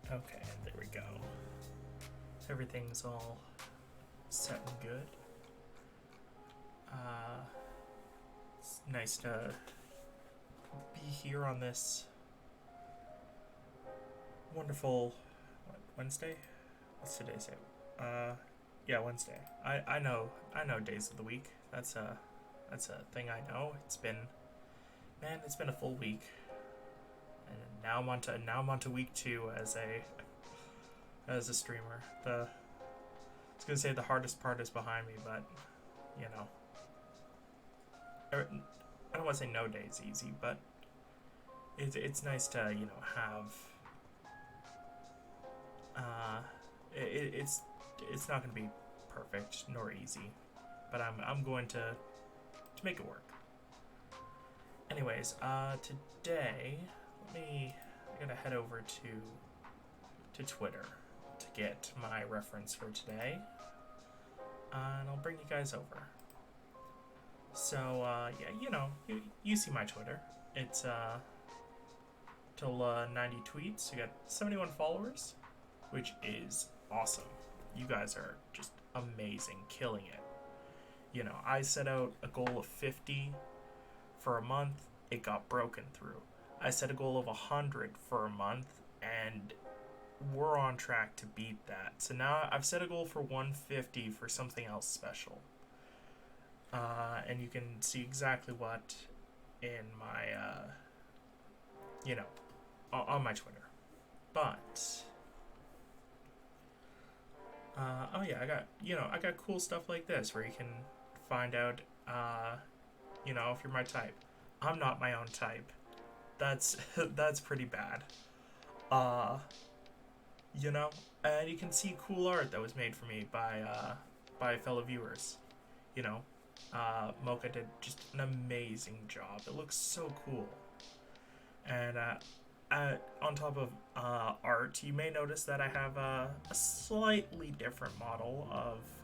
Okay, there we go. Everything's all set and good. Uh, it's nice to be here on this wonderful Wednesday. What's today's date? Yeah, Wednesday. I know days of the week. That's a thing I know. It's been a full week, and now I'm on to week 2 as a streamer. I was gonna say the hardest part is behind me, but you know, I don't want to say no day's easy, but it's nice to have uh, it's not gonna be perfect nor easy, but I'm going to make it work. Anyways, today I gotta head over to Twitter to get my reference for today, and I'll bring you guys over. So yeah, you see my Twitter. It's till 90 tweets. You got 71 followers, which is awesome. You guys are just amazing, killing it. I set out a goal of 50 for a month. It got broken through. I set a goal of 100 for a month, and we're on track to beat that. So now I've set a goal for 150 for something else special. And you can see exactly what in my, on my Twitter. But, oh yeah, I got cool stuff like this where you can find out, if you're my type. I'm not my own type. That's that's pretty bad. Uh, you know, and you can see cool art that was made for me by fellow viewers. You know, Mocha did just an amazing job. It looks so cool. And on top of art, you may notice that I have a slightly different model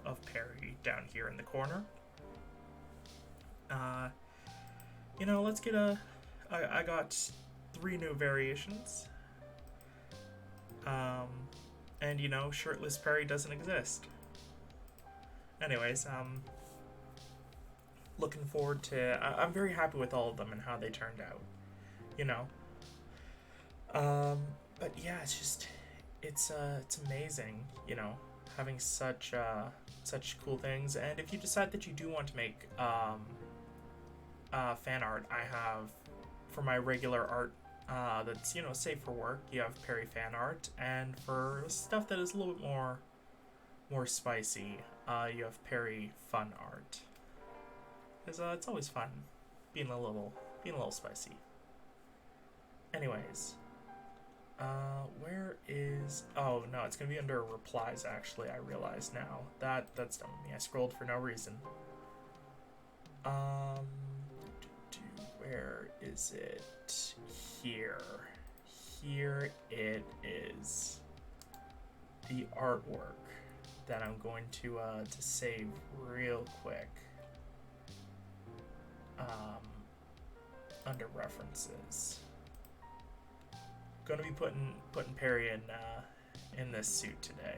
of Perry down here in the corner. Uh, let's get I got 3 new variations. Um, and shirtless Perry doesn't exist. Anyways, looking forward to. I'm very happy with all of them and how they turned out. You know, um, but yeah, it's amazing. Having such cool things. And if you decide that you do want to make fan art, I have for my regular art. That's safe for work. You have Perry fan art, and for stuff that is a little bit more spicy, you have Perry fun art. Because it's always fun being a little spicy. Anyways, where is? Oh no, it's gonna be under replies. Actually, I realize now that's dumb of me. I scrolled for no reason. Um, where is it? Here. Here it is. The artwork that I'm going to save real quick. Um, under references. Going to be putting Perry in this suit today.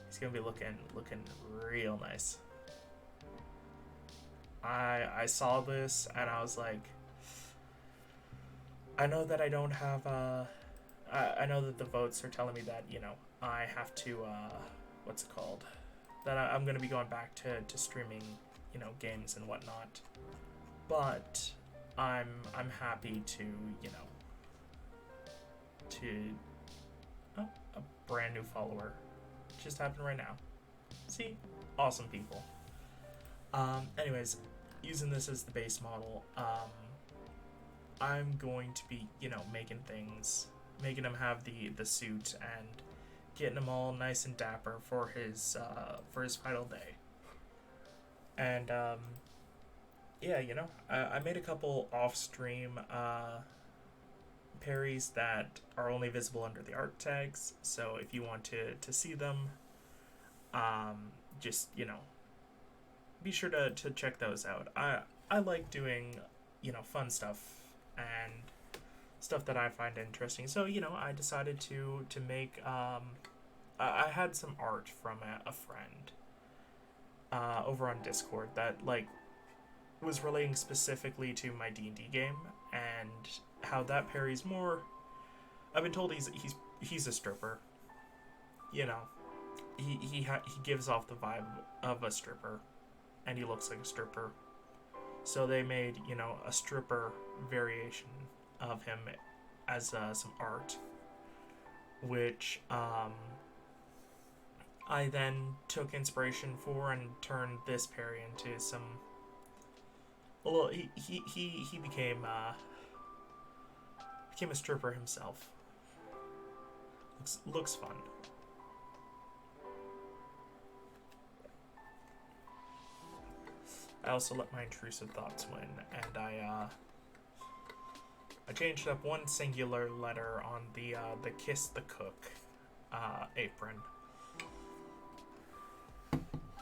He's gonna be looking real nice. I saw this and I was like, I know that I don't have I know that the votes are telling me that I have to what's it called, that I'm gonna be going back to streaming games and whatnot, but I'm happy to to oh, a brand new follower just happened right now. See, awesome people. Anyways, using this as the base model, I'm going to be, making him have the suit and getting him all nice and dapper for his final day. And yeah, I made a couple off-stream parries that are only visible under the art tags. So if you want to see them, just be sure to check those out. I like doing fun stuff, and stuff that I find interesting. So you know, I decided to make. I had some art from a friend over on Discord that like was relating specifically to my D&D game and how that parries more. I've been told he's a stripper. You know, he gives off the vibe of a stripper, and he looks like a stripper. So they made, you know, a stripper variation of him as some art, which I then took inspiration for and turned this parry into some. Well, he became a stripper himself. Looks fun. I also let my intrusive thoughts win, and I changed up one singular letter on the kiss the cook apron.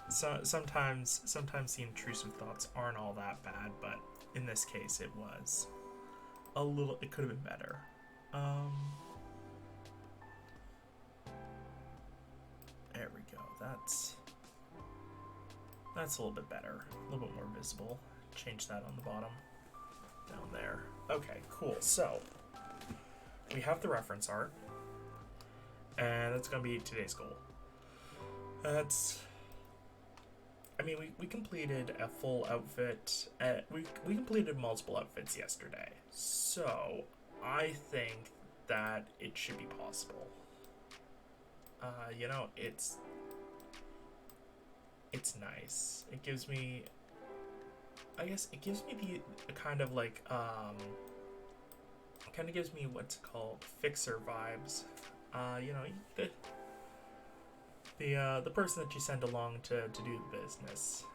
So sometimes the intrusive thoughts aren't all that bad, but in this case it was a little. It could have been better. There we go. That's a little bit better. A little bit more visible. Change that on the bottom. Down there. Okay, cool. So, we have the reference art. And that's going to be today's goal. I mean, we completed a full outfit. We completed multiple outfits yesterday. So, I think that it should be possible. You know, it's nice. It gives me, I guess, the kind of like, kind of gives me what's called fixer vibes. You know, the person that you send along to do the business,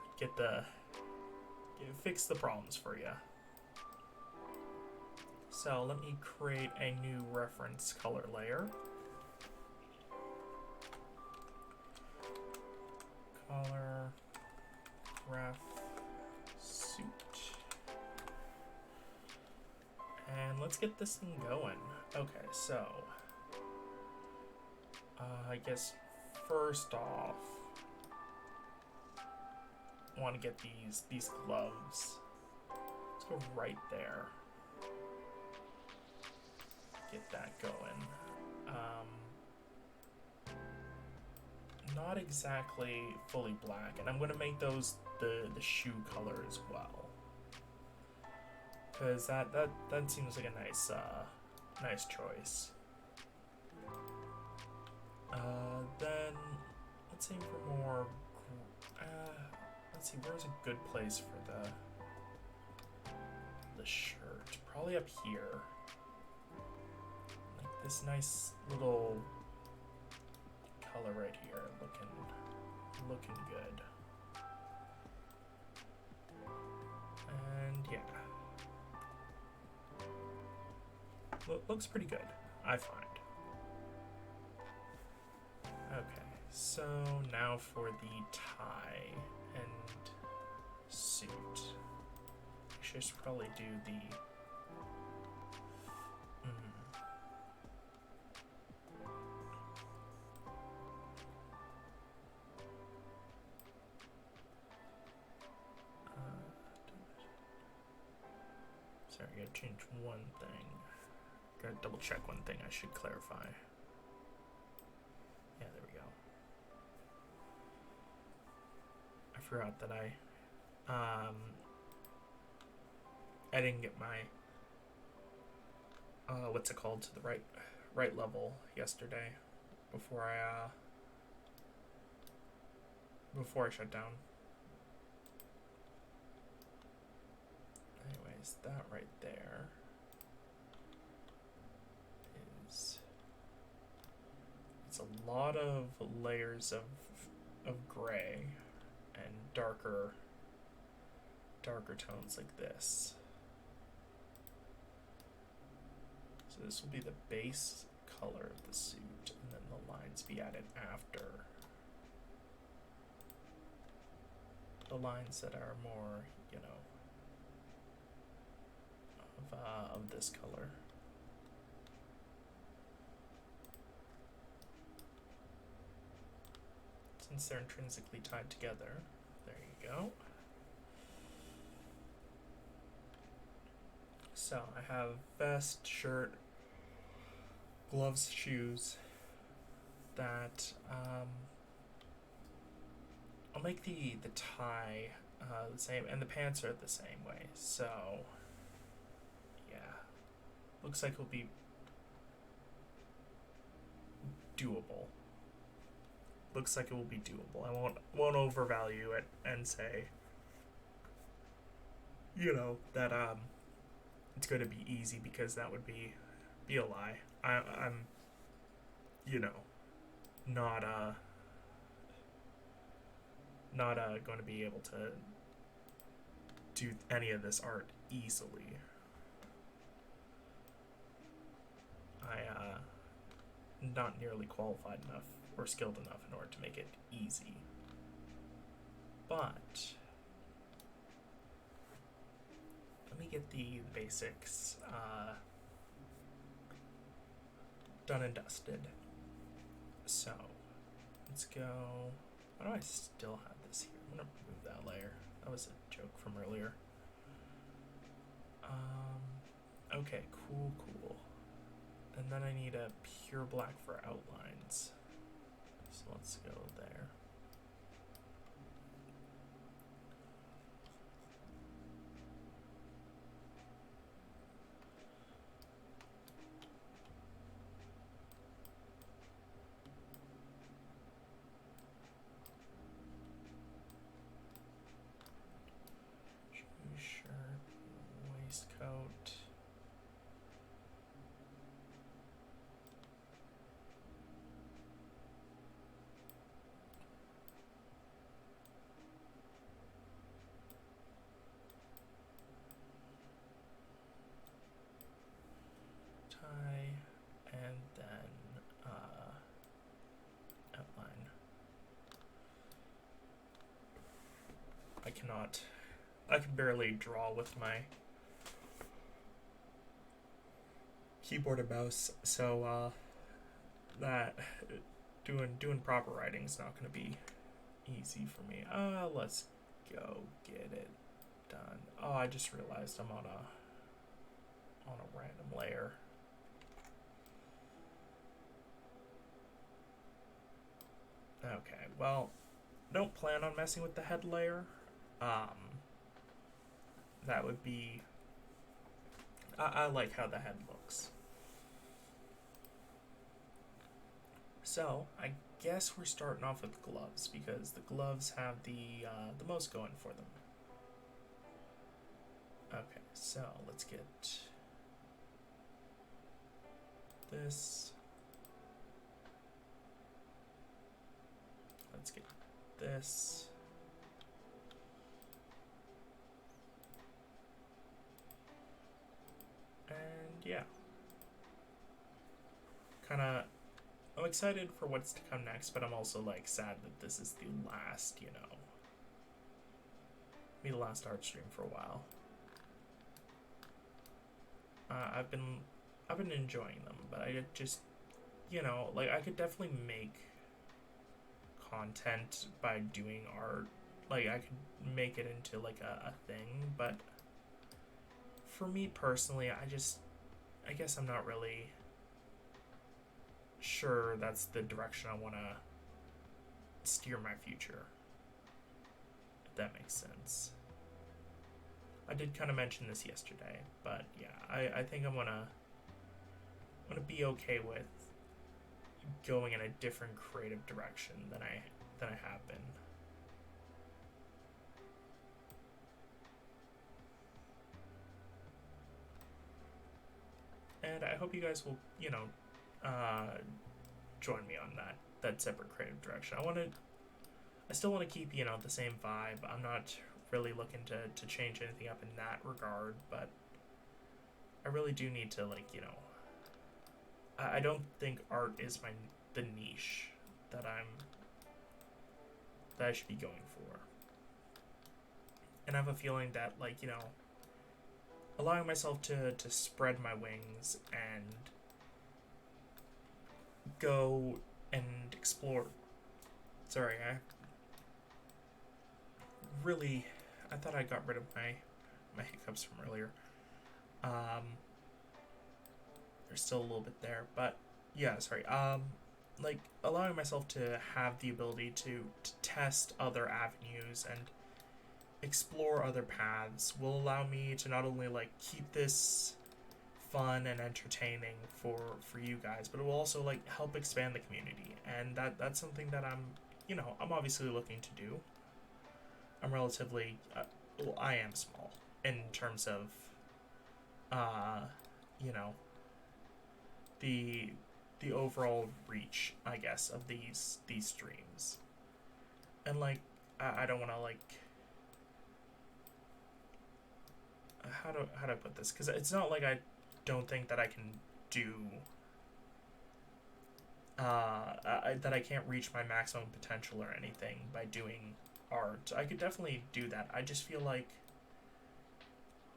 fix the problems for you. So let me create a new reference color layer. Color ref suit, and let's get this thing going. Okay, so I guess first off, I want to get these gloves. Let's go right there. Get that going. Not exactly fully black, and I'm going to make those the shoe color as well, because that seems like a nice choice. Then let's aim for more. Let's see, where's a good place for the shirt? Probably up here, like this nice little color right here, looking good. And yeah, looks pretty good, I find. Okay, so now for the tie and suit. Actually, I should probably do the sorry, I gotta change one thing. Gotta double check one thing I should clarify. Yeah, there we go. I forgot that I didn't get my what's it called, to the right level yesterday before I shut down. Anyways, that right there is, it's a lot of layers of gray and darker tones like this. So this will be the base color of the suit, and then the lines be added after. The lines that are more, you know, of this color. since they're intrinsically tied together. There you go. So I have vest, shirt, gloves, shoes. That I'll make the tie the same, and the pants are the same way. So yeah, looks like it'll be doable. Looks like it will be doable. I won't overvalue it and say, that it's going to be easy, because that would be a lie. I'm not going to be able to do any of this art easily. Not nearly qualified enough or skilled enough in order to make it easy. But let me get the basics done and dusted. So let's go. Why do I still have this here? I'm gonna remove that layer. That was a joke from earlier. Okay, cool. And then I need a pure black for outlines. So let's go there. Shirt, waistcoat. And then outline. I can barely draw with my keyboard and mouse, so that doing proper writing is not going to be easy for me. Let's go get it done. Oh, I just realized I'm on a random layer. Okay, well, don't plan on messing with the head layer. That would be... I like how the head looks. So, I guess we're starting off with gloves, because the gloves have the most going for them. Okay, so let's get this. Let's get this. And yeah. I'm excited for what's to come next, but I'm also like sad that this is the last, be the last art stream for a while. I've been enjoying them, but I just, I could definitely make content by doing art. Like, I could make it into like a thing, but for me personally, I guess I'm not really sure that's the direction I want to steer my future, if that makes sense. I did kind of mention this yesterday, but yeah, I think I'm gonna be okay with going in a different creative direction than I have been. And I hope you guys will, join me on that separate creative direction. I still want to keep, the same vibe. I'm not really looking to change anything up in that regard, but I really do need to, I don't think art is the niche that I should be going for. And I have a feeling that, allowing myself to spread my wings and go and explore Sorry, I thought I got rid of my hiccups from earlier. There's still a little bit there, but yeah, sorry. Like allowing myself to have the ability to test other avenues and explore other paths will allow me to not only like keep this fun and entertaining for you guys, but it will also like help expand the community, and that's something that I'm obviously looking to do. I'm relatively well, I am small in terms of uh you know the the overall reach, I guess, of these streams, and like I don't want to like how do I put this, because it's not like I don't think that I can do that I can't reach my maximum potential or anything by doing art. I could definitely do that. I just feel like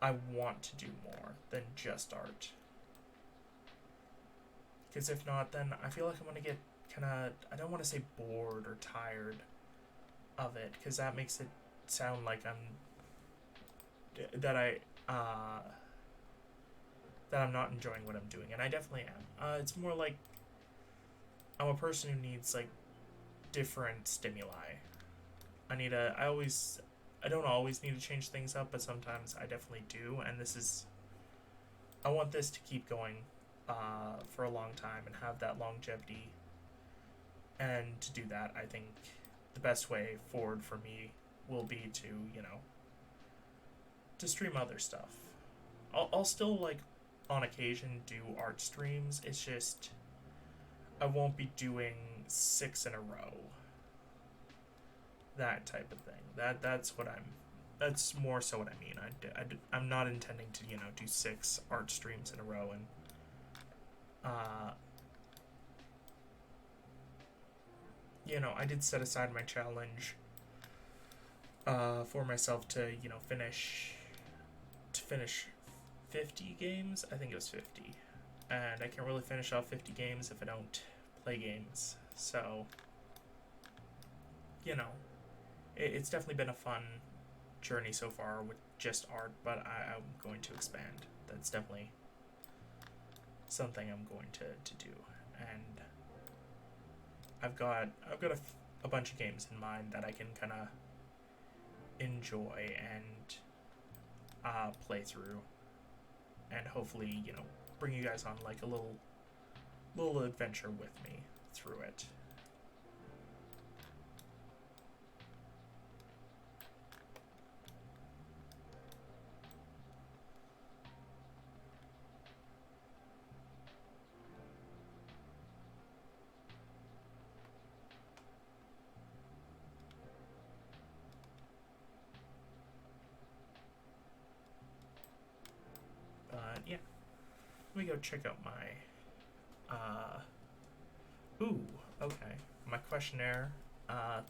I want to do more than just art. Because if not, then I feel like I'm going to get kind of, I don't want to say bored or tired of it, because that makes it sound like that I'm not enjoying what I'm doing, and I definitely am. It's more like I'm a person who needs like different stimuli. I don't always need to change things up, but sometimes I definitely do, and I want this to keep going for a long time and have that longevity. And to do that, I think the best way forward for me will be to, to stream other stuff. I'll still, like, on occasion do art streams. It's just, I won't be doing 6 in a row. That type of thing. That's more so what I mean. I'm not intending to, do 6 art streams in a row, and I did set aside my challenge for myself to, finish 50 games. I think it was 50. And I can't really finish off 50 games if I don't play games. So, it's definitely been a fun journey so far with just art, but I'm going to expand. That's definitely something I'm going to do. And I've got a bunch of games in mind that I can kind of enjoy and play through, and hopefully bring you guys on like a little adventure with me through it. Yeah, let me go check out my okay, my questionnaire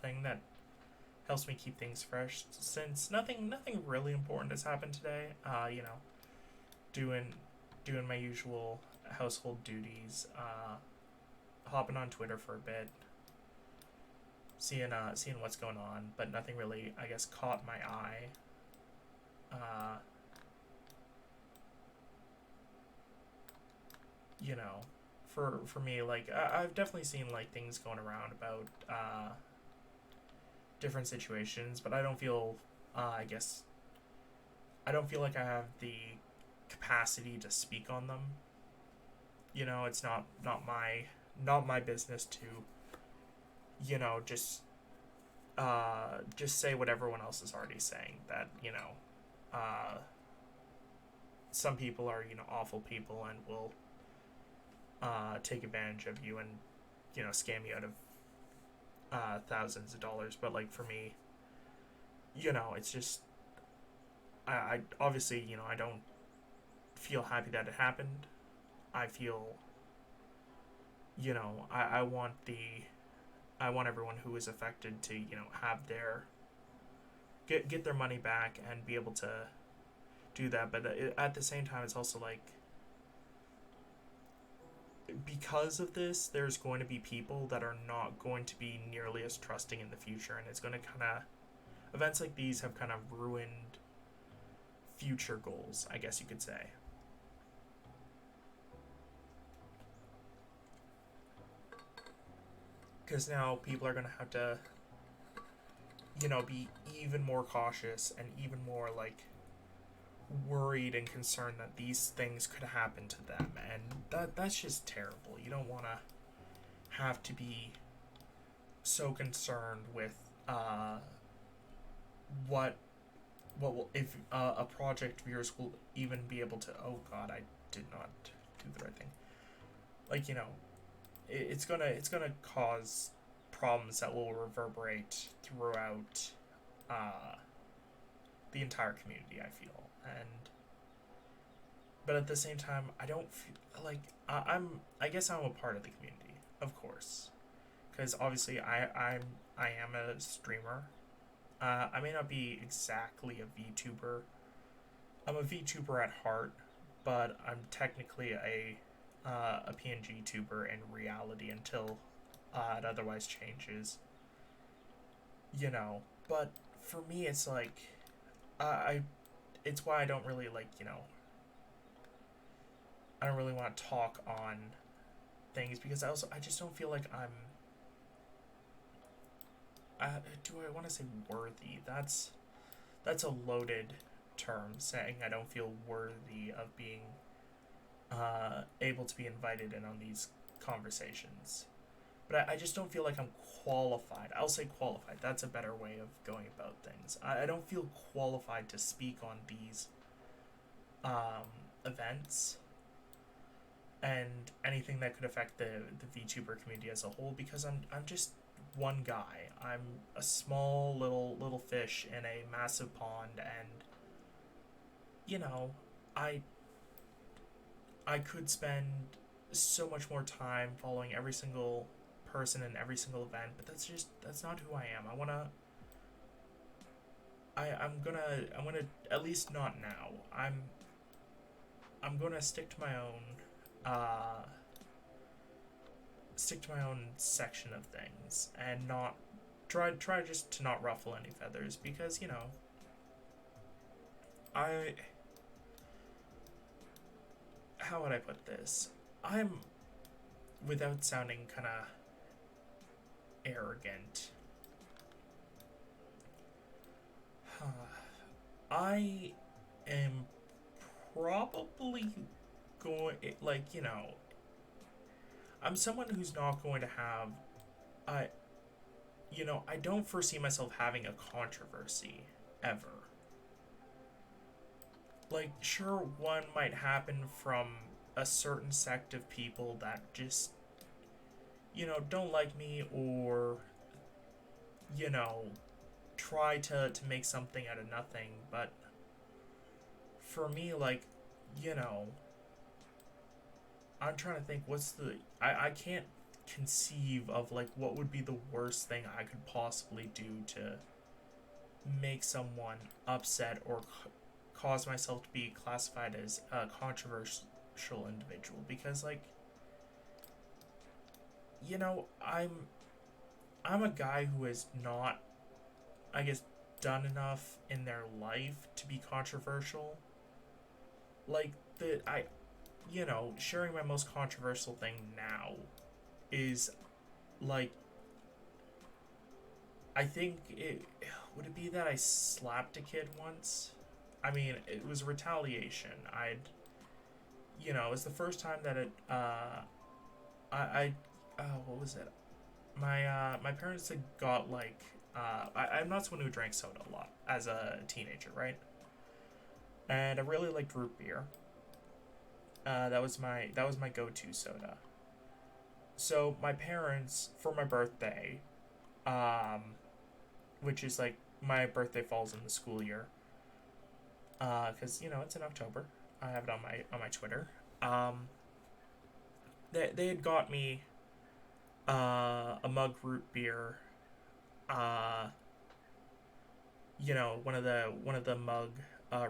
thing that helps me keep things fresh, since nothing really important has happened today. Doing my usual household duties, hopping on Twitter for a bit, seeing what's going on, but nothing really, I guess, caught my eye. For me, like, I've definitely seen like things going around about different situations, but I don't feel I guess I don't feel like I have the capacity to speak on them. It's not my business to just say what everyone else is already saying, that some people are awful people and will take advantage of you and scam you out of thousands of dollars. But like for me, it's just I obviously I don't feel happy that it happened. I feel I want everyone who is affected to have their get their money back and be able to do that. But at the same time, it's also like because of this, there's going to be people that are not going to be nearly as trusting in the future, and it's going to kind of, events like these have kind of ruined future goals, I guess you could say. Because now people are going to have to, be even more cautious and even more, like, worried and concerned that these things could happen to them. And that's just terrible. You don't want to have to be so concerned with what will, if a project of yours will even be able to, oh god, I did not do the right thing. Like, it's gonna cause problems that will reverberate throughout the entire community, I feel. But at the same time, I don't feel like I guess I'm a part of the community, of course, because obviously I am a streamer. I may not be exactly a VTuber. I'm a VTuber at heart, but I'm technically a PNG tuber in reality until it otherwise changes. But for me, it's like it's why I don't really like I don't really want to talk on things, because I just don't feel like do I want to say worthy? That's a loaded term, saying I don't feel worthy of being able to be invited in on these conversations. But I just don't feel like I'm qualified. I'll say qualified. That's a better way of going about things. I don't feel qualified to speak on these events and anything that could affect the VTuber community as a whole, because I'm just one guy. I'm a small little fish in a massive pond, and I could spend so much more time following every single person in every single event, but that's not who I am. I'm gonna at least not now. I'm gonna stick to my own section of things, and not try just to not ruffle any feathers, because how would I put this? I'm, without sounding kind of arrogant, I am probably going, I'm someone who's not going to have, I don't foresee myself having a controversy ever. Like, sure, one might happen from a certain sect of people that just, don't like me, or, try to make something out of nothing. But for me, like, I'm trying to think I can't conceive of, like, what would be the worst thing I could possibly do to make someone upset or cause myself to be classified as a controversial individual, because, like, I'm a guy who has not, I guess, done enough in their life to be controversial. Like, sharing my most controversial thing now is, like, I think would it be that I slapped a kid once? I mean, it was retaliation. It was the first time that what was it? My parents had got, like, I'm not someone who drank soda a lot as a teenager, right? And I really liked root beer. That was my go-to soda. So my parents, for my birthday, which is, like, my birthday falls in the school year, because it's in October. I have it on my Twitter. They had got me a mug root beer, one of the mug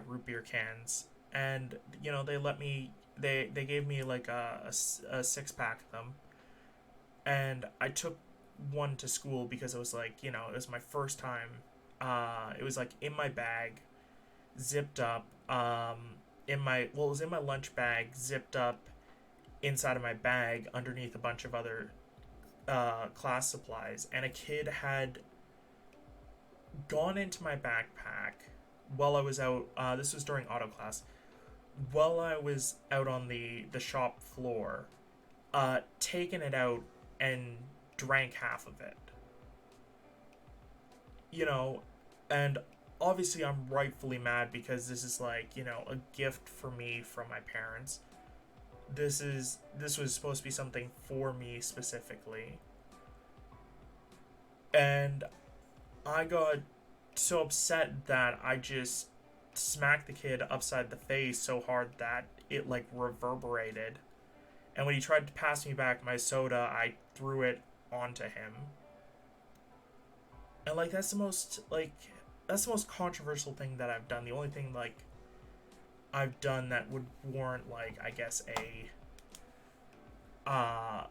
root beer cans, and they let me they gave me like a 6-pack of them, and I took one to school because it was like, you know, it was my first time. It was like in my bag, zipped up. It was in my lunch bag, zipped up inside of my bag underneath a bunch of other class supplies, and a kid had gone into my backpack while I was out. This was during auto class. While I was out on the shop floor, taken it out and drank half of it. You know, and obviously I'm rightfully mad because this is like, you know, a gift for me from my parents. This was supposed to be something for me specifically. And I got so upset that I just smacked the kid upside the face so hard that it like reverberated. And when he tried to pass me back my soda, I threw it onto him. And like that's the most controversial thing that I've done. The only thing like I've done that would warrant like, I guess, a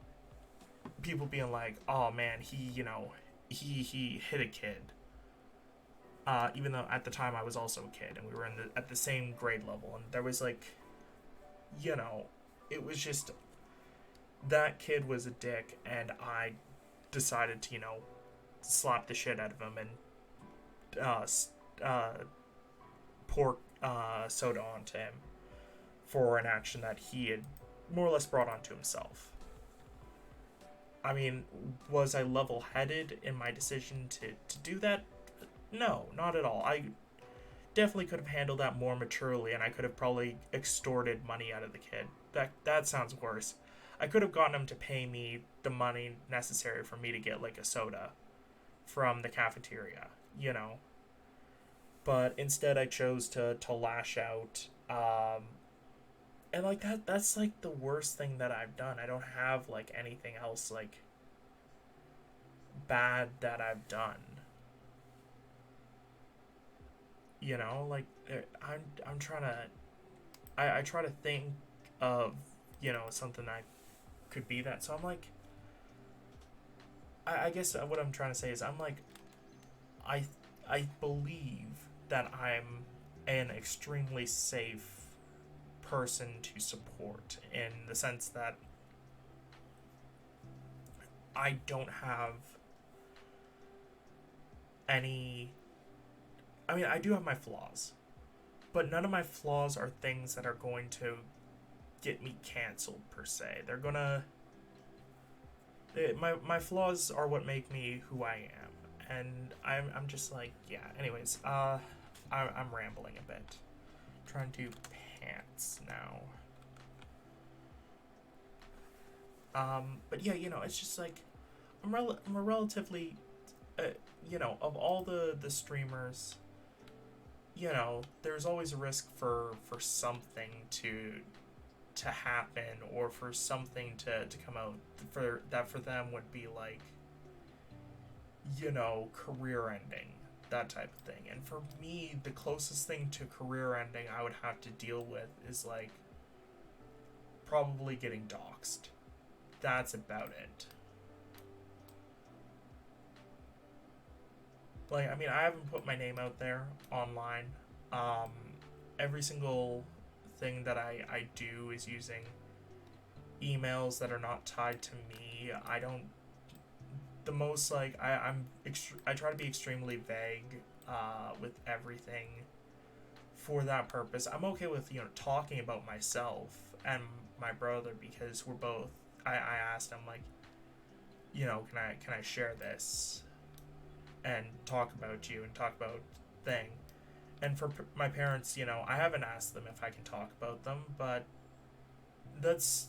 people being like, "Oh man, he hit a kid." Even though at the time I was also a kid and we were at the same grade level, and there was like, you know, it was just that kid was a dick, and I decided to, you know, slap the shit out of him and pour soda onto him for an action that he had more or less brought onto himself. I mean, was I level-headed in my decision to do that? No, not at all. I definitely could have handled that more maturely, and I could have probably extorted money out of the kid. That sounds worse. I could have gotten him to pay me the money necessary for me to get like a soda from the cafeteria, you know. But instead I chose to lash out. And like that's like the worst thing that I've done. I don't have like anything else like bad that I've done. You know, like I'm trying to I try to think of, you know, something I could be that. So I'm like, I guess what I'm trying to say is I'm like, I believe that I'm an extremely safe person to support, in the sense that I don't have any. I mean, I do have my flaws, but none of my flaws are things that are going to get me canceled per se. They're gonna. My flaws are what make me who I am, and I'm just like, yeah. Anyways, I'm rambling a bit. I'm trying to do pants now. But yeah, you know, it's just like I'm a relatively, you know, of all the streamers, you know, there's always a risk for something to happen, or for something to come out for them would be like, you know, career ending, that type of thing. And for me, the closest thing to career ending I would have to deal with is like probably getting doxxed. That's about it. Like, I mean, I haven't put my name out there online. Every single thing that I do is using emails that are not tied to me. I don't. The most, like, I try to be extremely vague with everything for that purpose. I'm okay with, you know, talking about myself and my brother, because we're both. I asked him, like, you know, can I share this and talk about you and talk about thing. And for my parents, you know, I haven't asked them if I can talk about them, but that's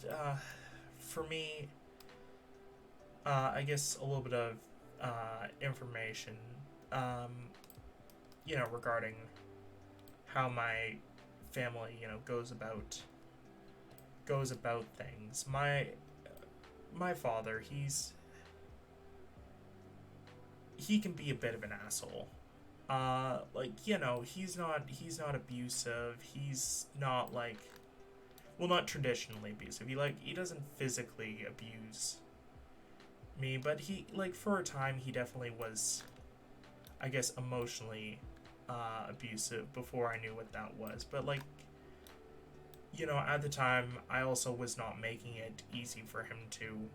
for me, I guess a little bit of information, you know, regarding how my family, you know, goes about things. My father, he can be a bit of an asshole. Like, you know, he's not abusive. He's not like, well, not traditionally abusive. He doesn't physically abuse me, but he, like, for a time he definitely was, I guess, emotionally abusive before I knew what that was. But, like, at the time I also was not making it easy for him to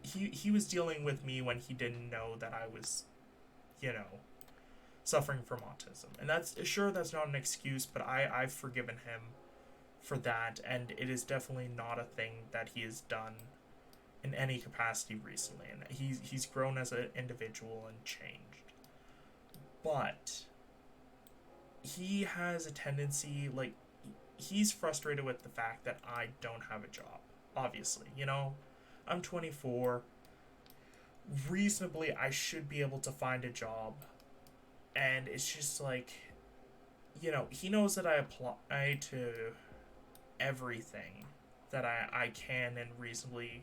he was dealing with me when he didn't know that I was, you know, suffering from autism. And that's not an excuse, but I've forgiven him for that, and it is definitely not a thing that he has done in any capacity recently, and he's grown as an individual and changed. But he has a tendency, like, he's frustrated with the fact that I don't have a job. Obviously, I'm 24. Reasonably, I should be able to find a job, and it's just like, he knows that I apply to everything that I can and reasonably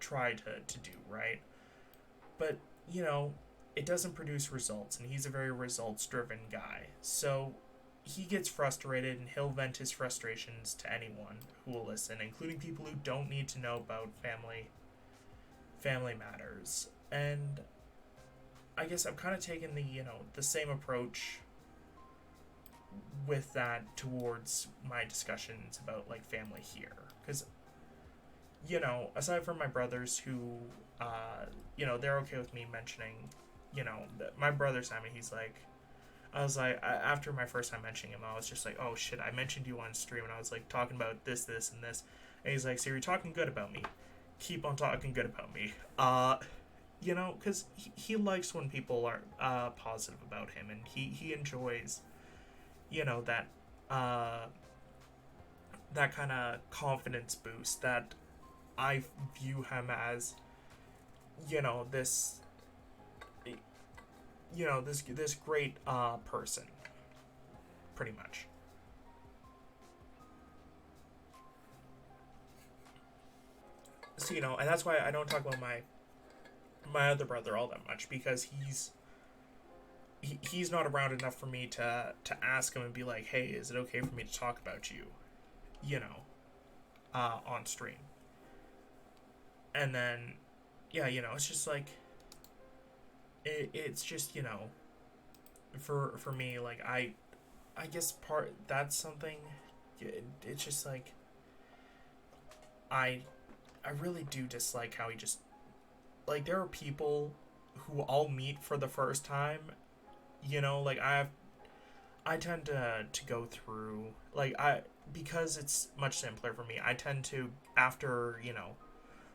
try to do, right? But, it doesn't produce results, and he's a very results driven guy. So he gets frustrated, and he'll vent his frustrations to anyone who will listen, including people who don't need to know about family matters. And I guess I've kind of taken the same approach with that towards my discussions about, like, family here, because aside from my brothers who they're okay with me mentioning, my brother Simon, I was like, after my first time mentioning him, I was just like, oh shit, I mentioned you on stream, and I was like talking about this and this, and he's like, so you're talking good about me, keep on talking good about me, because he likes when people are positive about him, and he enjoys that that kind of confidence boost that I view him as, this this great person, pretty much. So, and that's why I don't talk about my other brother all that much, because he's not around enough for me to ask him and be like, hey, is it okay for me to talk about you, on stream. And then, yeah, it's just like, it's just, for me, like, I guess that's something, it's just like, I really do dislike how he just, like, there are people who I'll meet for the first time, like, I tend to go through, like, because it's much simpler for me, I tend to, after,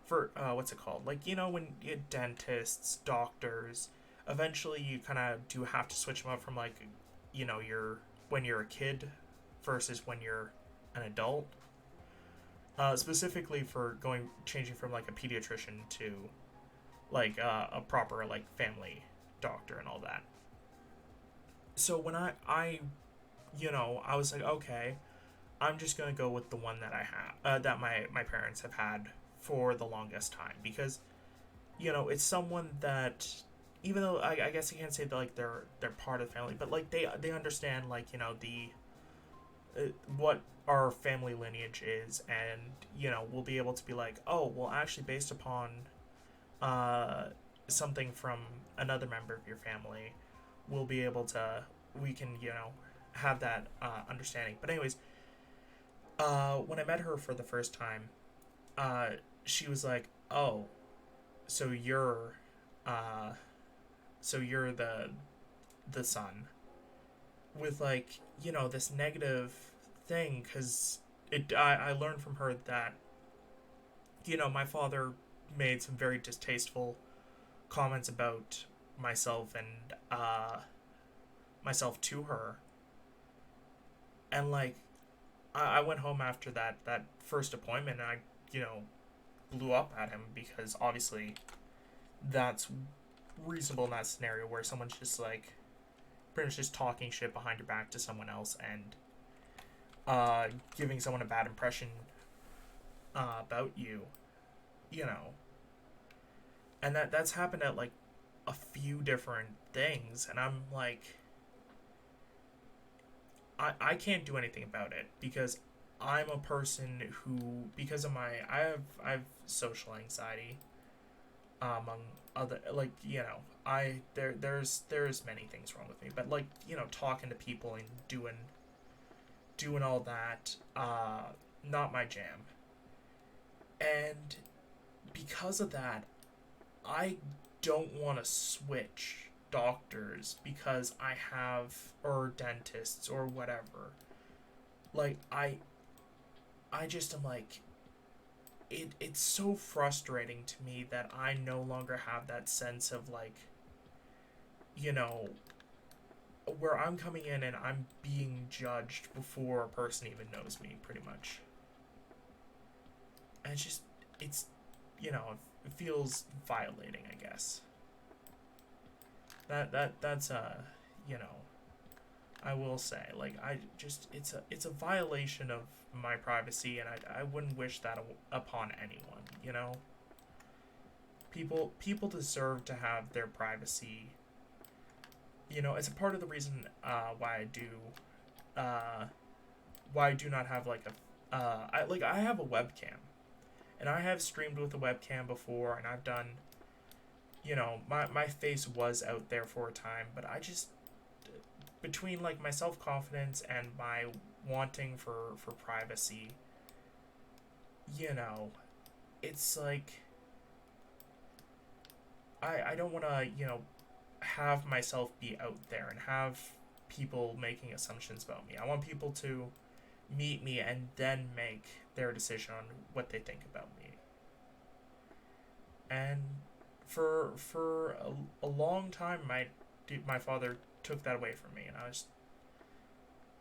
for, what's it called? Like, when you get dentists, doctors, eventually you kind of do have to switch them up from, like, when you're a kid versus when you're an adult. Specifically for changing from, like, a pediatrician to, like, a proper, like, family doctor and all that. So when I was like, okay, I'm just gonna go with the one that I have, that my parents have had for the longest time, because it's someone that, even though I guess I can't say that, like, they're part of the family, but, like, they understand, like, the what our family lineage is, and we'll be able to be like, oh, well, actually, based upon something from another member of your family, we can have that understanding. But anyways, when I met her for the first time, she was like, oh, so you're the son, with, like, this negative thing, because I learned from her that my father made some very distasteful comments about myself and myself to her, and, like, I went home after that first appointment, and I blew up at him, because obviously that's reasonable in that scenario where someone's just, like, pretty much just talking shit behind your back to someone else, and giving someone a bad impression about you, and that's happened at, like, a few different things, and I'm like, I can't do anything about it because I'm a person who, because of my, I have social anxiety, among other, like, there's many things wrong with me, but, like, talking to people and doing all that, not my jam. And because of that, I don't want to switch doctors because I have, or dentists or whatever. Like, I just am like, it's so frustrating to me that I no longer have that sense of, like, you know, where I'm coming in and I'm being judged before a person even knows me, pretty much. And it's, it feels violating, I guess. That's you know, I will say, like, it's a violation of my privacy, and I wouldn't wish that upon anyone. People deserve to have their privacy. It's a part of the reason why I do not have, like, I have a webcam, and I have streamed with a webcam before, and I've done, my face was out there for a time, but I just, between, like, my self-confidence and my wanting for privacy, it's like, I don't want to, have myself be out there and have people making assumptions about me. I want people to meet me and then make their decision on what they think about me. And for a long time, my father took that away from me, and I was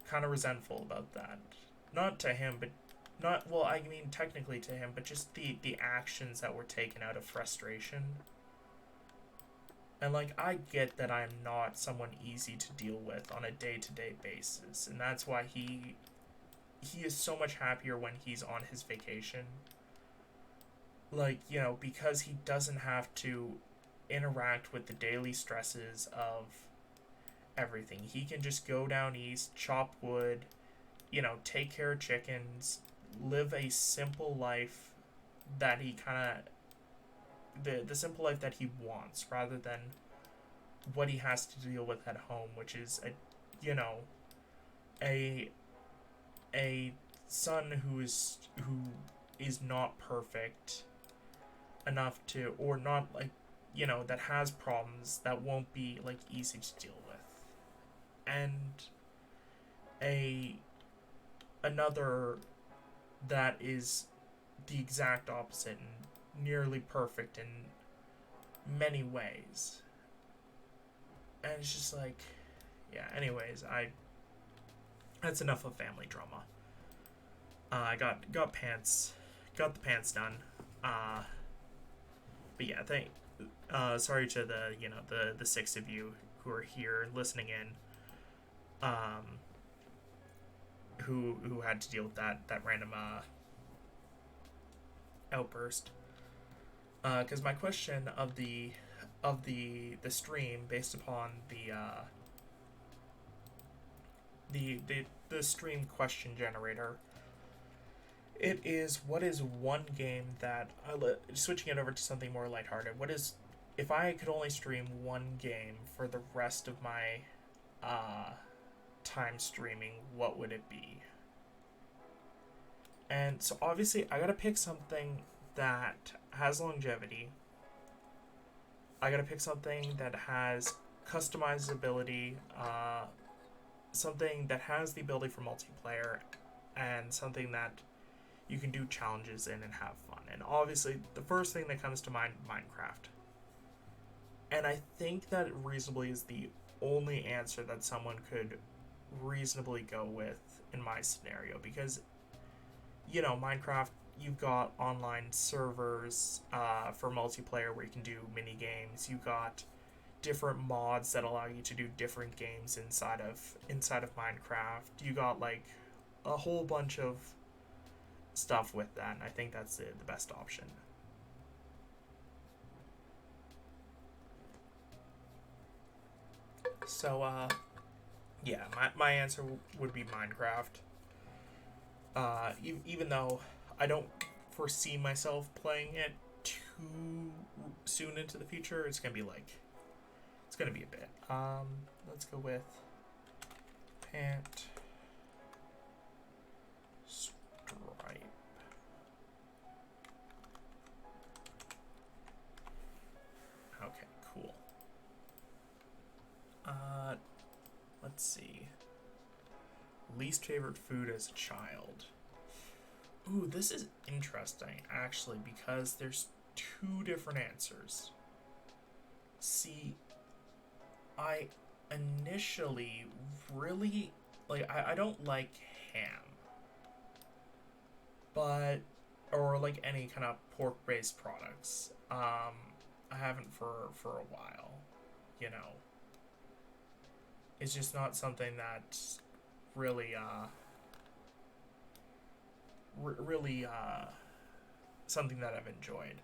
kind of resentful about that. Not to him, but not, well, I mean, technically to him, but just the actions that were taken out of frustration. And, like, I get that I'm not someone easy to deal with on a day-to-day basis, and that's why he is so much happier when he's on his vacation. Like, because he doesn't have to interact with the daily stresses of everything. He can just go down east, chop wood, take care of chickens, live a simple life that he kind of, the simple life that he wants, rather than what he has to deal with at home, which is a son who is not perfect enough to, or not, like, that has problems that won't be, like, easy to deal with, and another that is the exact opposite and nearly perfect in many ways. And it's just like, yeah, anyways, that's enough of family drama. I got the pants done. But yeah, sorry to the six of you who are here listening in, who had to deal with that random outburst. Because my question of the stream, based upon the stream question generator, it is, what is one game that, switching it over to something more lighthearted, what is, if I could only stream one game for the rest of my time streaming, what would it be? And so obviously I gotta pick something that has longevity. I gotta pick something that has customizability, something that has the ability for multiplayer, and something that you can do challenges in and have fun. And obviously, the first thing that comes to mind, Minecraft. And I think that reasonably is the only answer that someone could reasonably go with in my scenario, because, Minecraft, you've got online servers for multiplayer where you can do mini games. You've got different mods that allow you to do different games inside of Minecraft. You got, like, a whole bunch of stuff with that, and I think that's the best option. So Yeah, my answer would be Minecraft. Even though I don't foresee myself playing it too soon into the future, it's gonna be like it's gonna be a bit. Let's go with pant stripe. Okay, cool. Let's see. Least favorite food as a child. Ooh, this is interesting actually because there's two different answers. See, I initially really like I don't like ham, but or like any kind of pork based products. I haven't for a while, you know. It's just not something that really really something that I've enjoyed.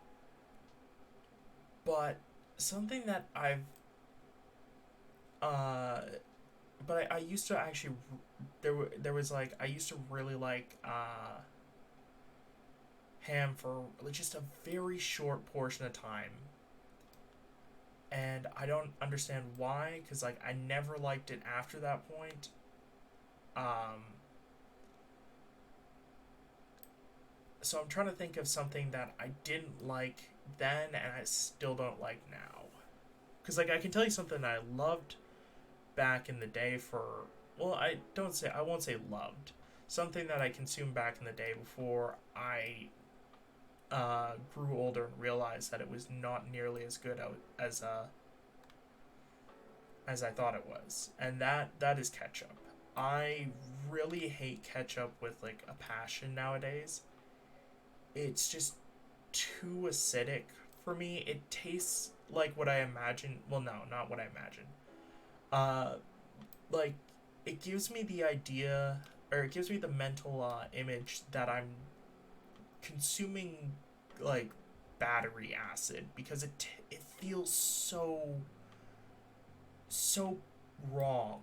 But something that I've uh but I used to actually there was like I used to really like ham for just a very short portion of time, and I don't understand why because like I never liked it after that point. Um, so I'm trying to think of something that I didn't like then and I still don't like now. Because like I can tell you something I loved back in the day for well I won't say loved something that I consumed back in the day before I grew older and realized that it was not nearly as good as I thought it was, and that is ketchup. I really hate ketchup with like a passion nowadays. It's just too acidic for me. It tastes like what I imagine. Well, no, not what I imagine. Uh, like it gives me the idea, or it gives me the mental image that I'm consuming like battery acid because it feels so wrong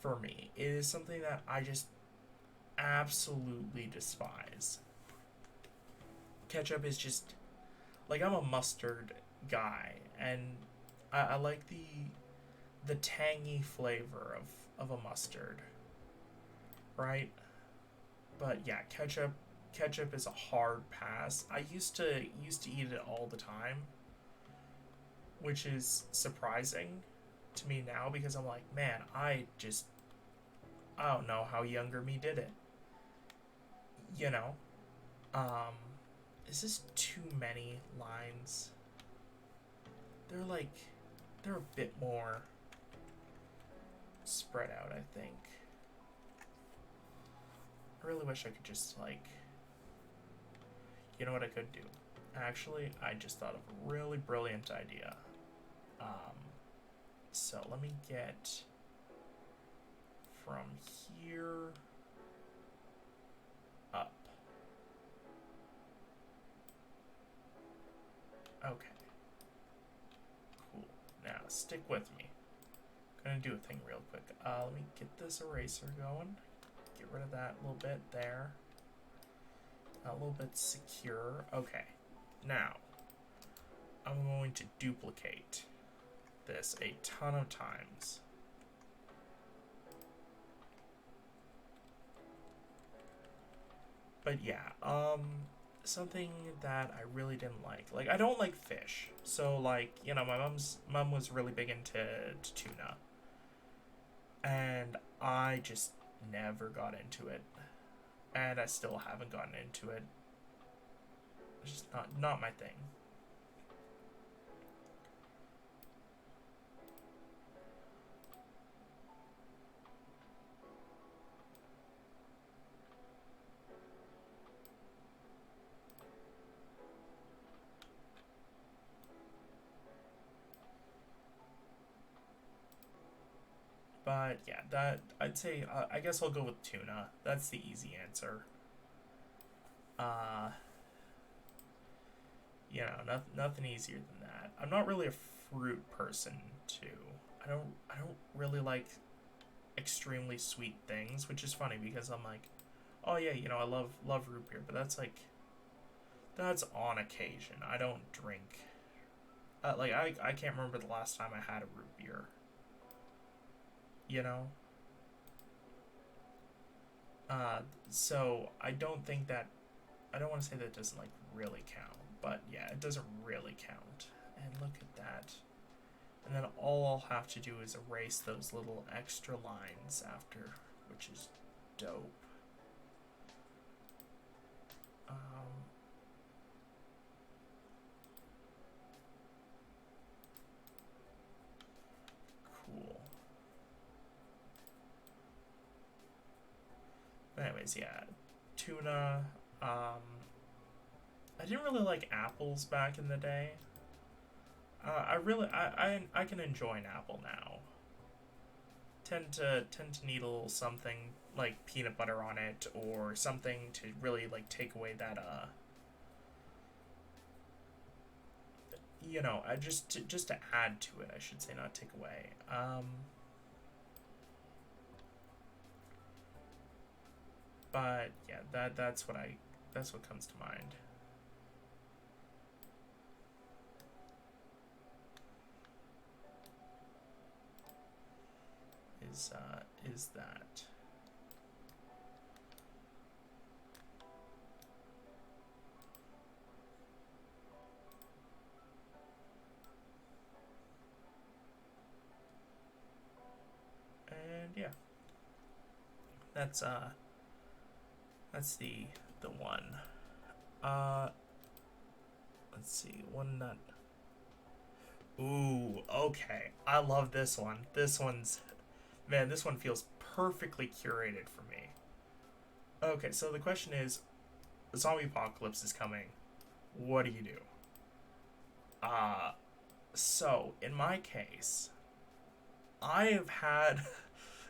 for me. It is something that I just absolutely despise. Ketchup is just like I'm a mustard guy, and I like the tangy flavor of a mustard, right? But yeah, ketchup is a hard pass. I used to eat it all the time, which is surprising to me now because I'm like, man, I don't know how younger me did it. You know, um, is this too many lines? They're like, they're a bit more spread out. I think. I really wish I could just like, you know what I could do. Actually, I just thought of a really brilliant idea. Um, so let me get from here up. Okay, cool. Now stick with me. I'm gonna do a thing real quick. Let me get this eraser going. Get rid of that little bit there. A little bit secure. Okay. Now, I'm going to duplicate this a ton of times. But yeah, something that I really didn't like. Like I don't like fish. So like, you know, my mom was really big into tuna. And I just never got into it. And I still haven't gotten into it. It's just not my thing. But yeah, that I'd say I guess I'll go with tuna. That's the easy answer. Uh, you know, nothing easier than that. I'm not really a fruit person too. I don't really like extremely sweet things, which is funny because I'm like, oh yeah, I love root beer, but that's on occasion. I don't drink. I can't remember the last time I had a root beer. You know. Uh, so I don't think that I don't want to say that it doesn't like really count, but yeah, it doesn't really count. And look at that. And then all I'll have to do is erase those little extra lines after, which is dope. Um, cool. But anyways, yeah, tuna. I didn't really like apples back in the day. I can enjoy an apple now. Tend to need a little something like peanut butter on it or something to really like take away that just to add to it, I should say, not take away. But yeah, that's what comes to mind. Is that and yeah, that's the one. Uh, let's see, one nut. Ooh, okay. I love this one. This one feels perfectly curated for me. Okay, so the question is, the zombie apocalypse is coming. What do you do? Uh, so in my case, I have had.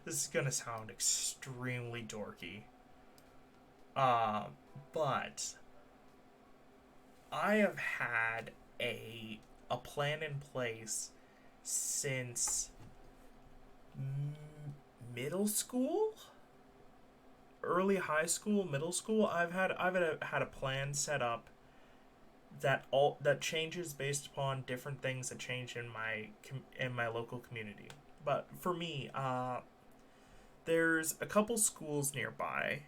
This is gonna sound extremely dorky. Uh, but I have had a plan in place since middle school, early high school, middle school. I've had a plan set up that changes based upon different things that change in my local community. But for me, there's a couple schools nearby.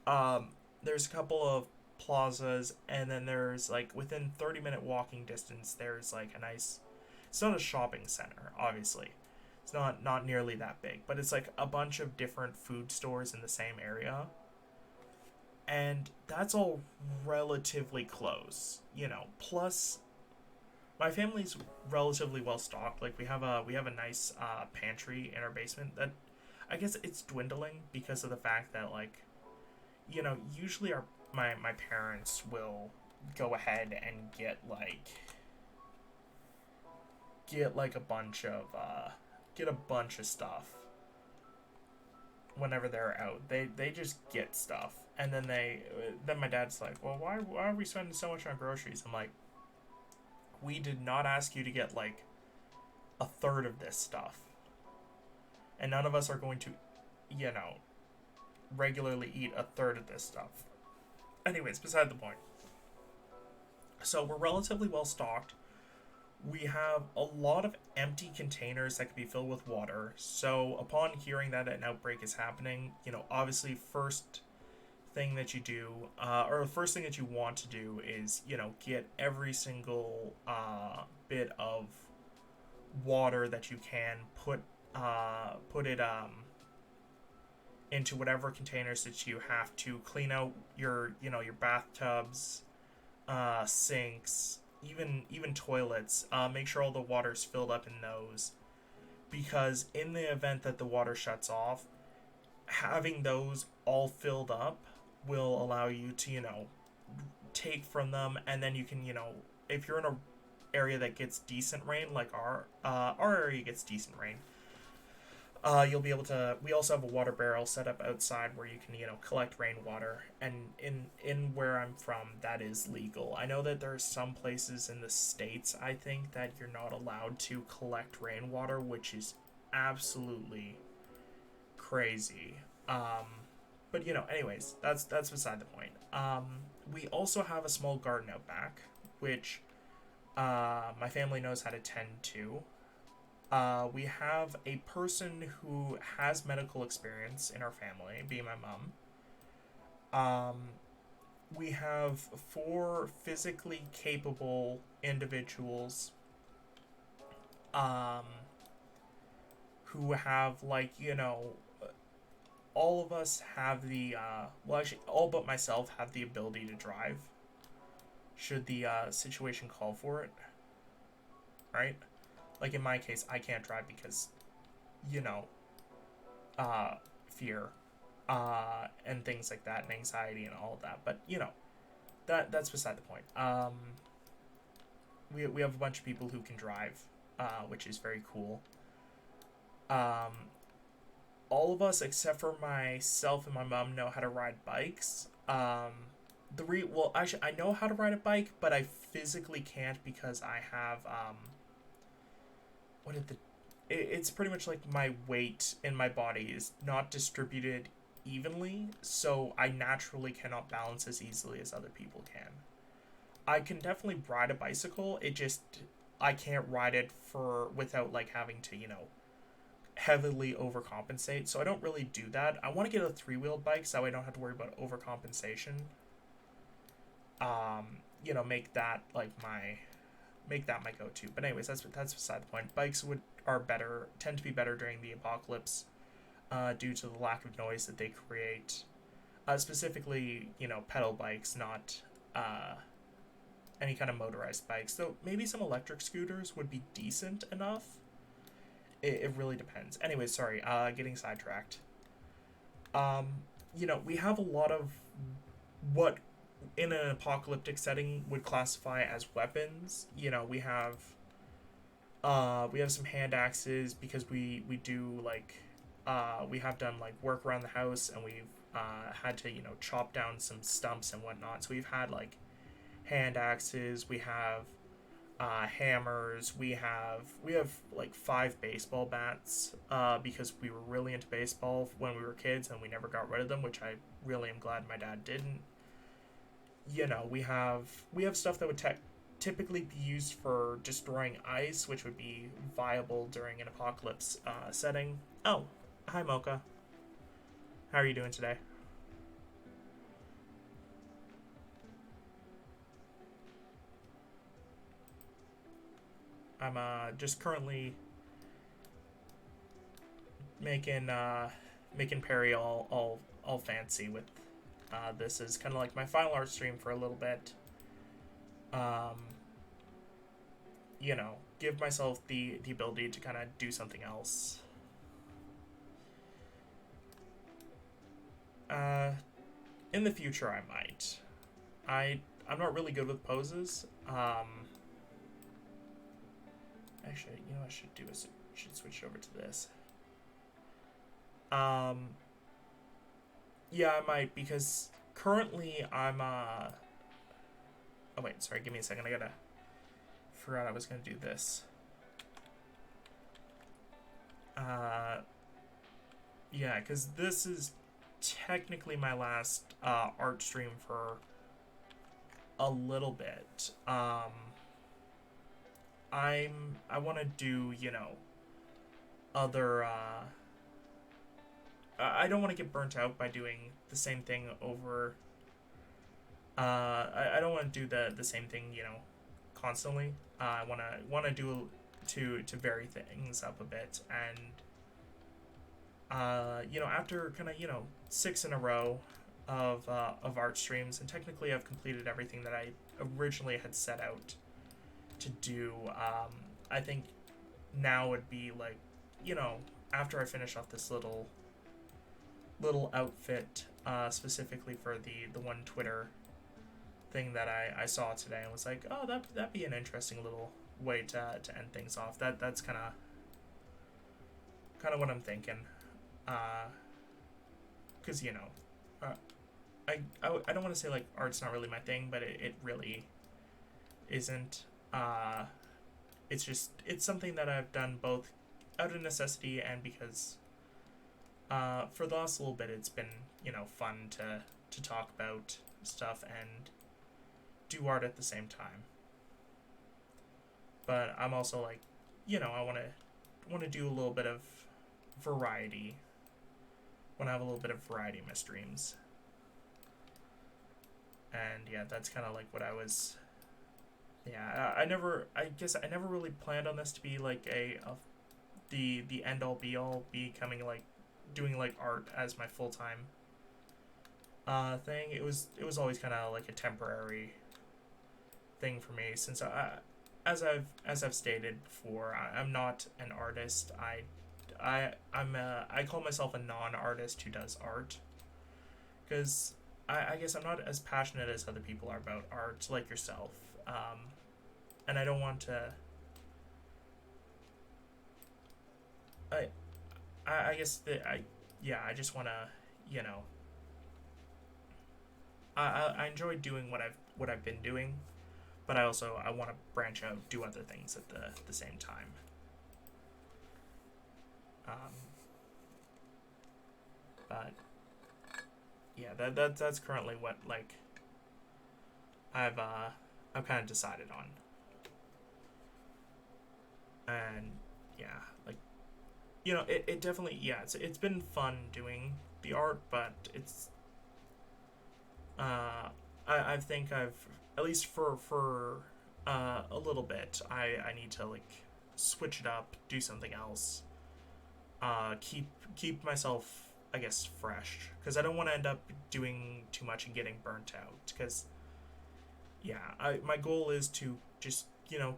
Um, there's a couple of plazas, and then there's like within 30-minute walking distance. There's like a nice. It's not a shopping center, obviously. It's not nearly that big, but it's like a bunch of different food stores in the same area, and that's all relatively close. Plus my family's relatively well stocked. Like we have a nice pantry in our basement that I guess it's dwindling because of the fact that like usually my parents will go ahead and get like a bunch of stuff whenever they're out. They just get stuff, and then my dad's like, well, why are we spending so much on groceries? I'm like, we did not ask you to get like a third of this stuff, and none of us are going to, you know, regularly eat a third of this stuff. Anyways, beside the point. So we're relatively well stocked. We have a lot of empty containers that can be filled with water. So upon hearing that an outbreak is happening, obviously first thing that you do, or the first thing that you want to do is, get every single bit of water that you can, put it into whatever containers that you have to, clean out your bathtubs, sinks, even toilets. Make sure all the water's filled up in those, because in the event that the water shuts off, having those all filled up will allow you to take from them, and then you can if you're in a area that gets decent rain, like our area gets decent rain, You'll be able to. We also have a water barrel set up outside where you can, collect rainwater. And in where I'm from, that is legal. I know that there are some places in the States, I think, that you're not allowed to collect rainwater, which is absolutely crazy. But anyways, that's beside the point. We also have a small garden out back, which my family knows how to tend to. We have a person who has medical experience in our family, being my mom. Um, we have four physically capable individuals um, who have, like, all of us have the, well, actually, all but myself have the ability to drive, should the situation call for it, right? Like, in my case, I can't drive because, you know, fear, and things like that, and anxiety and all of that. But that's beside the point. We have a bunch of people who can drive, which is very cool. Um, all of us except for myself and my mom know how to ride bikes. Well, actually, I know how to ride a bike, but I physically can't because I have what did the it's pretty much like my weight in my body is not distributed evenly, so I naturally cannot balance as easily as other people can. I can definitely ride a bicycle. It just I can't ride it for without like having to, heavily overcompensate. So I don't really do that. I want to get a three-wheeled bike so I don't have to worry about overcompensation. Make that like my go-to. But anyways, that's beside the point. Bikes tend to be better during the apocalypse, due to the lack of noise that they create. Specifically, pedal bikes, not any kind of motorized bikes. Though maybe some electric scooters would be decent enough. It really depends. Anyways, sorry, getting sidetracked. Um, we have a lot of what in an apocalyptic setting would classify as weapons. We have some hand axes because we do like we have done like work around the house, and we've had to chop down some stumps and whatnot. So we've had like hand axes. We have hammers. We have like 5 baseball bats because we were really into baseball when we were kids, and we never got rid of them, which I really am glad my dad didn't. We have stuff that would typically be used for destroying ice, which would be viable during an apocalypse setting. Oh, hi Mocha. How are you doing today? I'm just currently making Perry all fancy with this is kind of like my final art stream for a little bit. Um, give myself the ability to kind of do something else. Uh, in the future, I might. I'm not really good with poses. Actually, what I should do is should switch over to this. Um, yeah, I might because currently I'm Oh wait, sorry, give me a second. Forgot I was gonna do this. Yeah, because this is technically my last art stream for a little bit. I want to do other. I don't want to get burnt out by doing the same thing over. I don't want to do the same thing constantly. I want to do to vary things up a bit, and after kind of 6 in a row of art streams, and technically I've completed everything that I originally had set out to do. I think now would be like after I finish off this little outfit, specifically for the one Twitter thing that I saw today, and was like, oh, that'd be an interesting little way to end things off. That's kind of what I'm thinking. Because uh, I don't want to say like art's not really my thing, but it really isn't. It's something that I've done both out of necessity and because for the last little bit it's been fun to talk about stuff and do art at the same time. But I'm also like, I want to do a little bit of variety. Want to have a little bit of variety in my streams. And yeah, that's kind of like what I was. Yeah, I guess I never really planned on this to be like the end all be all, becoming like doing like art as my full time thing. It was always kind of like a temporary thing for me since as I've stated before, I'm not an artist. I call myself a non-artist who does art because I guess I'm not as passionate as other people are about art, like yourself. And I don't want to. I guess that I just want to I enjoy doing what I've been doing, but I want to branch out, do other things at the same time. But yeah, that's currently what like I've kind of decided on. And yeah, like it definitely, yeah, it's been fun doing the art, but it's I think I've, at least for a little bit, I need to like switch it up, do something else, keep myself, I guess, fresh, because I don't want to end up doing too much and getting burnt out. Because yeah, my goal is to just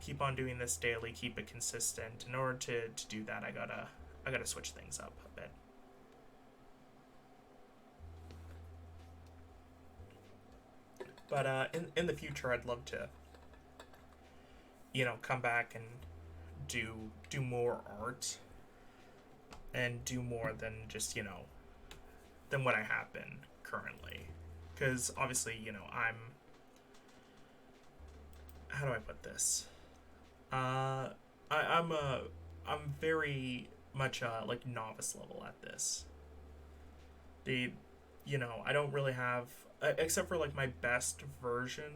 keep on doing this daily, keep it consistent. In order to do that, I gotta switch things up a bit. But in the future, I'd love to come back and do more art and do more than just than what I have been currently. Because obviously, how do I put this? I'm very much like novice level at this. I don't really have, except for like my best version,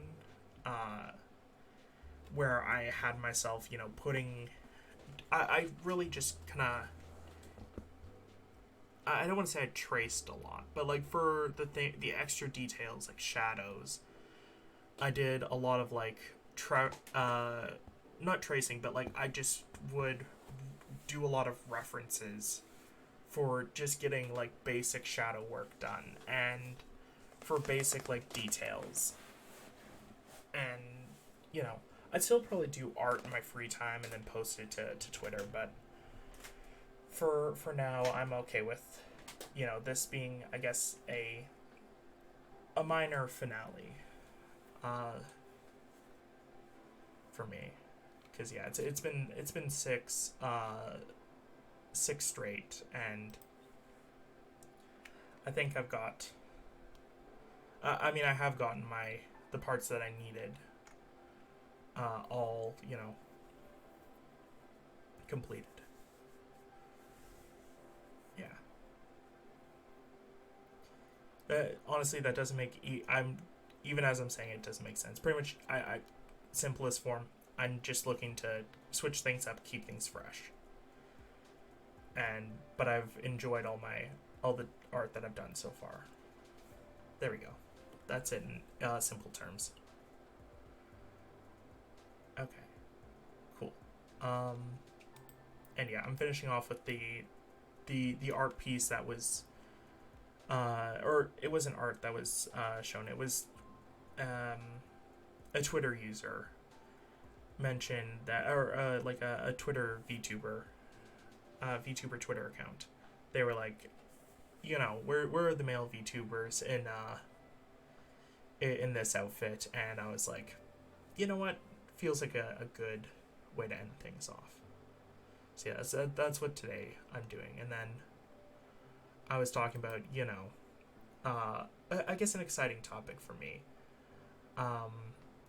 where I had myself putting, I really just kind of, I don't want to say I traced a lot, but like for the extra details like shadows, I did a lot of like not tracing, but like I just would do a lot of references for just getting like basic shadow work done and for basic like details. And I'd still probably do art in my free time and then post it to Twitter, but for now I'm okay with this being, I guess, a minor finale for me. Because yeah, it's been six straight, and I think I've got. I mean, I have gotten the parts that I needed. All completed. Yeah. Honestly, that doesn't make. I'm even as I'm saying it doesn't make sense. Pretty much, I simplest form. I'm just looking to switch things up, keep things fresh. But I've enjoyed all the art that I've done so far. There we go. That's it in simple terms. Okay. Cool. And yeah, I'm finishing off with the art piece that was or it wasn't art that was shown. It was a Twitter user mentioned that, or like a Twitter VTuber Twitter account. They were like, where are the male VTubers in this outfit? And I was like, you know what? Feels like a good way to end things off. So yeah, that's what today I'm doing. And then I was talking about, I guess an exciting topic for me.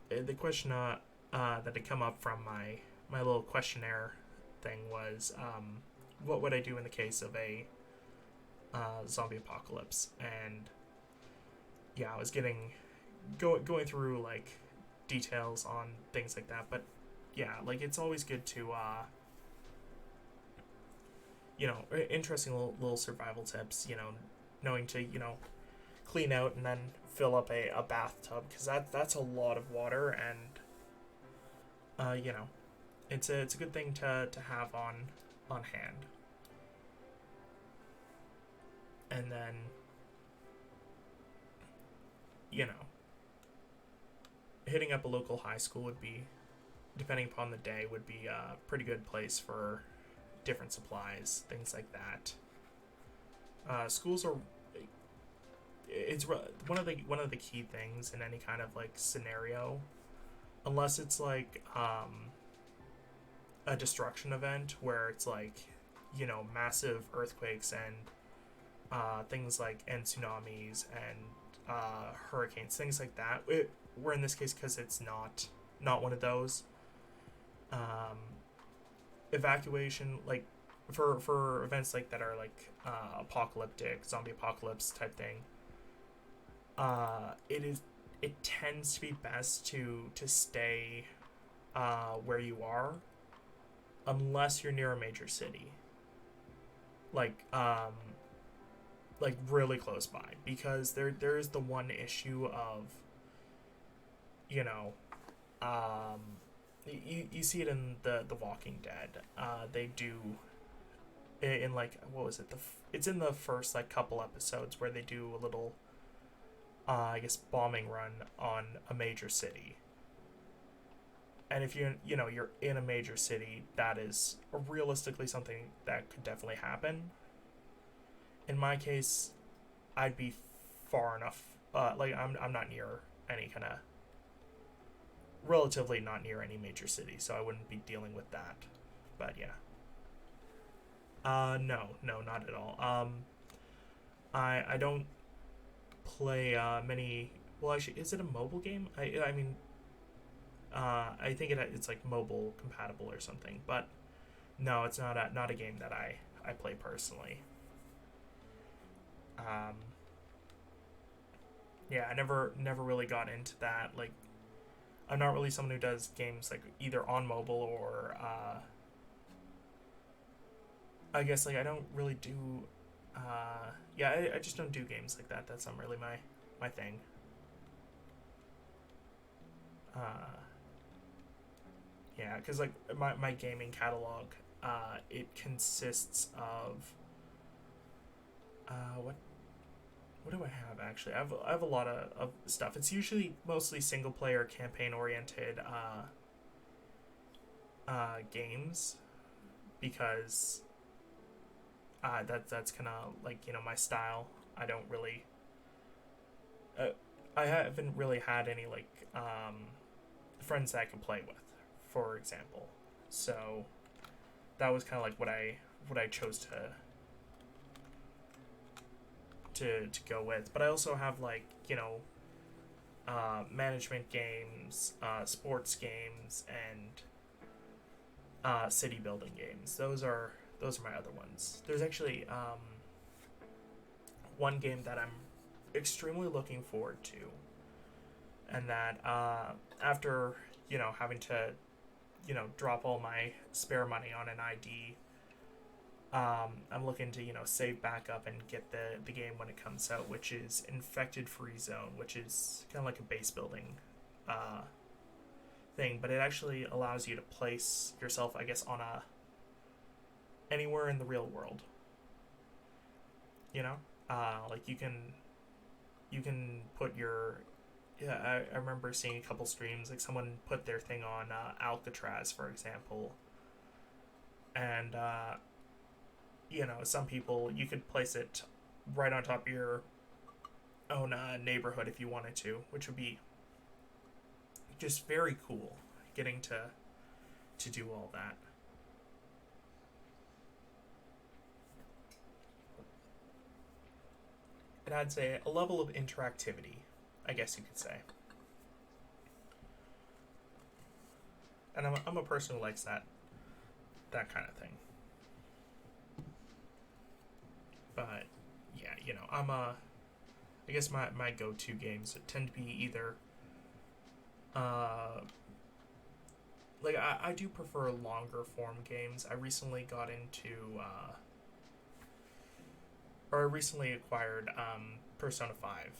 The question that had come up from my little questionnaire thing was, what would I do in the case of a zombie apocalypse? And yeah, I was going through like details on things like that. But yeah, like it's always good to interesting little survival tips. Knowing to clean out and then fill up a bathtub, because that's a lot of water, and it's a good thing to have on hand. And then hitting up a local high school would be, depending upon the day, would be a pretty good place for different supplies, things like that. Schools are, it's one of the key things in any kind of like scenario, unless it's like a destruction event where it's like massive earthquakes and things like and tsunamis and hurricanes, things like that. We're in this case, because it's not one of those. Evacuation, like for events like that are like apocalyptic, zombie apocalypse type thing. It tends to be best to stay where you are, unless you're near a major city, like really close by, because there's the one issue of you see it in the Walking Dead. They do in like, what was it, it's in the first like couple episodes where they do a little I guess bombing run on a major city. And if you're in a major city, that is realistically something that could definitely happen. In my case, I'd be far enough. I'm not near any kind of, relatively not near any major city, so I wouldn't be dealing with that. But yeah. No, not at all. I don't play many. Well, actually, is it a mobile game? I mean, I think it's like mobile compatible or something. But no, it's not a game that I play personally. Yeah, I never really got into that. Like, I'm not really someone who does games like either on mobile or I guess like I don't really do I just don't do games like that. That's not really my thing. Yeah, because like my gaming catalog, it consists of what do I have actually? I have a lot of stuff. It's usually mostly single player campaign oriented games, because that's kind of like my style. I don't really I haven't really had any like friends that I can play with, for example. So that was kind of like what I chose to go with. But I also have like management games, sports games, and city building games. Those are my other ones. There's actually one game that I'm extremely looking forward to, and that after having to drop all my spare money on an ID, I'm looking to save back up and get the game when it comes out, which is Infected Free Zone, which is kind of like a base building thing, but it actually allows you to place yourself, I guess, on anywhere in the real world. Like you can put your, yeah, I remember seeing a couple streams, like someone put their thing on Alcatraz, for example, and some people, you could place it right on top of your own neighborhood if you wanted to, which would be just very cool, getting to do all that. it adds a level of interactivity, I guess you could say. And I'm a person who likes that kind of thing. But yeah, I guess my go-to games tend to be either like I do prefer longer form games. I recently got into or I recently acquired Persona 5.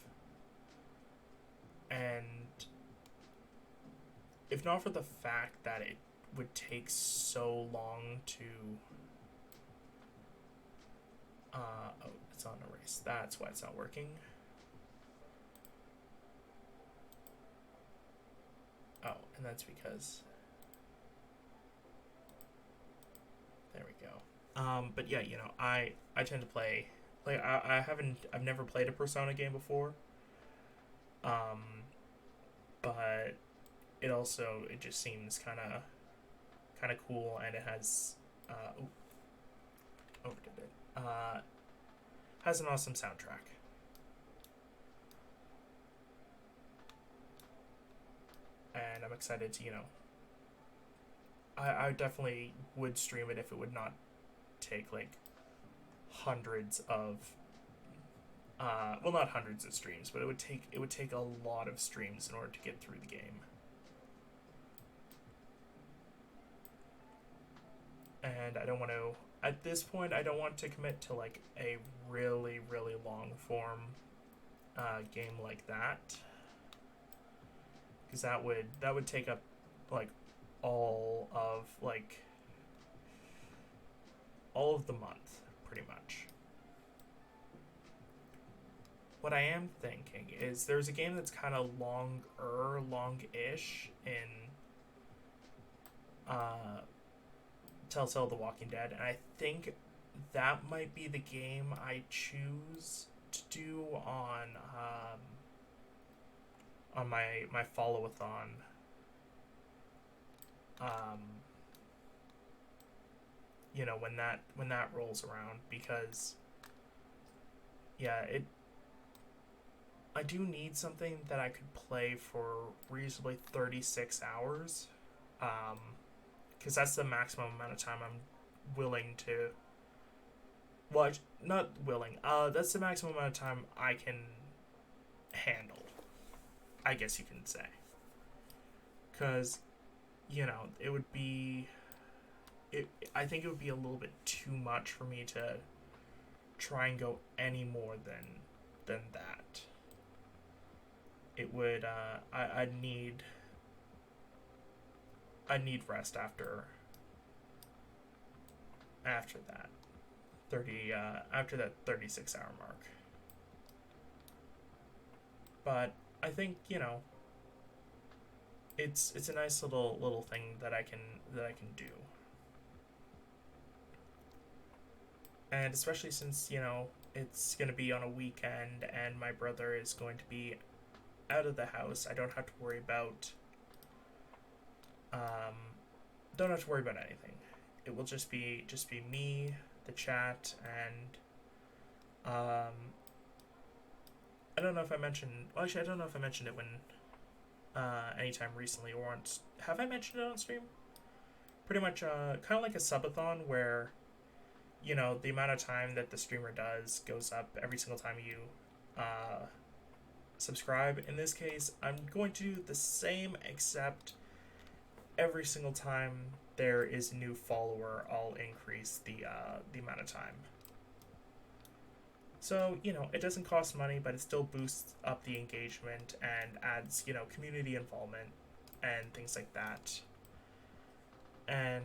And if not for the fact that it would take so long to oh, it's on erase. That's why it's not working. Oh, and that's because there we go. But yeah, I tend to play like I've never played a Persona game before. Um, but it just seems kind of cool, and it has overdid it. Has an awesome soundtrack. And I'm excited to, I definitely would stream it if it would not take like hundreds of well, not hundreds of streams, but it would take a lot of streams in order to get through the game. And I don't want to at this point I don't want to commit to like a really really long form game like that, because that would take up like all of the month pretty much. What I am thinking is there's a game that's kind of long-ish in Telltale The Walking Dead, and I think that might be the game I choose to do on my follow-a-thon. When that rolls around, because yeah, I do need something that I could play for reasonably 36 hours. Because that's the maximum amount of time I'm willing to. Well, not willing. That's the maximum amount of time I can handle, I guess you can say. Because, it would be. I think it would be a little bit too much for me to try and go any more than that. It would. I'd need rest after that 36-hour mark. But I think it's a nice little thing that I can do. And especially since it's going to be on a weekend and my brother is going to be out of the house, I don't have to worry about anything. It will just be me, the chat, and I don't know if I mentioned. Well, actually, I don't know if I mentioned it when anytime recently, or have I mentioned it on stream? Pretty much, kind of like a subathon where the amount of time that the streamer does goes up every single time you subscribe. In this case, I'm going to do the same, except every single time there is a new follower, I'll increase the amount of time. So, it doesn't cost money, but it still boosts up the engagement and adds, community involvement and things like that. And,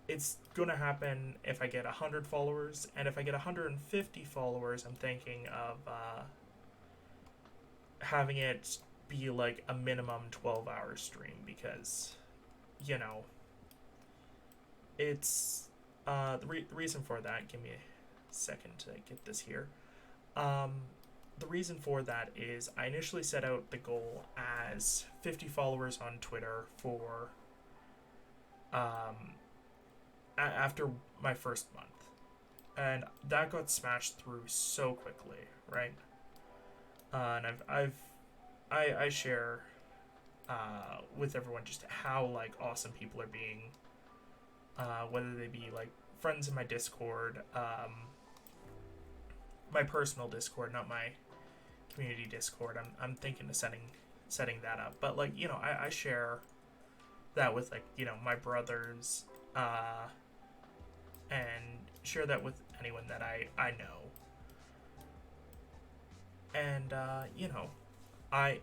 it's going to happen if I get 100 followers, and if I get 150 followers, I'm thinking of having it be like a minimum 12-hour stream, because it's the reason for that, give me a second to get this here. The reason for that is I initially set out the goal as 50 followers on Twitter for after my first month, and that got smashed through so quickly, right? And I share with everyone just how like awesome people are being, whether they be like friends in my Discord, my personal Discord, not my community Discord. I'm thinking of setting that up, but like I share that with like my brothers, and share that with anyone that I know, and I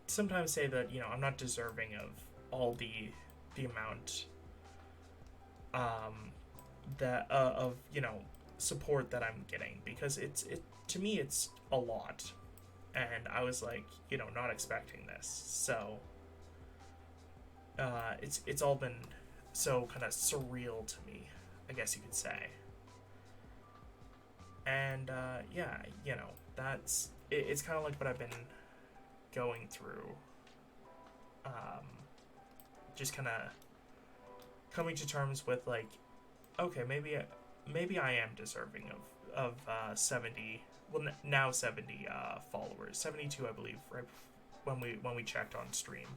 sometimes say that I'm not deserving of all the amount that of support that I'm getting, because it to me it's a lot, and I was like not expecting this, so it's all been so kind of surreal to me, I guess you could say. And yeah, that's it's kind of like what I've been going through, um, just kind of coming to terms with like, okay, maybe I am deserving of 70, well now 70 followers, 72 I believe, right when we checked on stream.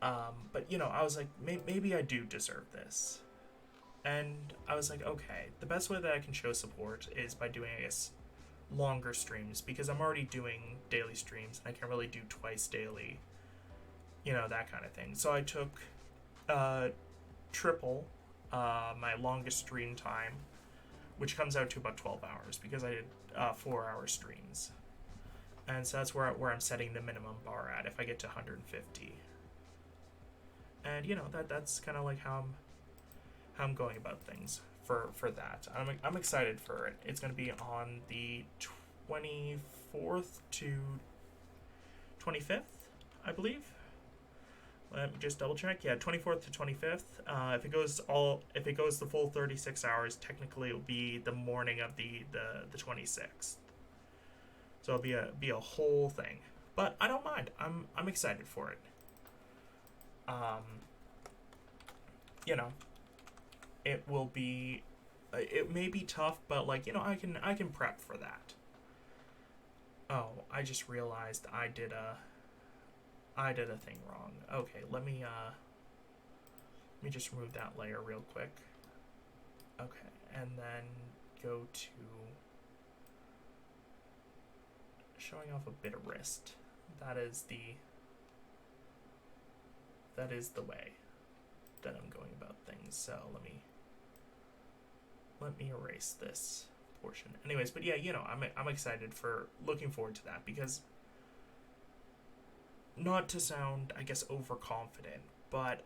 But I was like, maybe I do deserve this. And I was like, okay, the best way that I can show support is by doing, I guess, longer streams, because I'm already doing daily streams and I can't really do twice daily, that kind of thing. So I took triple my longest stream time, which comes out to about 12 hours, because I did 4-hour streams. And so that's where I'm setting the minimum bar at if I get to 150. And that's kind of like how I'm going about things for that. I'm excited for it. It's going to be on the 24th to 25th, I believe. Let me just double check. Yeah, 24th to 25th. If it goes the full 36 hours, technically it'll be the morning of the 26th. So it'll be a whole thing. But I don't mind. I'm excited for it. It will be, it may be tough, but like I can prep for that. Oh, I just realized I did a thing wrong. Okay, let me just remove that layer real quick. Okay, and then go to showing off a bit of wrist. That is the way that I'm going about things. So let me erase this portion. Anyways, but yeah, I'm excited looking forward to that, because not to sound, I guess, overconfident, but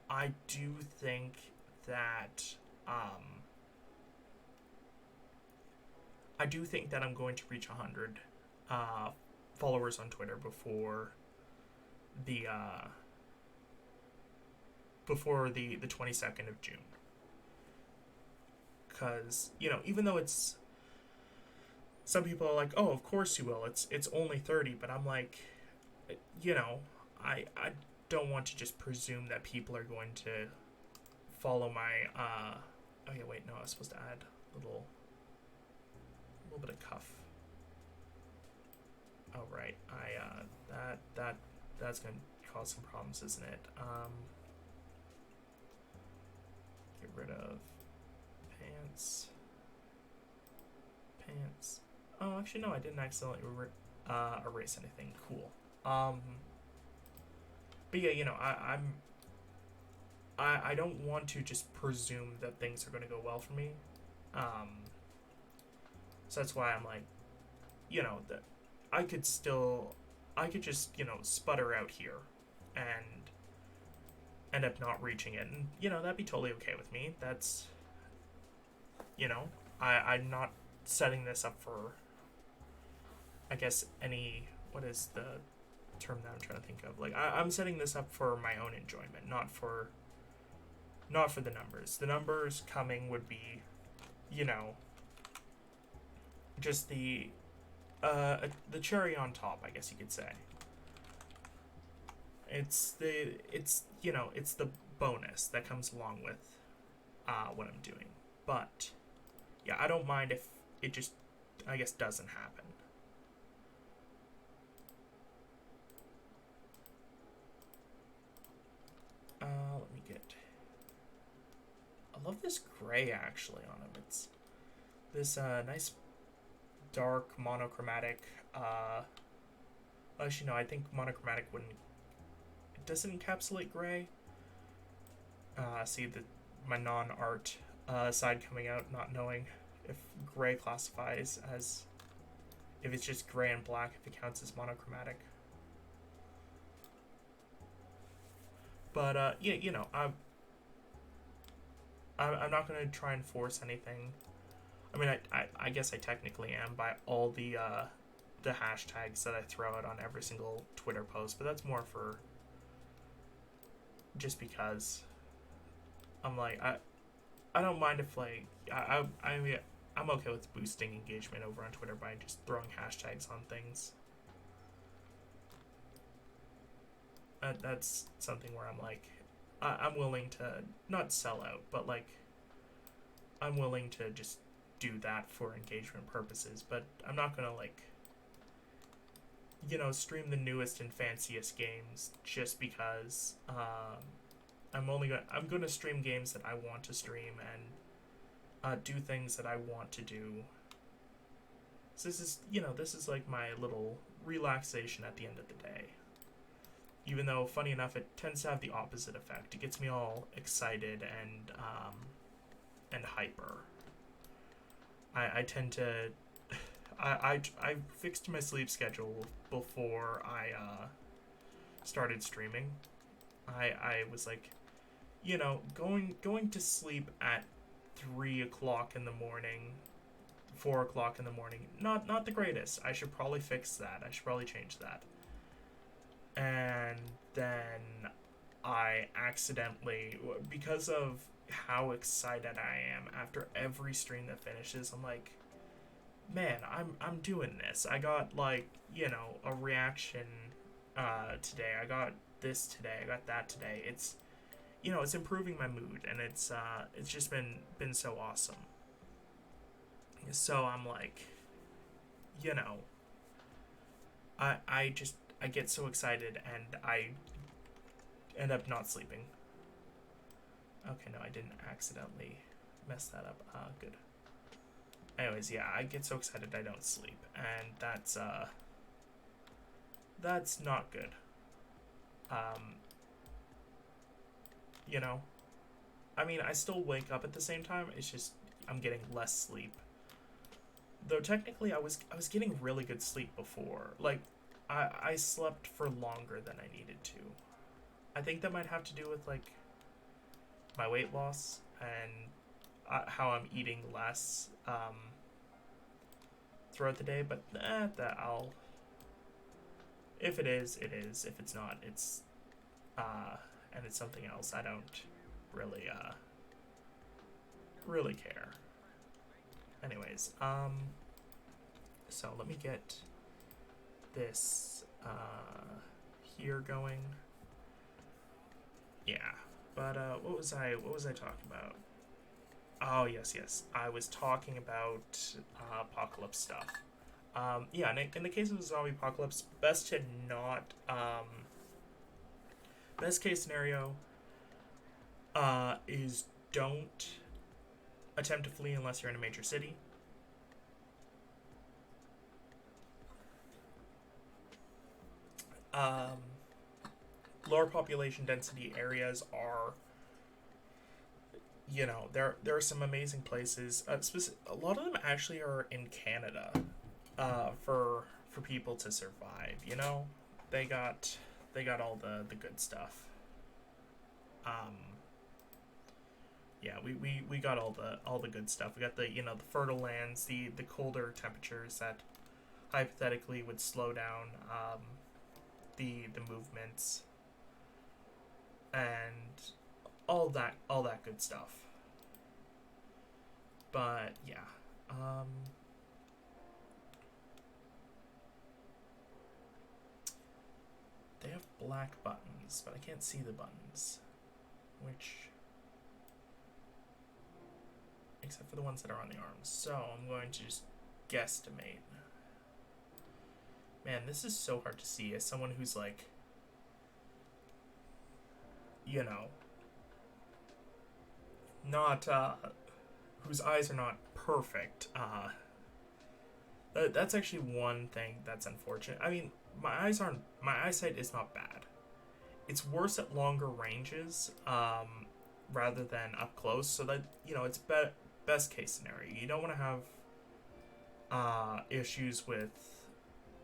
I do think that I'm going to reach 100 followers on Twitter before the 22nd of June. Because even though it's, some people are like, oh, of course you will, it's only 30, but I'm like, I don't want to just presume that people are going to follow my oh yeah, wait, no, I was supposed to add a little bit of cuff. Oh right, that's gonna cause some problems, isn't it? Get rid of pants. Oh, actually no, I didn't accidentally erase anything. Cool. But yeah, I don't want to just presume that things are going to go well for me. So that's why I'm like, that I could just, sputter out here and end up not reaching it. And, that'd be totally okay with me. That's, I'm not setting this up for, I guess, what is the term that I'm trying to think of? Like, I'm setting this up for my own enjoyment, not for the numbers. The numbers coming would be, just the cherry on top, I guess you could say. It's the bonus that comes along with what I'm doing. But yeah, I don't mind if it just, I guess, doesn't happen. Let me get... I love this gray, actually, on him. It's this nice, dark, monochromatic... actually, no, I think monochromatic wouldn't... It doesn't encapsulate gray. See my non-art side coming out, not knowing if gray classifies as... If it's just gray and black, if it counts as monochromatic. But, yeah, you know, I'm not going to try and force anything. I mean, I guess I technically am by all the hashtags that I throw out on every single Twitter post, but that's more for just because I'm like, I don't mind if, like, I'm okay with boosting engagement over on Twitter by just throwing hashtags on things. That's something where I'm like, I'm willing to not sell out, but like, I'm willing to just do that for engagement purposes. But I'm not gonna, like, you know, stream the newest and fanciest games just because I'm gonna stream games that I want to stream and do things that I want to do. So this is like my little relaxation at the end of the day. Even though, funny enough, it tends to have the opposite effect. It gets me all excited and hyper. I tend to... I fixed my sleep schedule before I started streaming. I was like, you know, going to sleep at 3 o'clock in the morning, 4 o'clock in the morning, not the greatest. I should probably fix that. I should probably change that. And then I accidentally, because of how excited I am after every stream that finishes, I'm like, man, I'm doing this. I got, like, you know, a reaction today. I got this today. I got that today. It's, you know, it's improving my mood, and it's just been so awesome. So I'm like, you know, I get so excited and I end up not sleeping. Okay, no, I didn't accidentally mess that up. Good. Anyways, yeah, I get so excited I don't sleep, and that's not good. You know, I mean, I still wake up at the same time. It's just I'm getting less sleep. Though technically, I was getting really good sleep before. Like, I slept for longer than I needed to. I think that might have to do with, like, my weight loss and how I'm eating less throughout the day. But that I'll... If it is, it is. If it's not, it's... and it's something else, I don't really care. Anyways, so let me get this here going. Yeah, but what was I talking about? Oh, yes, I was talking about apocalypse stuff. Yeah, in the case of the zombie apocalypse, best to not best case scenario is don't attempt to flee unless you're in a major city. Lower population density areas are, you know, there are some amazing places. A lot of them actually are in Canada, for people to survive. You know, they got all the good stuff. Yeah, we got all the good stuff. We got the, you know, the fertile lands, the colder temperatures that hypothetically would slow down the movements, and all that good stuff. But yeah, they have black buttons, but I can't see the buttons, which except for the ones that are on the arms. So I'm going to just guesstimate. Man, this is so hard to see as someone who's like, you know, not, whose eyes are not perfect. That's actually one thing that's unfortunate. I mean, my eyesight is not bad. It's worse at longer ranges, rather than up close. So that, you know, it's best case scenario. You don't want to have issues with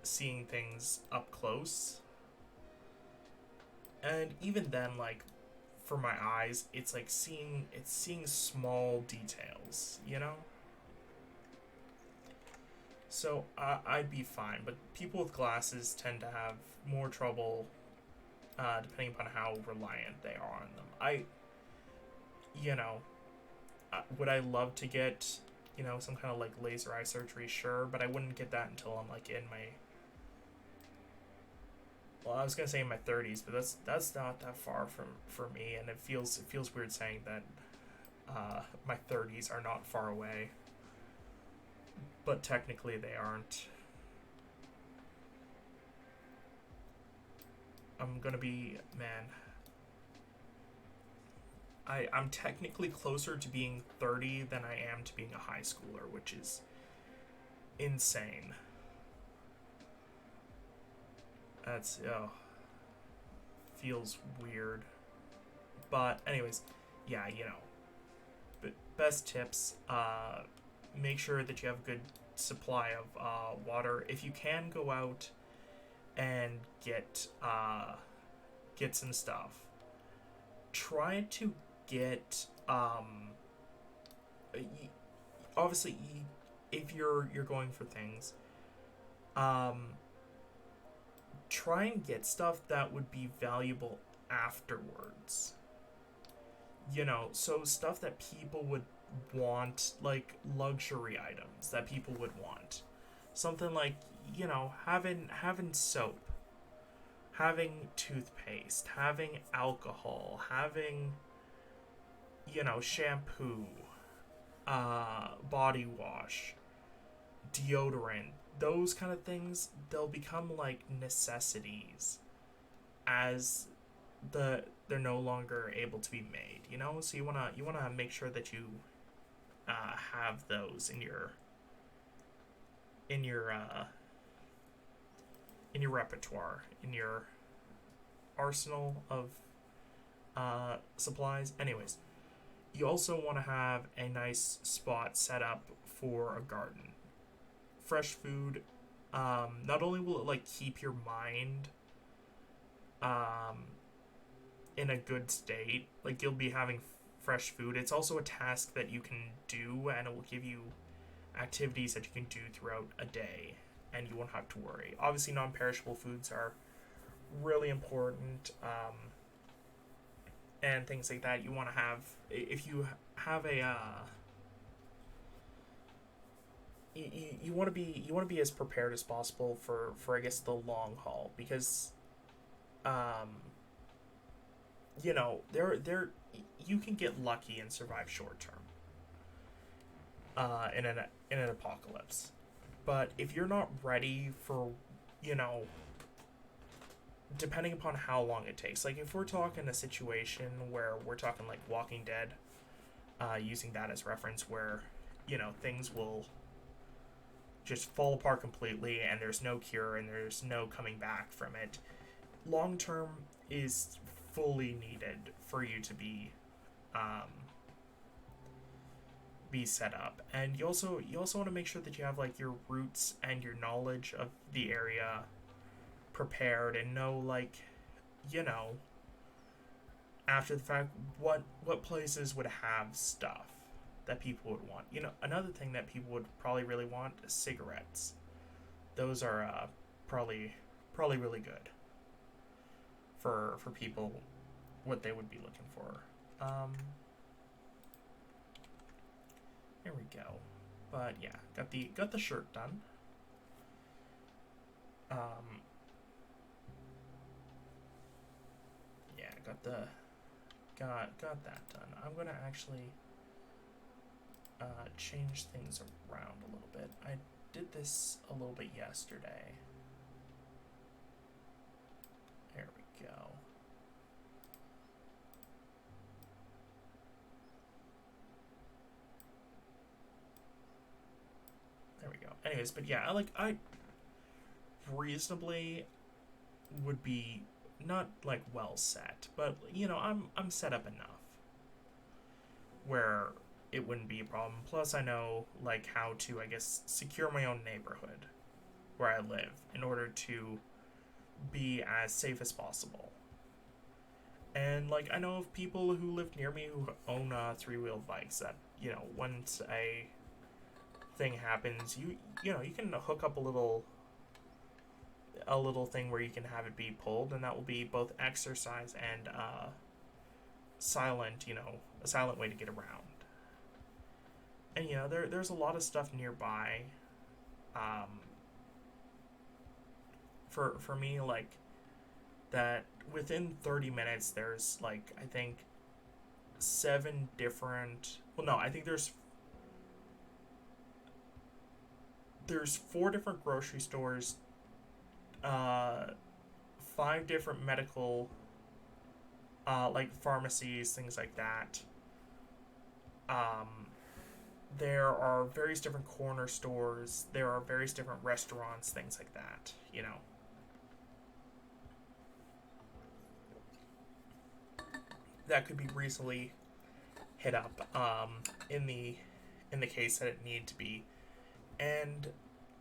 seeing things up close. And even then, like, for my eyes, it's like seeing small details, you know? So I'd be fine, but people with glasses tend to have more trouble, depending upon how reliant they are on them. You know, would I love to get, you know, some kind of like laser eye surgery? Sure, but I wouldn't get that until I'm like in my, well, I was gonna say in my 30s, but that's not that far for me, and it feels weird saying that my 30s are not far away, but technically they aren't. I'm gonna be, man, I'm technically closer to being 30 than I am to being a high schooler, which is insane. That's, feels weird. But anyways, yeah, you know, but best tips, make sure that you have a good supply of water. If you can, go out and get some stuff. Try to get, obviously, if you're going for things, try and get stuff that would be valuable afterwards. You know, so stuff that people would want, like luxury items that people would want. Something like, you know, having soap, having toothpaste, having alcohol, having, you know, shampoo, body wash, deodorant, those kind of things, they'll become like necessities as they're no longer able to be made, you know? So you wanna make sure that you have those in your repertoire, in your arsenal of supplies. Anyways, you also want to have a nice spot set up for a garden. Fresh food, not only will it like keep your mind in a good state, like you'll be having fresh food, it's also a task that you can do, and it will give you activities that you can do throughout a day, and you won't have to worry. Obviously, non-perishable foods are really important, and things like that. You want to have, if you have a you want to be as prepared as possible for I guess the long haul, because you know, there you can get lucky and survive short term in an apocalypse, but if you're not ready for, you know, depending upon how long it takes, like if we're talking a situation where we're talking like Walking Dead, using that as reference, where, you know, things will just fall apart completely and there's no cure and there's no coming back from it, long term is fully needed for you to be set up. And you also want to make sure that you have like your roots and your knowledge of the area prepared, and know, like, you know, after the fact, what places would have stuff that people would want. You know, another thing that people would probably really want is cigarettes. Those are probably really good for people, what they would be looking for. There we go. But yeah, got the shirt done. Yeah, got that done. I'm gonna actually change things around a little bit. I did this a little bit yesterday. There we go. There we go. Anyways, but yeah, I reasonably would be not like well set, but I'm set up enough where it wouldn't be a problem. Plus, I know like how to, I guess, secure my own neighborhood where I live in order to be as safe as possible. And like I know of people who live near me who own three-wheel bikes that once a thing happens, you can hook up a little thing where you can have it be pulled, and that will be both exercise and silent, a silent way to get around. And there's a lot of stuff nearby. For me, like that within 30 minutes there's like I think 7 different. Well, no, I think there's 4 different grocery stores, 5 different medical, like pharmacies, things like that. There are various different corner stores. There are various different restaurants, things like that. That could be reasonably hit up in the case that it need to be. And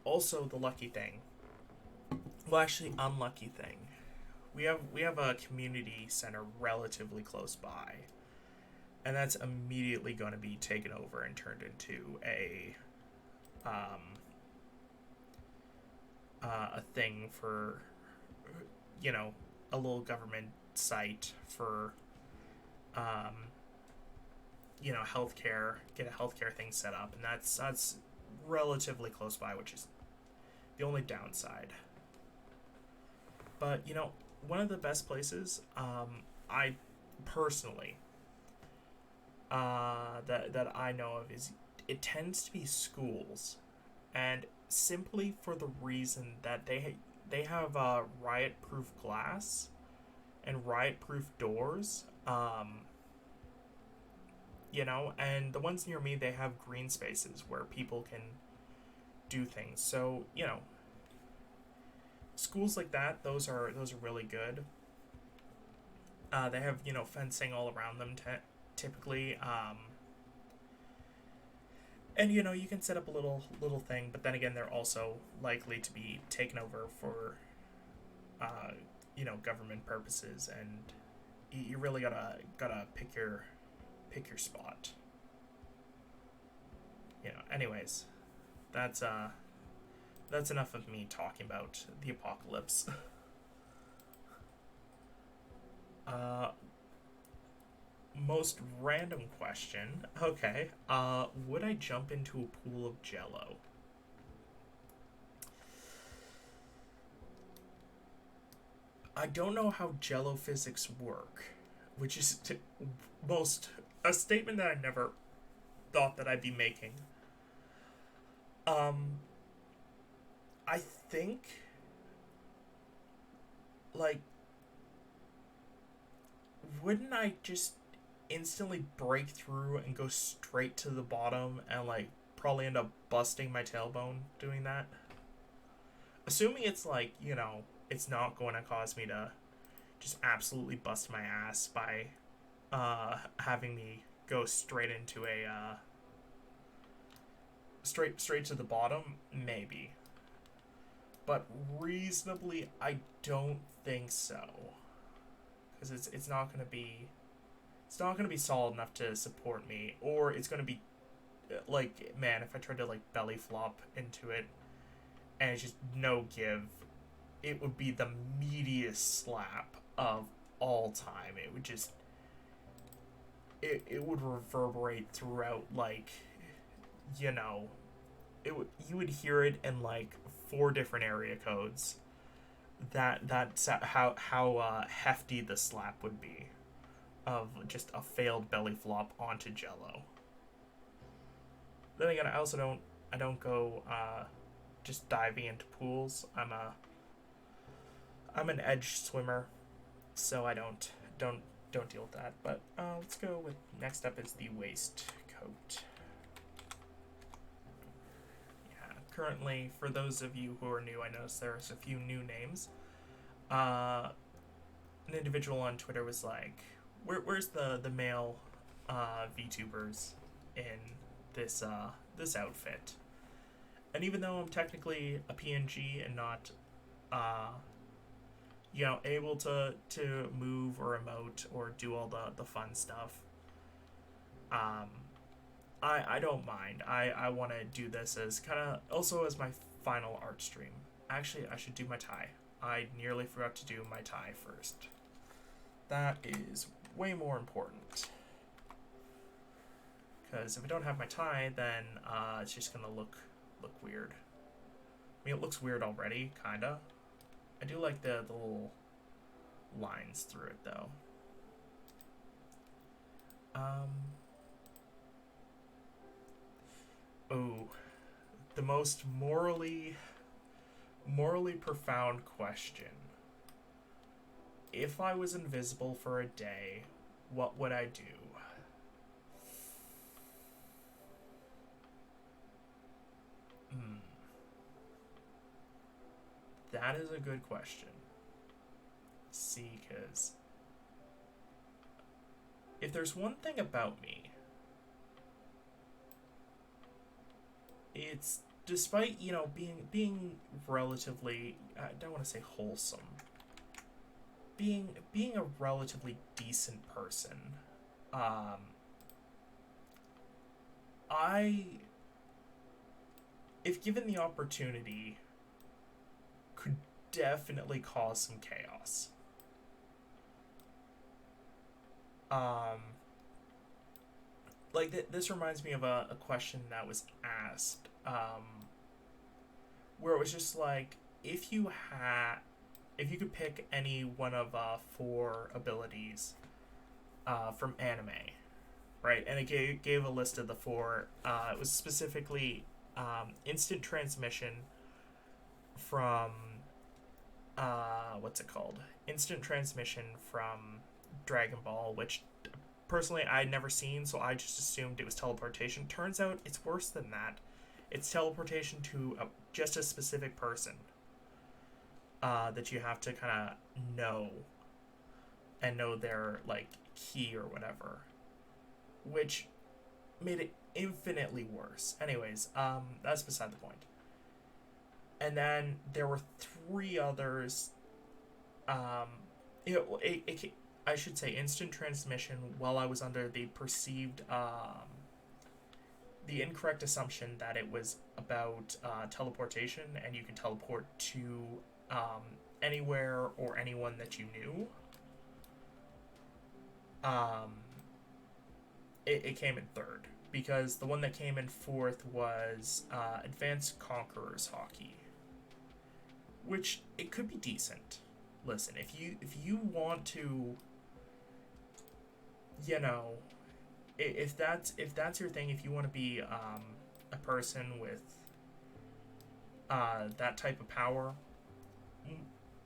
also the lucky thing, well, actually unlucky thing, we have a community center relatively close by, and that's immediately going to be taken over and turned into a thing for a little government site for healthcare, get a healthcare thing set up, and that's relatively close by, which is the only downside. But one of the best places, I personally, that I know of, is it tends to be schools, and simply for the reason that they have riot-proof glass and riot-proof doors. And the ones near me, they have green spaces where people can do things. So, schools like that, those are really good. They have, fencing all around them typically. And, you can set up a little thing, but then again, they're also likely to be taken over for, government purposes, and you really gotta pick your spot. Anyways, that's enough of me talking about the apocalypse. Most random question. Okay. Would I jump into a pool of Jello? I don't know how Jello physics work, which is a statement that I never thought that I'd be making. I think, like, wouldn't I just instantly break through and go straight to the bottom and, like, probably end up busting my tailbone doing that? Assuming it's, like, it's not going to cause me to just absolutely bust my ass by having me go straight into a straight to the bottom, maybe. But reasonably, I don't think so, because it's not going to be solid enough to support me, or it's going to be like, man, if I tried to like belly flop into it and it's just no give, it would be the meatiest slap of all time. It would just it would reverberate throughout, like, you would hear it in like 4 different area codes. That's how hefty the slap would be of just a failed belly flop onto Jello. Then again, I don't go just diving into pools. I'm an edge swimmer, so I don't deal with that. But let's go with next up is the waistcoat. Yeah, currently, for those of you who are new, I noticed there's a few new names. An individual on Twitter was like, "Where's the male VTubers in this outfit?" And even though I'm technically a PNG and not able to move or emote or do all the fun stuff, I don't mind. I want to do this as kind of also as my final art stream. Actually, I should do my tie. I nearly forgot to do my tie first. That is way more important. Because if I don't have my tie, then it's just gonna look weird. I mean, it looks weird already, kinda. I do like the little lines through it, though. Oh, the most morally profound question. If I was invisible for a day, what would I do? That is a good question. See, because if there's one thing about me, it's despite being relatively, I don't want to say wholesome, being a relatively decent person, I, if given the opportunity, could definitely cause some chaos. This reminds me of a question that was asked, where it was just like, if you could pick any one of 4 abilities from anime, right? And it gave a list of the 4. It was specifically instant transmission from what's it called? Instant transmission from Dragon Ball, which personally I had never seen, so I just assumed it was teleportation. Turns out it's worse than that. It's teleportation to just a specific person that you have to kind of know their key or whatever, which made it infinitely worse. Anyways, that's beside the point. And then there were 3 others. I should say instant transmission while I was under the perceived, the incorrect assumption that it was about teleportation and you can teleport to anywhere or anyone that you knew. It came in 3rd because the one that came in 4th was Advanced Conquerors Hockey, which it could be decent. Listen, if you want to, if that's your thing, if you want to be a person with that type of power,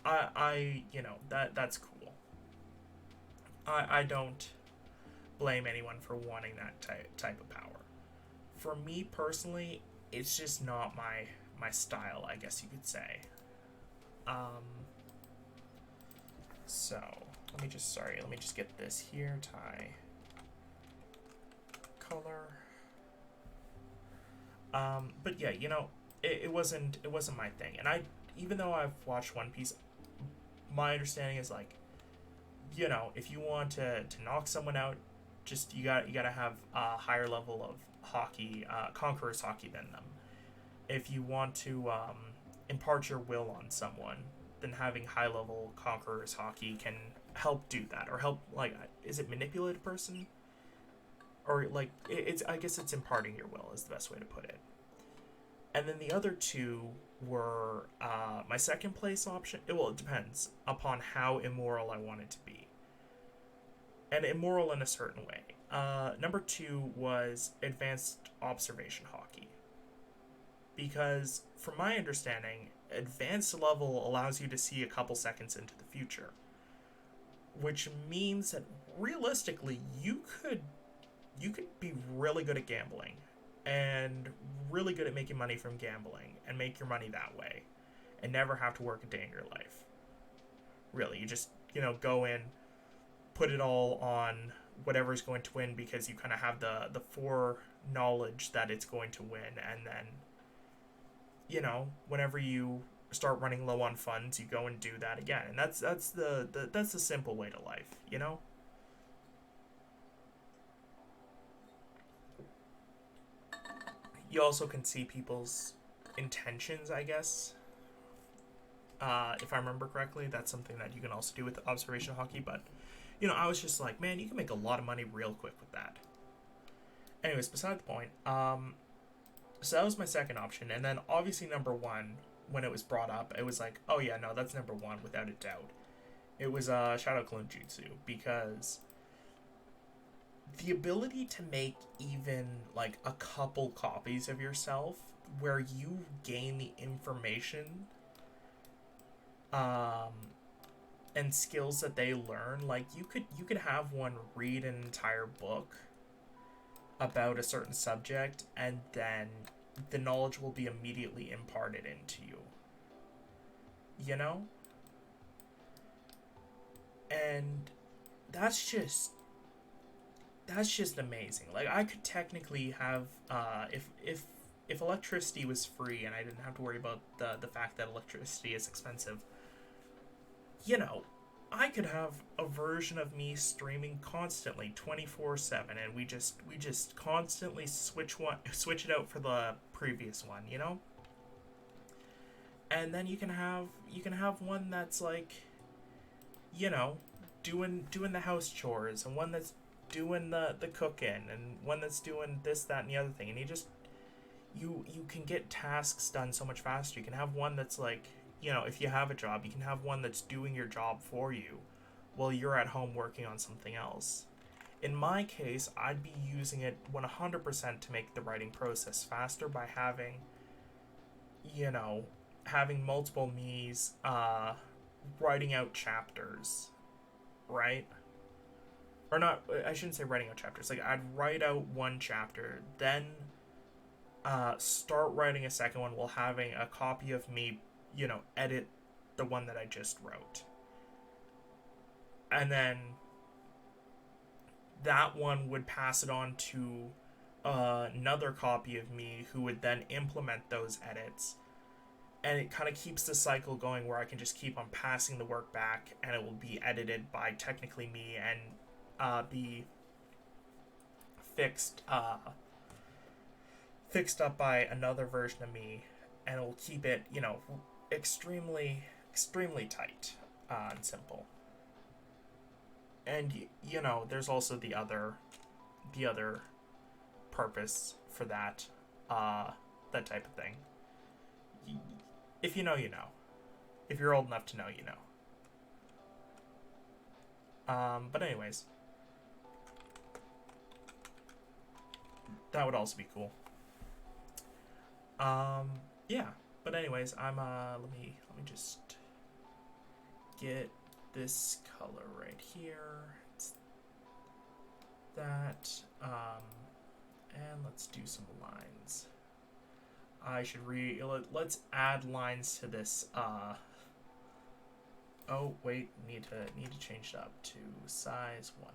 that's cool. I don't blame anyone for wanting that type of power. For me personally, it's just not my style, I guess you could say. So let me just get this here, tie color. But yeah, it wasn't my thing. And even though I've watched One Piece, my understanding is if you want to knock someone out, just you gotta have a higher level of hockey, conqueror's hockey than them. If you want to impart your will on someone, then having high level conqueror's hockey can help do that, or help is it manipulate a person, or it's I guess it's imparting your will is the best way to put it. And then the other 2 were my second place option. It depends upon how immoral I want it to be. And immoral in a certain way. Number 2 was advanced observation hockey. Because, from my understanding, advanced level allows you to see a couple seconds into the future. Which means that realistically, you could be really good at gambling and really good at making money from gambling and make your money that way and never have to work a day in your life. Really, you just, go in, put it all on whatever's going to win because you kind of have the foreknowledge that it's going to win, and then, whenever you start running low on funds, you go and do that again. And that's the simple way to life, You also can see people's intentions, I guess. If I remember correctly, that's something that you can also do with observation hockey. But, I was just like, man, you can make a lot of money real quick with that. Anyways, beside the point. So that was my second option. And then, obviously, number 1, when it was brought up, it was like, oh, yeah, no, that's number 1, without a doubt. It was Shadow Clone Jutsu. Because the ability to make even, like, a couple copies of yourself where you gain the information and skills that they learn, like, you could have one read an entire book about a certain subject, and then the knowledge will be immediately imparted into you. And that's just amazing. Like, I could technically have if electricity was free and I didn't have to worry about the fact that electricity is expensive, I could have a version of me streaming constantly 24/7, and we just constantly switch it out for the previous one, And then you can have one that's like, doing the house chores, and one that's doing the cooking, and one that's doing this, that, and the other thing. And you can get tasks done so much faster. You can have one that's like, if you have a job, you can have one that's doing your job for you while you're at home working on something else. In my case, I'd be using it 100% to make the writing process faster by having multiple me's writing out chapters, right? Or not, I shouldn't say writing out chapters. Like, I'd write out one chapter, then start writing a second one while having a copy of me, edit the one that I just wrote. And then that one would pass it on to another copy of me, who would then implement those edits. And it kind of keeps the cycle going where I can just keep on passing the work back, and it will be edited by technically me and be fixed up by another version of me, and it will keep it, extremely tight and simple. And there's also the other purpose for that type of thing. If you know, you know. If you're old enough to know, you know. But anyways, that would also be cool. Yeah. But anyways, I'm let me just get this color right here. It's that. And let's do some lines. I should let's add lines to this. Oh wait, need to change it up to size 1.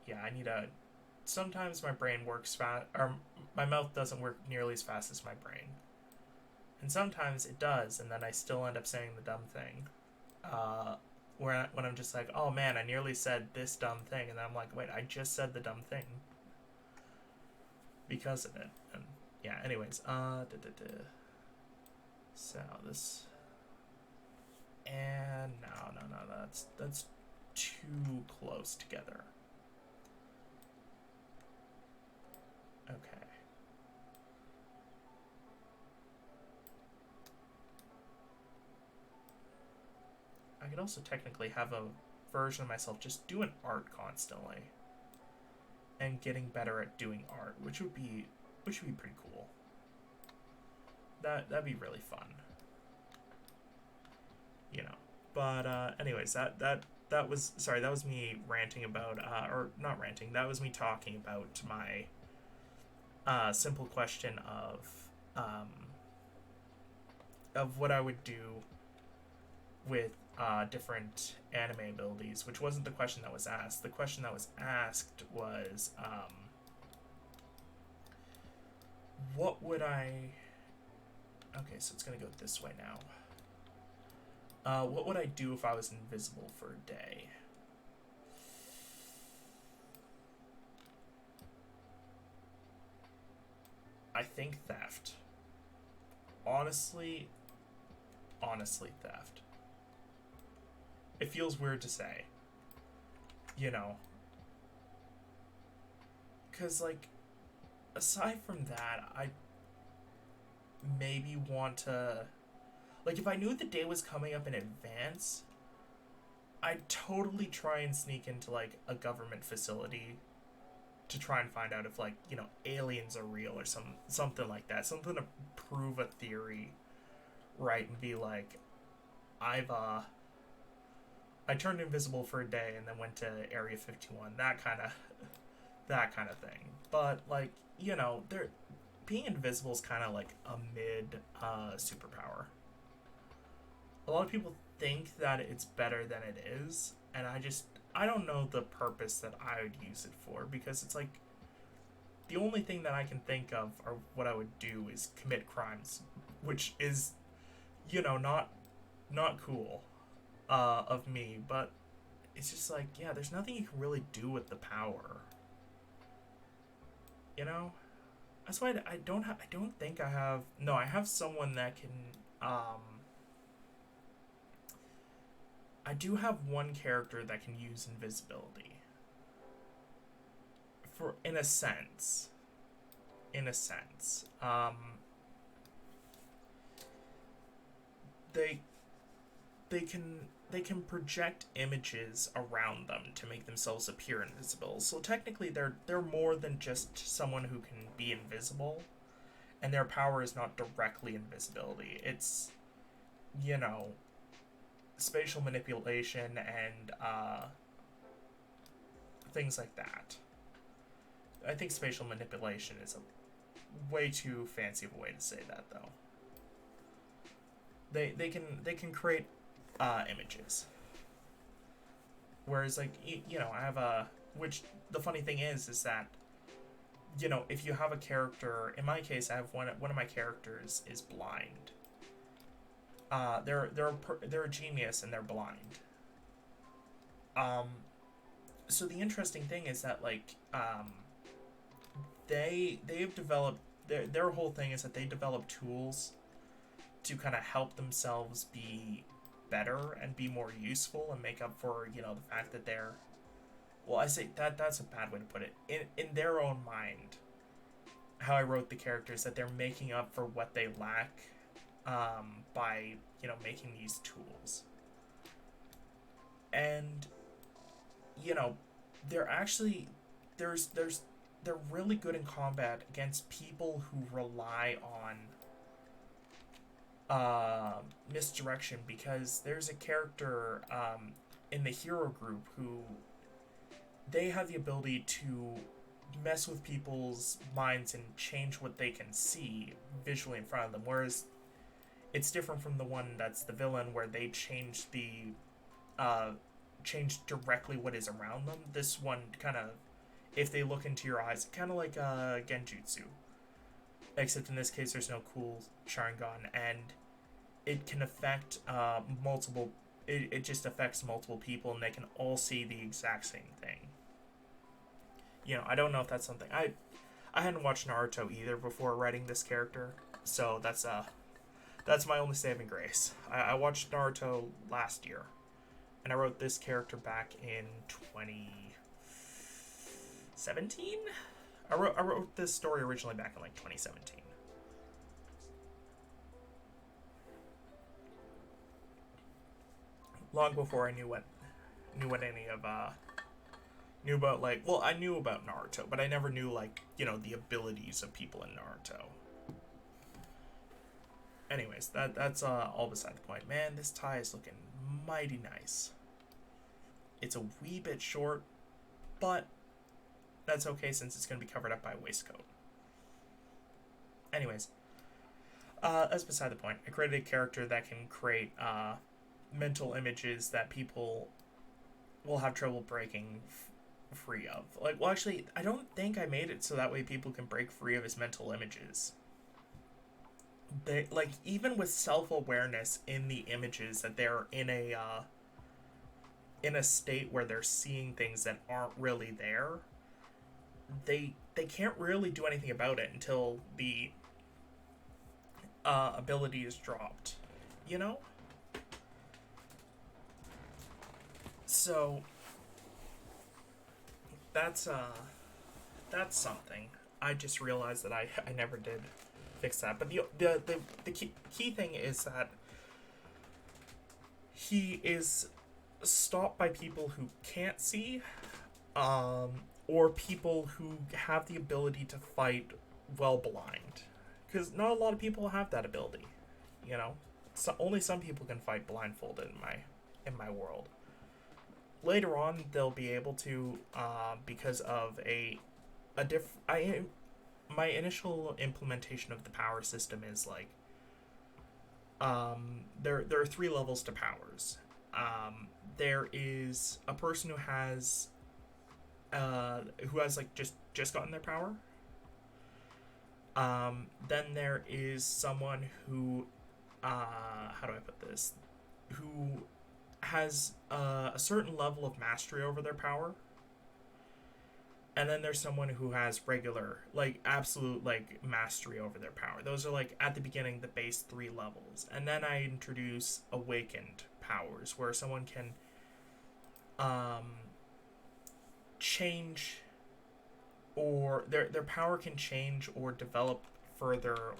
Yeah, I need a. Sometimes my brain works fast, or my mouth doesn't work nearly as fast as my brain, and sometimes it does, and then I still end up saying the dumb thing. When I'm just like, oh man, I nearly said this dumb thing, and then I'm like, wait, I just said the dumb thing because of it. And yeah, anyways, so this, and no, that's too close together. Okay. I could also technically have a version of myself just doing art constantly and getting better at doing art, which would be pretty cool. That'd be really fun. You know. But anyways, that was me ranting about or not ranting. That was me talking about my simple question of what I would do with different anime abilities, which wasn't the question that was asked. The question that was asked was, what would I... Okay, so it's going to go this way now. What would I do if I was invisible for a day? I think theft. Honestly, theft. It feels weird to say. You know. Because, like, aside from that, I maybe want to... Like, if I knew the day was coming up in advance, I'd totally try and sneak into, like, a government facility to try and find out if, like, you know, aliens are real or something like that. Something to prove a theory, right? And be like, I turned invisible for a day and then went to Area 51. That kind of thing. But, like, you know, being invisible is kind of like a mid superpower. A lot of people think that it's better than it is, and I don't know the purpose that I would use it for, because it's like the only thing that I can think of or what I would do is commit crimes, which is, you know, not cool of me, but it's just like, yeah, there's nothing you can really do with the power. You know? That's why I don't think I have... No, I have someone that can... I do have one character that can use invisibility. In a sense. They can project images around them to make themselves appear invisible. So technically they're more than just someone who can be invisible, and their power is not directly invisibility. It's, you know, spatial manipulation and things like that. I think spatial manipulation is a way too fancy of a way to say that, though. They can create images. Whereas, like, you know, I have which the funny thing is that, you know, if you have a character, in my case, I have one of my characters is blind. They're a genius and they're blind. So the interesting thing is that, like, they've developed their whole thing is that they develop tools to kind of help themselves be better and be more useful and make up for, you know, the fact that they're... Well, I say that's a bad way to put it. In their own mind, how I wrote the characters, that they're making up for what they lack by, you know, making these tools. And, you know, they're actually... They're really good in combat against people who rely on misdirection, because there's a character in the hero group who they have the ability to mess with people's minds and change what they can see visually in front of them, whereas it's different from the one that's the villain, where they change directly what is around them. This one kind of, if they look into your eyes, kind of like Genjutsu. Except in this case, there's no cool Sharingan, and it can affect multiple... It just affects multiple people, and they can all see the exact same thing. You know, I don't know if that's something... I hadn't watched Naruto either before writing this character, so that's my only saving grace. I watched Naruto last year, and I wrote this character back in 2017? I wrote this story originally back in, like, 2017. Long before I knew what knew any of knew about like, well, I knew about Naruto, but I never knew like, you know, the abilities of people in Naruto. Anyways, that's all beside the point. Man, this tie is looking mighty nice. It's a wee bit short, but that's okay since it's going to be covered up by a waistcoat. Anyways, that's beside the point. I created a character that can create mental images that people will have trouble breaking free of. Like, well, actually, I don't think I made it so that way people can break free of his mental images. They, like, even with self-awareness in the images, that they're in a state where they're seeing things that aren't really there, they can't really do anything about it until the ability is dropped, you know? So that's something. I just realized that I never did fix that. But the key thing is that he is stopped by people who can't see, or people who have the ability to fight while blind. Because not a lot of people have that ability, you know. So only some people can fight blindfolded in my world. Later on, they'll be able to, because of my initial implementation of the power system is like, there are 3 levels to powers. There is a person who has like just gotten their power. Then there is someone who, how do I put this? Who has a certain level of mastery over their power. And then there's someone who has regular, like, absolute, like, mastery over their power. Those are, like, at the beginning, the base 3 levels. And then I introduce awakened powers, where someone can change, or their power can change or develop further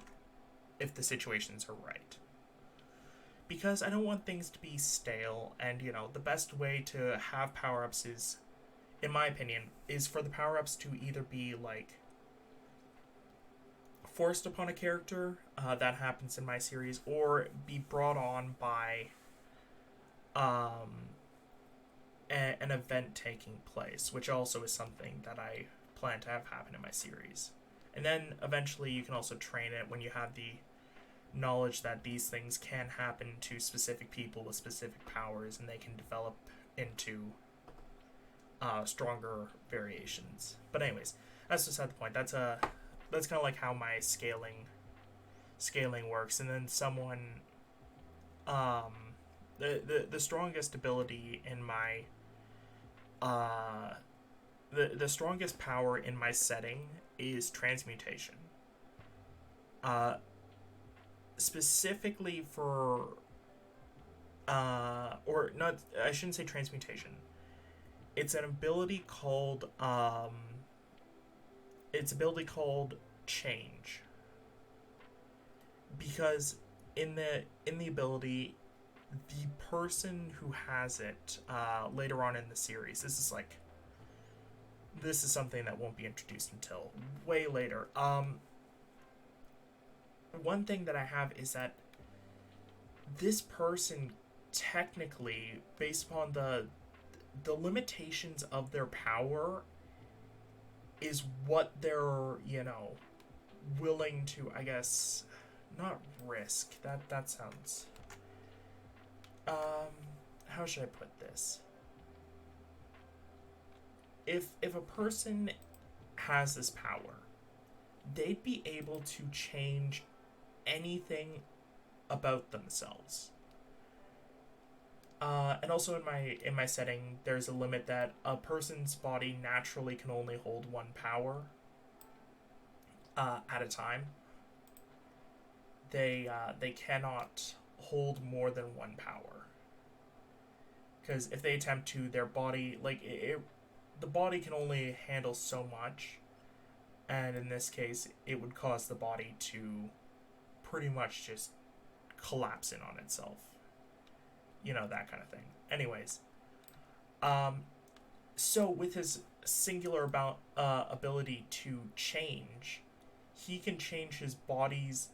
if the situations are right. Because I don't want things to be stale, and, you know, the best way to have power-ups is, in my opinion, is for the power-ups to either be, like, forced upon a character, that happens in my series, or be brought on by an event taking place, which also is something that I plan to have happen in my series. And then, eventually, you can also train it when you have the knowledge that these things can happen to specific people with specific powers, and they can develop into stronger variations. But anyways, that's beside the point. That's kind of like how my scaling works. And then someone, the strongest ability in my the strongest power in my setting is transmutation. Specifically for or not, I shouldn't say transmutation. It's an ability called change. Because in the ability, the person who has it later on in the series, this is something that won't be introduced until way later. One thing that I have is that this person, technically, based upon the limitations of their power, is what they're, you know, willing to, I guess, not risk. That sounds, how should I put this? If a person has this power, they'd be able to change anything about themselves. And also in my setting, there's a limit that a person's body naturally can only hold 1 power at a time. They cannot hold more than 1 power. Because if they attempt to, their body, like, the body can only handle so much. And in this case, it would cause the body to pretty much just collapse in on itself. You know, that kind of thing. Anyways, Um, so with his singular ability to change, he can change his body's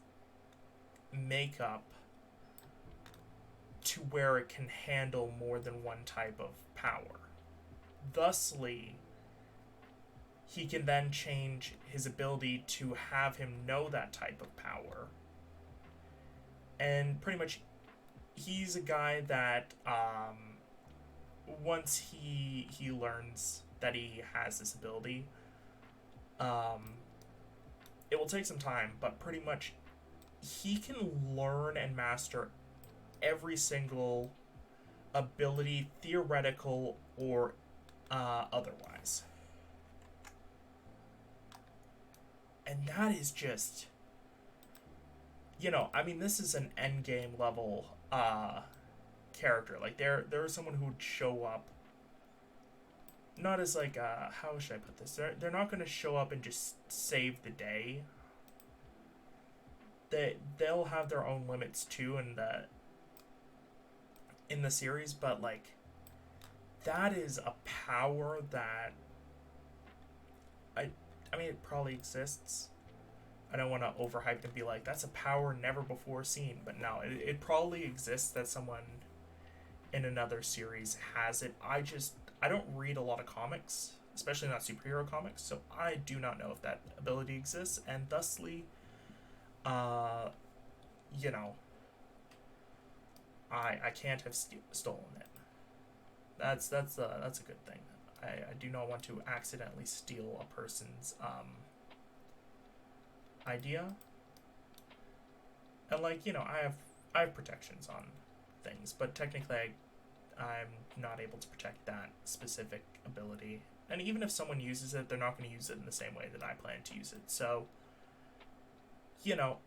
makeup to where it can handle more than one type of power. Thusly, he can then change his ability to have him know that type of power. And pretty much, he's a guy that once he learns that he has this ability, um, it will take some time, but pretty much he can learn and master every single ability, theoretical or otherwise. And that is just, I mean, this is an end game level character. Like there is someone who would show up, not as like how should I put this? They're not going to show up and just save the day. They'll have their own limits too in the series, but like that is a power that I mean it probably exists. I don't want to overhype it and be like that's a power never before seen, but no, it probably exists that someone in another series has it. I don't read a lot of comics, especially not superhero comics, so I do not know if that ability exists, and thusly, uh, you know, I can't have stolen it. That's a good thing. I do not want to accidentally steal a person's idea, and like I have protections on things, but technically I'm not able to protect that specific ability. And even if someone uses it, they're not going to use it in the same way that I plan to use it. So, you know,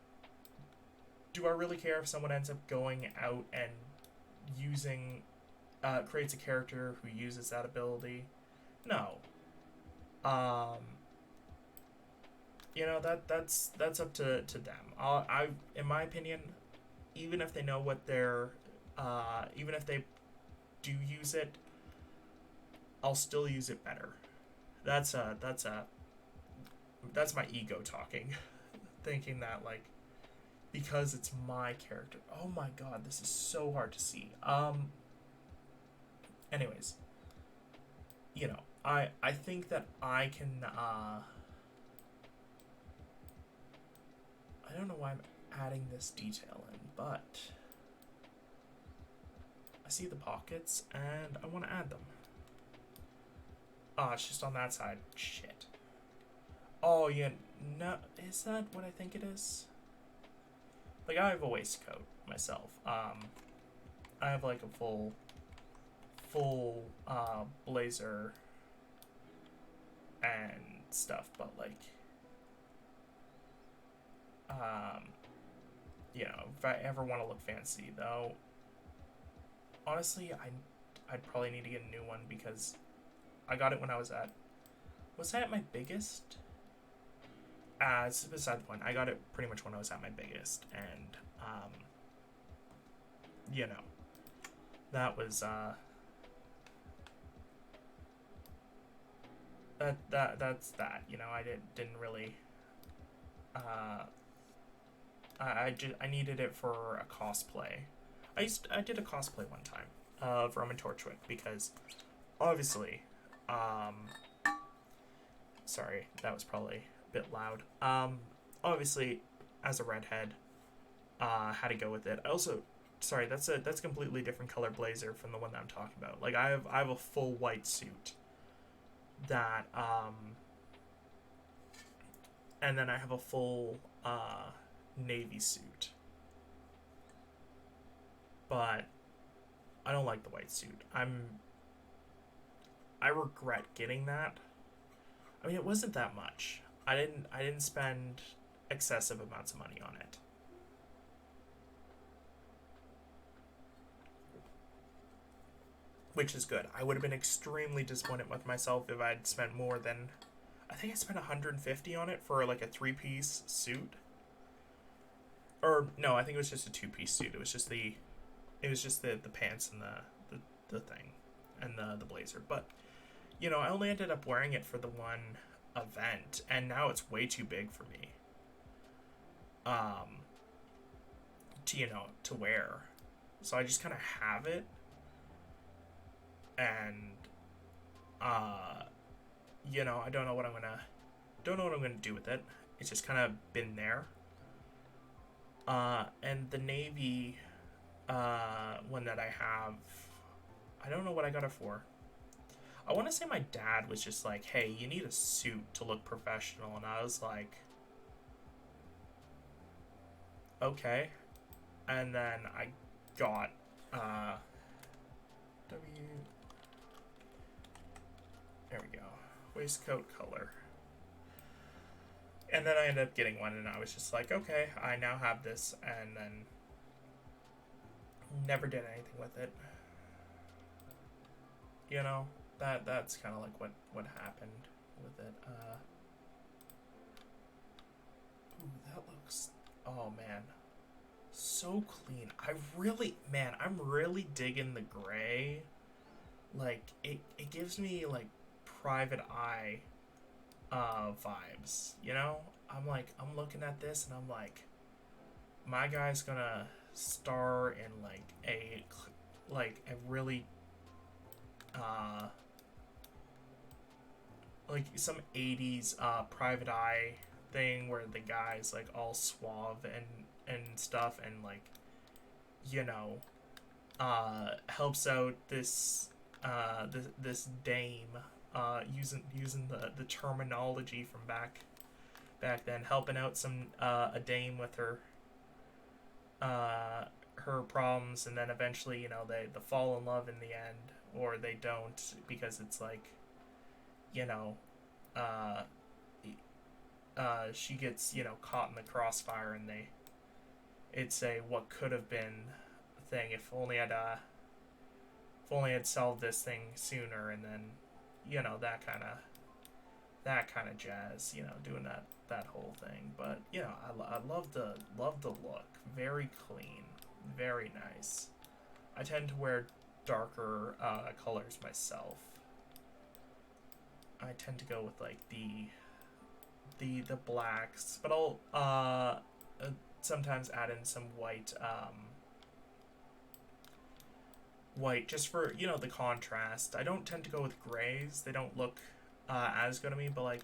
do I really care if someone ends up going out and using, creates a character who uses that ability? No. Um, that's up to them. In my opinion, even if they know what they're, even if they do use it, I'll still use it better. That's my ego talking, thinking that like because it's my character. Oh my god, this is so hard to see. Anyways, I think that I can I don't know why I'm adding this detail in, but I see the pockets and I want to add them. Oh, it's just on that side. Shit. Oh, yeah. No, is that what I think it is? Like, I have a waistcoat myself. I have like a full blazer and stuff, but like, if I ever want to look fancy, though, honestly, I'd probably need to get a new one because I got it when I was I at my biggest? It's beside the point. I got it pretty much when I was at my biggest, and that was that's that. I didn't really. I needed it for a cosplay. I did a cosplay one time of Roman Torchwick because obviously, sorry, that was probably a bit loud. Obviously, as a redhead, had to go with it. I also, sorry, that's a completely different color blazer from the one that I'm talking about. Like I have a full white suit that and then I have a full navy suit. But I don't like the white suit. I regret getting that. I mean, it wasn't that much. I didn't spend excessive amounts of money on it. Which is good. I would have been extremely disappointed with myself if I'd spent more than I think I spent 150 on it for like a 3-piece suit. Or no, I think it was just a 2-piece suit. It was just the pants and the thing. and the blazer. But I only ended up wearing it for the one event, and now it's way too big for me. To wear, so I just kind of have it, and I don't know what I'm gonna do with it. It's just kind of been there. And the navy one that I have, I don't know what I got it for. I want to say my dad was just like, hey, you need a suit to look professional, and I was like, okay. And then I got there we go, waistcoat color. And then I ended up getting one, and I was just like, okay, I now have this, and then never did anything with it. That's kind of like what happened with it. Ooh, that looks, oh man, so clean. I'm really digging the gray. Like, it gives me like private eye vibes, I'm looking at this and I'm like, my guy's gonna star in like a really like some 80s private eye thing where the guy's like all suave and stuff, and like helps out this this dame, using the terminology from back then, helping out a dame with her problems, and then eventually they fall in love in the end, or they don't, because it's like she gets caught in the crossfire, and it's a what could have been thing if only I'd solved this thing sooner, and then that kind of jazz, doing that whole thing. But I love the look. Very clean, very nice. I tend to wear darker colors myself. I tend to go with like the blacks, but I'll sometimes add in some white just for the contrast. I don't tend to go with grays. They don't look as good on me, but like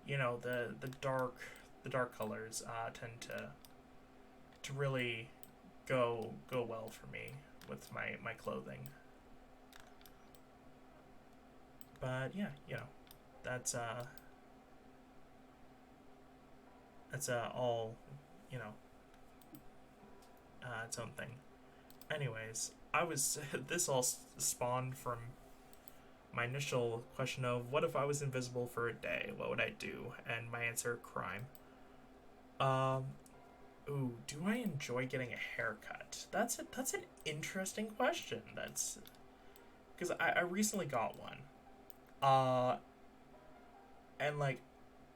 the dark colors tend to really go well for me with my clothing. But yeah, that's all its own thing. Anyways, this all spawned from my initial question of, what if I was invisible for a day? What would I do? And my answer, crime. Ooh, do I enjoy getting a haircut? That's an interesting question. That's because I recently got one. And like,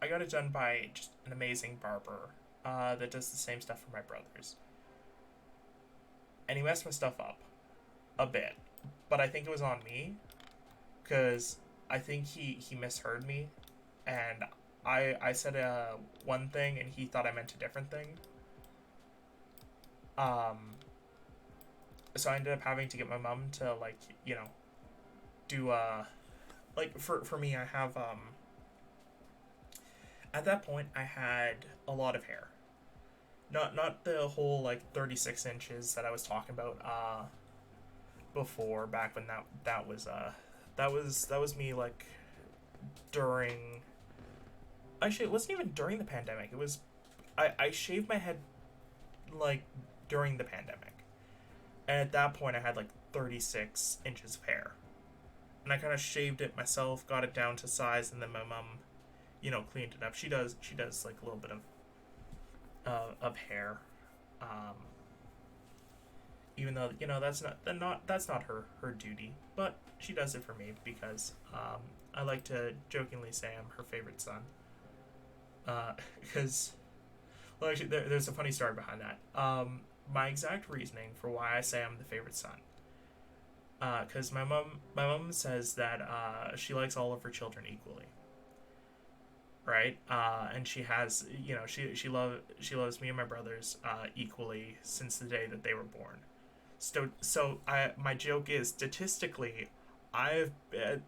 I got it done by just an amazing barber that does the same stuff for my brothers. And he messed my stuff up a bit, but I think it was on me, because I think he misheard me, and I said one thing and he thought I meant a different thing. So I ended up having to get my mom to do like for me, I have at that point I had a lot of hair. Not the whole like 36 inches that I was talking about before, back when that was me, like during, actually it wasn't even during the pandemic. It was I shaved my head like during the pandemic, and at that point I had like 36 inches of hair, and I kind of shaved it myself, got it down to size, and then my mom cleaned it up. She does like a little bit of hair, even though that's not her duty, but she does it for me because I like to jokingly say I'm her favorite son, because well, actually there's a funny story behind that. My exact reasoning for why I say I'm the favorite son, Because my mom says that she likes all of her children equally, right? And she has, she loves me and my brothers equally since the day that they were born. So my joke is statistically, I've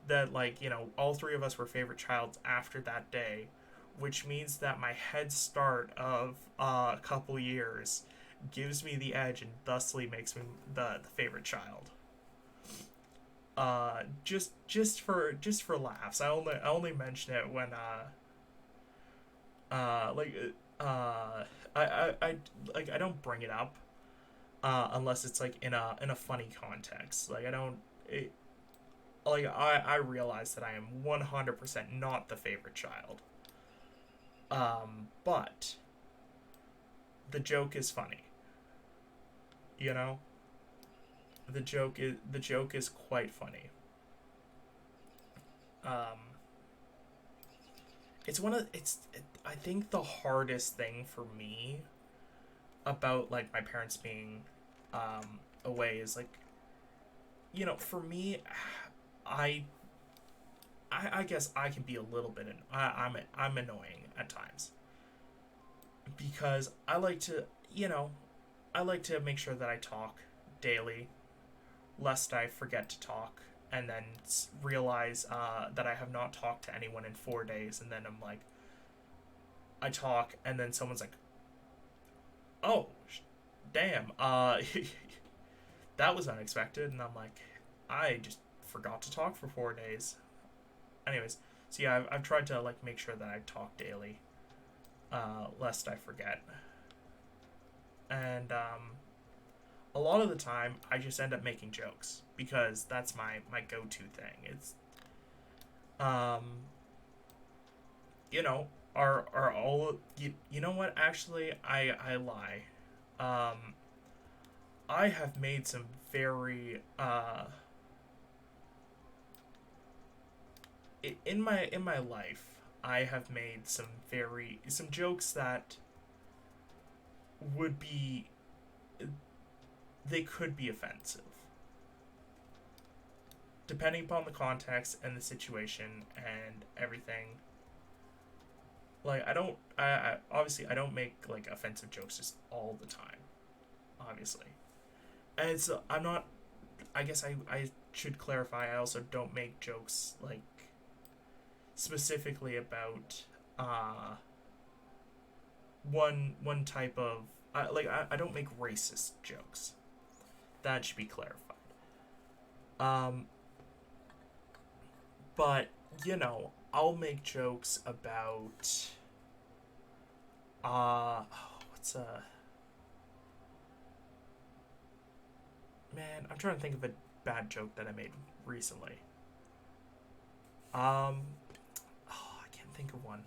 that like all three of us were favorite childs after that day, which means that my head start of a couple years gives me the edge and thusly makes me the favorite child. Just for laughs. I only mention it when like I like I don't bring it up unless it's like in a funny context. Like I don't it, like I realize that I am 100% not the favorite child. But the joke is funny. You know, the joke is quite funny. Um, I think the hardest thing for me about like my parents being away is like for me I I guess I can be a little bit I'm annoying at times because I like to make sure that I talk daily lest I forget to talk and then realize that I have not talked to anyone in 4 days, and then I'm like I talk and then someone's like, oh damn, that was unexpected, and I'm like, I just forgot to talk for 4 days. Anyways, so yeah, I've tried to like make sure that I talk daily, lest I forget. And a lot of the time, I just end up making jokes because that's my go-to thing. It's um, you know, are all you know what? Actually, I lie. Um, I have made some very in my life. I have made some jokes that would be they could be offensive depending upon the context and the situation and everything. Like I obviously I don't make like offensive jokes just all the time, obviously. And it's I'm not I guess I should clarify, I also don't make jokes like specifically about uh one type of I don't make racist jokes. That should be clarified. Um but I'll make jokes about what's man, I'm trying to think of a bad joke that I made recently. Um I can't think of one.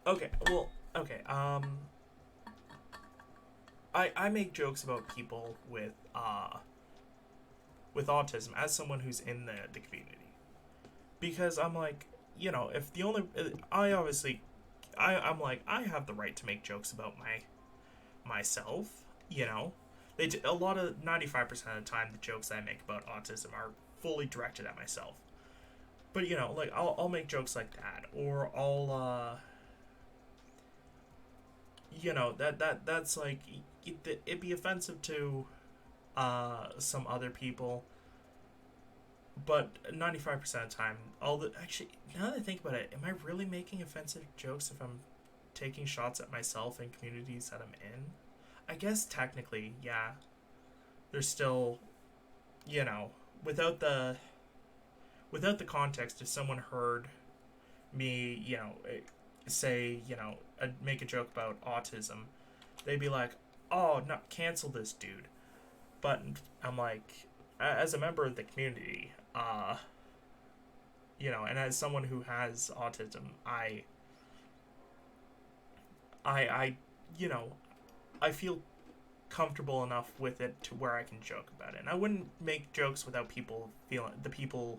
Okay, well, okay. I make jokes about people with autism as someone who's in the community because I'm like, if the only I obviously I'm like I have the right to make jokes about myself. A lot of 95% of the time the jokes I make about autism are fully directed at myself. But like I'll make jokes like that, or I'll that's like it'd be offensive to some other people, but 95% of the time actually, now that I think about it, am I really making offensive jokes if I'm taking shots at myself in communities that I'm in? I guess technically, yeah. There's still, you know without the context, if someone heard me say, make a joke about autism, they'd be like, oh, no, cancel this dude. But I'm like, as a member of the community, and as someone who has autism, I you know I feel comfortable enough with it to where I can joke about it. And I wouldn't make jokes without people feeling the people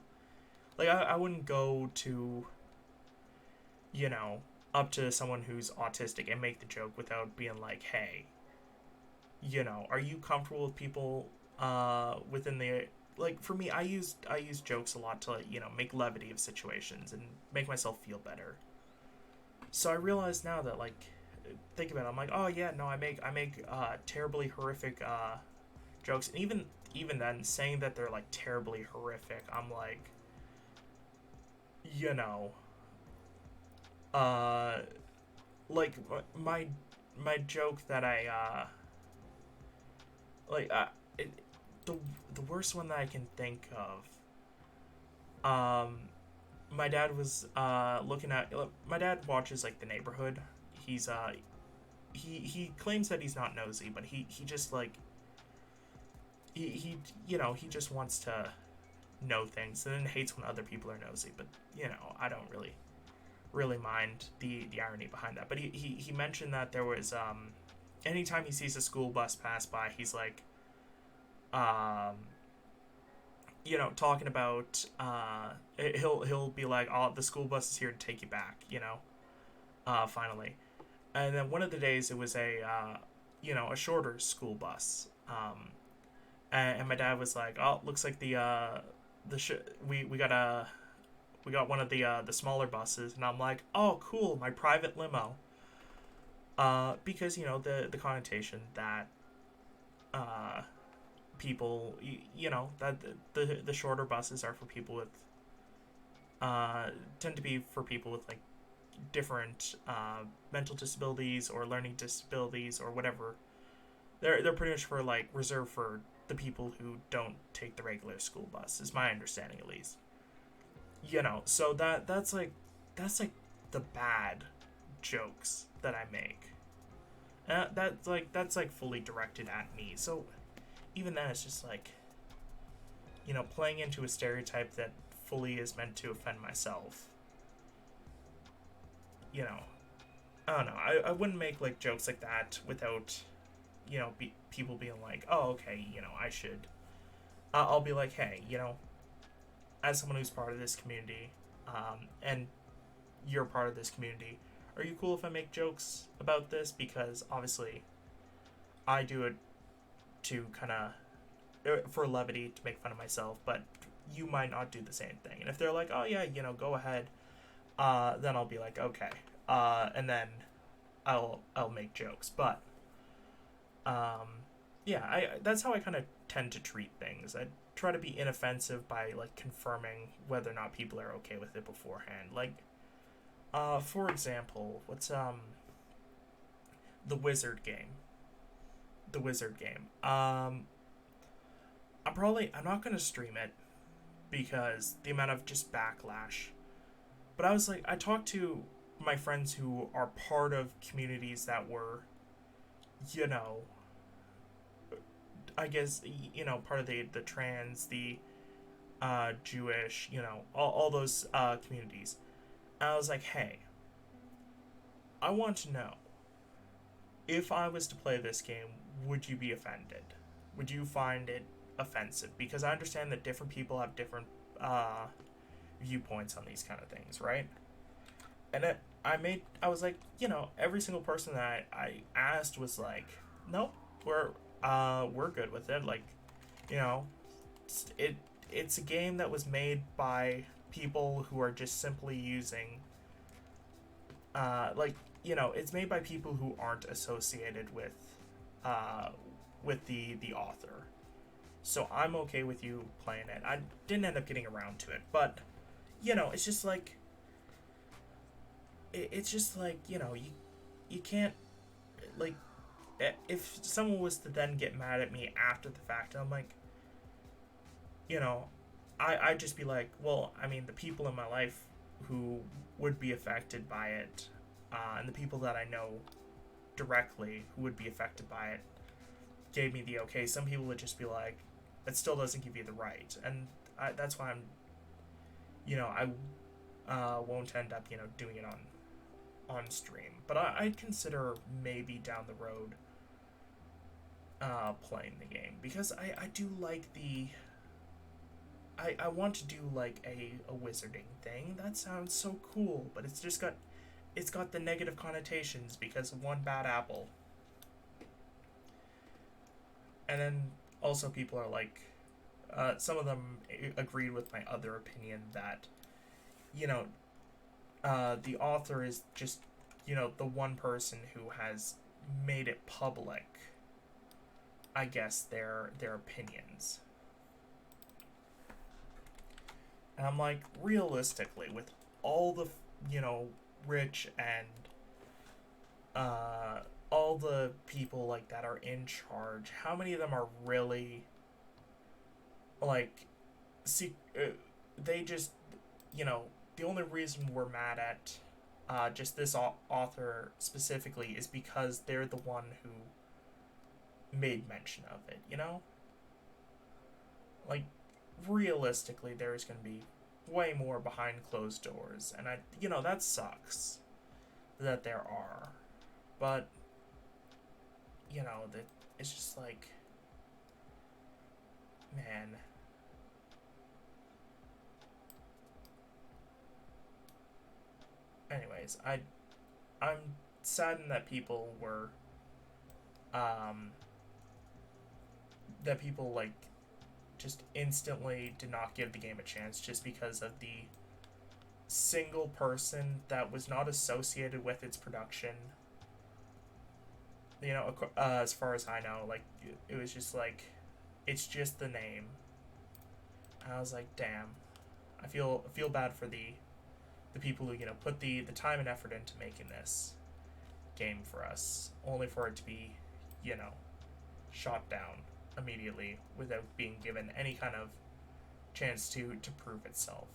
like I wouldn't go to you know up to someone who's autistic and make the joke without being like, hey, Are you comfortable with people within the, like, for me, I use jokes a lot to, like, make levity of situations and make myself feel better. So I realize now that, like, think about it, I'm like, oh yeah, no, I make terribly horrific jokes, and even then, saying that they're like terribly horrific, I'm like, you know, uh, like my joke that like it, the the worst one that I can think of. My dad was looking at. My dad watches like The Neighborhood. He's he claims that he's not nosy, but he just like he just wants to know things and then hates when other people are nosy. But I don't really mind the irony behind that. But he mentioned that there was anytime he sees a school bus pass by, he's like um talking about he'll be like, oh, the school bus is here to take you back, finally. And then one of the days it was a shorter school bus. And my dad was like, oh, looks like we got one of the smaller buses. And I'm like, oh, cool, my private limo. Because the connotation that people, that the shorter buses are for people with tend to be for people with like different mental disabilities or learning disabilities or whatever. They're pretty much for like reserved for the people who don't take the regular school bus, is my understanding at least. So that's like the bad jokes that I make. That's like fully directed at me. So even then, it's just like playing into a stereotype that fully is meant to offend myself. I don't know. I wouldn't make like jokes like that without people being like, oh, okay, I should. I'll be like, hey, as someone who's part of this community, and you're part of this community, are you cool if I make jokes about this? Because obviously, I do it to kind of for levity, to make fun of myself, but you might not do the same thing. And if they're like, oh yeah, go ahead, then I'll be like, okay, and then I'll make jokes. But yeah, that's how I kind of tend to treat things. I try to be inoffensive by like confirming whether or not people are okay with it beforehand. Like, for example, what's the Wizard game? The Wizard game. I'm not gonna stream it because the amount of just backlash. But I talked to my friends who are part of communities that were, I guess, part of the trans, the Jewish, all those communities. And I was like, hey, I want to know, if I was to play this game, would you be offended? Would you find it offensive? Because I understand that different people have different viewpoints on these kind of things, right? And I was like, every single person that I asked was like, nope, we're good with it. Like, it's a game that was made by people who are just simply using, it's made by people who aren't associated with the author. So I'm okay with you playing it. I didn't end up getting around to it, but it's just like you can't, like, if someone was to then get mad at me after the fact, I'm like, I'd just be like, well, I mean, the people in my life who would be affected by it, and the people that I know directly who would be affected by it, gave me the okay. Some people would just be like, it still doesn't give you the right, and that's why I won't end up doing it on stream. But I'd consider maybe down the road playing the game, because I do like I want to do like a wizarding thing. That sounds so cool, but it's got the negative connotations because of one bad apple. And then also people are like, some of them agreed with my other opinion that, you know, the author is just, the one person who has made it public, I guess, their opinions. And I'm like, realistically, with all the, rich and all the people like that are in charge, how many of them are really like, see, they just, the only reason we're mad at just this author specifically is because they're the one who made mention of it. Like, realistically, there's going to be way more behind closed doors, and that sucks that there are, but that it's just like, man. Anyways, I'm saddened that people were that people like just instantly did not give the game a chance just because of the single person that was not associated with its production. As far as I know, like, it was just like, it's just the name. And I was like, damn, I feel bad for the people who put the time and effort into making this game for us, only for it to be shot down immediately without being given any kind of chance to prove itself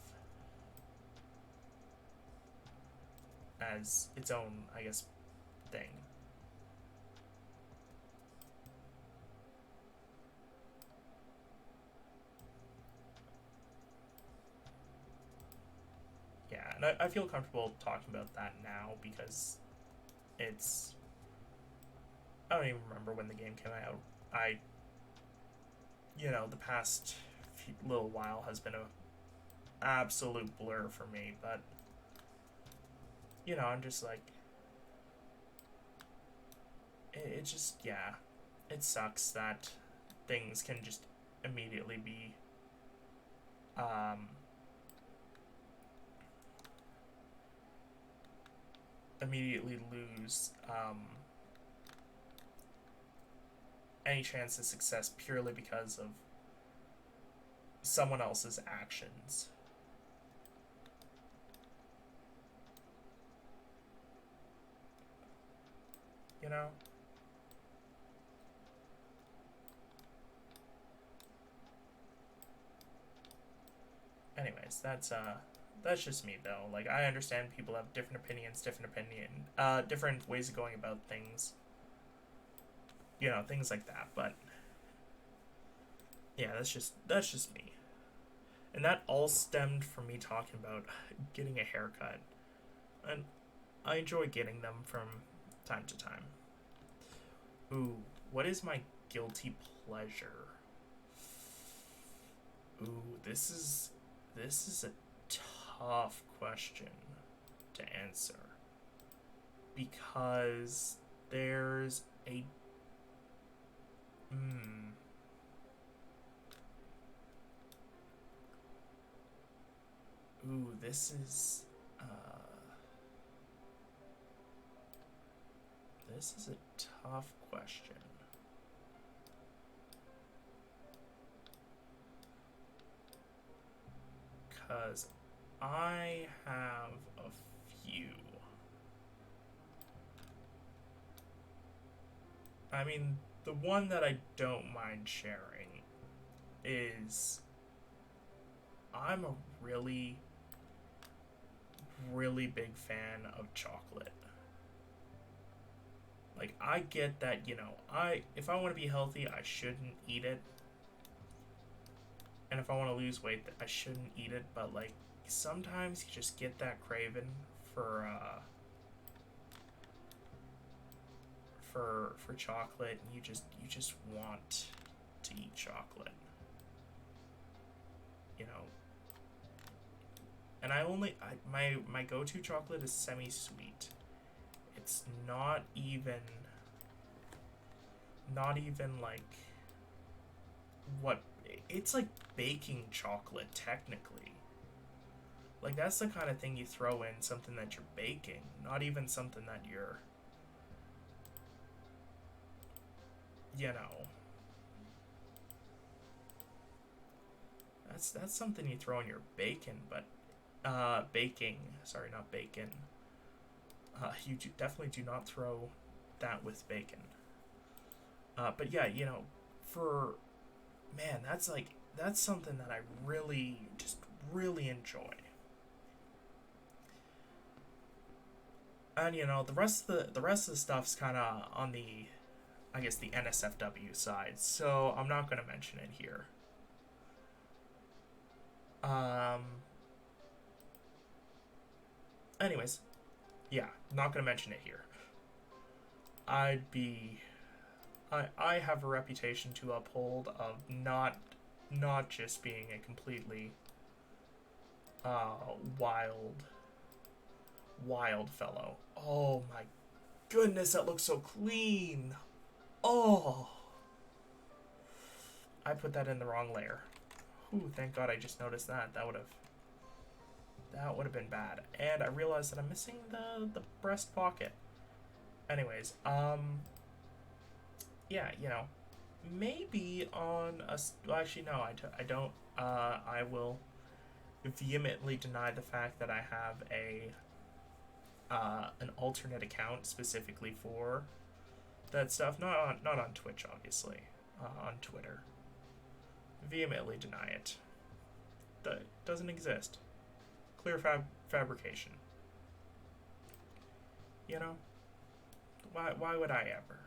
as its own, I guess, thing. Yeah, and I feel comfortable talking about that now because it's, I don't even remember when the game came out. The past little while has been a absolute blur for me, but I'm just like, it just, yeah, it sucks that things can just immediately be immediately lose any chance of success purely because of someone else's actions. Anyways, that's just me though. Like, I understand people have different opinions, different ways of going about things. Things like that. But yeah, that's just me. And that all stemmed from me talking about getting a haircut. And I enjoy getting them from time to time. Ooh, what is my guilty pleasure? Ooh, this is a tough question to answer because there's a Ooh, this is a tough question. Because I have a few. I mean, the one that I don't mind sharing is I'm a really, really big fan of chocolate. Like, I get that, if I want to be healthy, I shouldn't eat it. And if I want to lose weight, I shouldn't eat it. But, like, sometimes you just get that craving for chocolate, and you just want to eat chocolate. And my go-to chocolate is semi-sweet. It's not even like what, it's like baking chocolate technically. Like that's the kind of thing you throw in something that you're baking, not even something that you're, you know, that's something you throw in your bacon, but baking, sorry, not bacon. Definitely do not throw that with bacon. But yeah, you know, for man, that's something that I really just really enjoy. And you know, the rest of the stuff's kind of on the, I guess, the NSFW side, so I'm not gonna mention it here. Um. Anyways, yeah, not gonna mention it here. I'd be I have a reputation to uphold of not just being a completely wild fellow. Oh my goodness, that looks so clean. Oh, I put that in the wrong layer. Ooh, thank God I just noticed that. That would have been bad. And I realized that I'm missing the breast pocket. Anyways, yeah, you know, maybe on a, well, actually no, I don't. I will vehemently deny the fact that I have a an alternate account specifically for that stuff. Not on Twitch, obviously. On Twitter. Vehemently deny it. That doesn't exist. Clear fabrication. You know, why would I ever?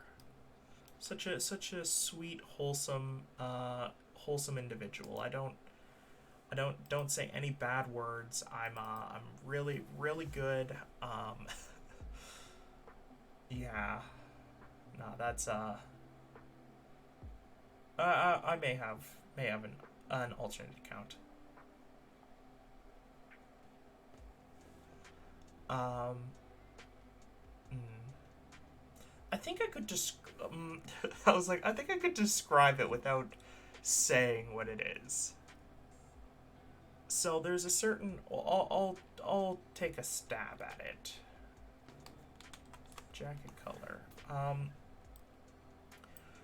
Such a sweet, wholesome individual. I don't say any bad words. I'm really good. Yeah. No, that's I may have an alternate account. Um mm, I think I could just I was like, I think I could describe it without saying what it is. So there's a certain, I'll take a stab at it. Jacket color.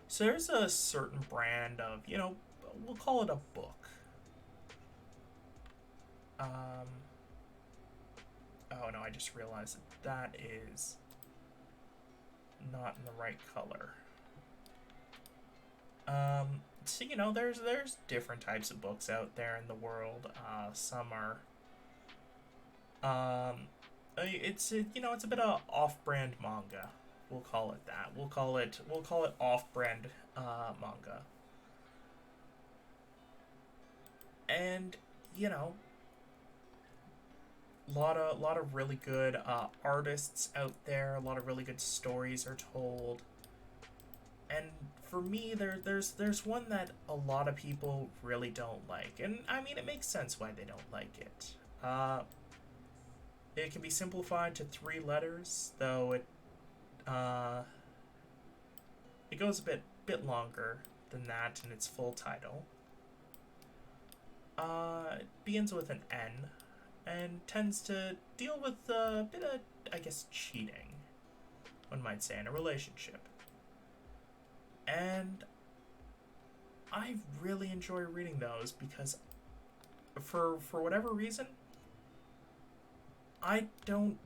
So there's a certain brand of, you know, we'll call it a book. Um, oh no, I just realized that is not in the right color. So you know, there's different types of books out there in the world. Some are, it's you know, it's a bit of off-brand manga. We'll call it that. We'll call it off-brand manga. And you know, lot of really good artists out there. A lot of really good stories are told. And for me, there's one that a lot of people really don't like, and I mean it makes sense why they don't like it. It can be simplified to 3 letters, though uh, it goes a bit longer than that in its full title. It begins with an N, and tends to deal with a bit of, I guess, cheating, one might say, in a relationship. And I really enjoy reading those because, for whatever reason, I don't.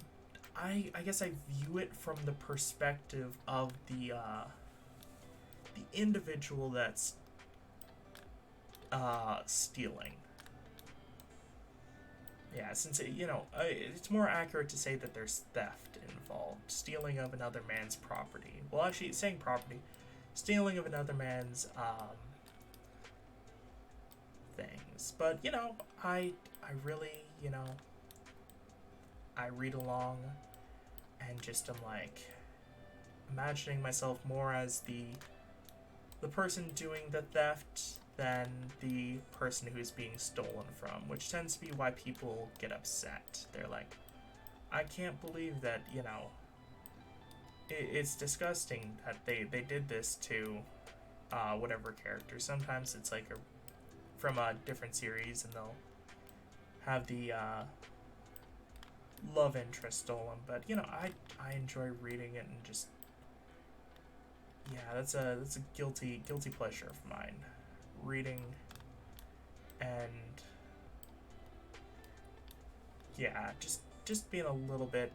I guess I view it from the perspective of the individual that's stealing. Yeah, since you know, it's more accurate to say that there's theft involved, stealing of another man's property. Well, actually, saying property, stealing of another man's things. But you know, I really, you know, I read along and just am like imagining myself more as the person doing the theft than the person who's being stolen from, which tends to be why people get upset. They're like, I can't believe that, you know, it's disgusting that they did this to whatever character. Sometimes it's like from a different series, and they'll have the love interest stolen. But you know, I enjoy reading it, and just that's a guilty pleasure of mine, reading, and just being a little bit,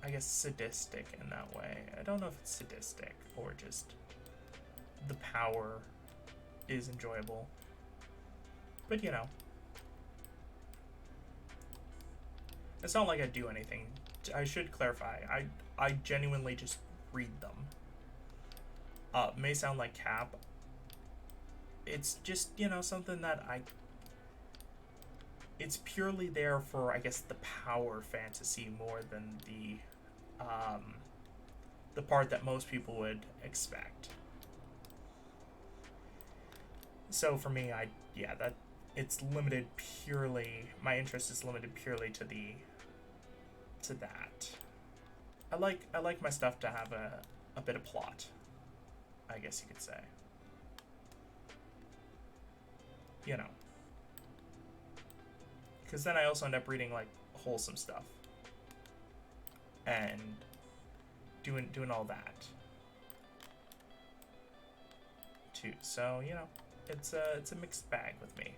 I guess, sadistic in that way. I don't know if it's sadistic or just the power is enjoyable. But you know, it's not like I do anything. I should clarify. I genuinely just read them. May sound like cap. It's just, you know, something that it's purely there for, I guess, the power fantasy more than the part that most people would expect. So for me, that it's limited purely. My interest is limited purely to that. I like my stuff to have a bit of plot, I guess you could say. You know. Because then I also end up reading, like, wholesome stuff. And doing all that. Too. So, you know, it's a mixed bag with me.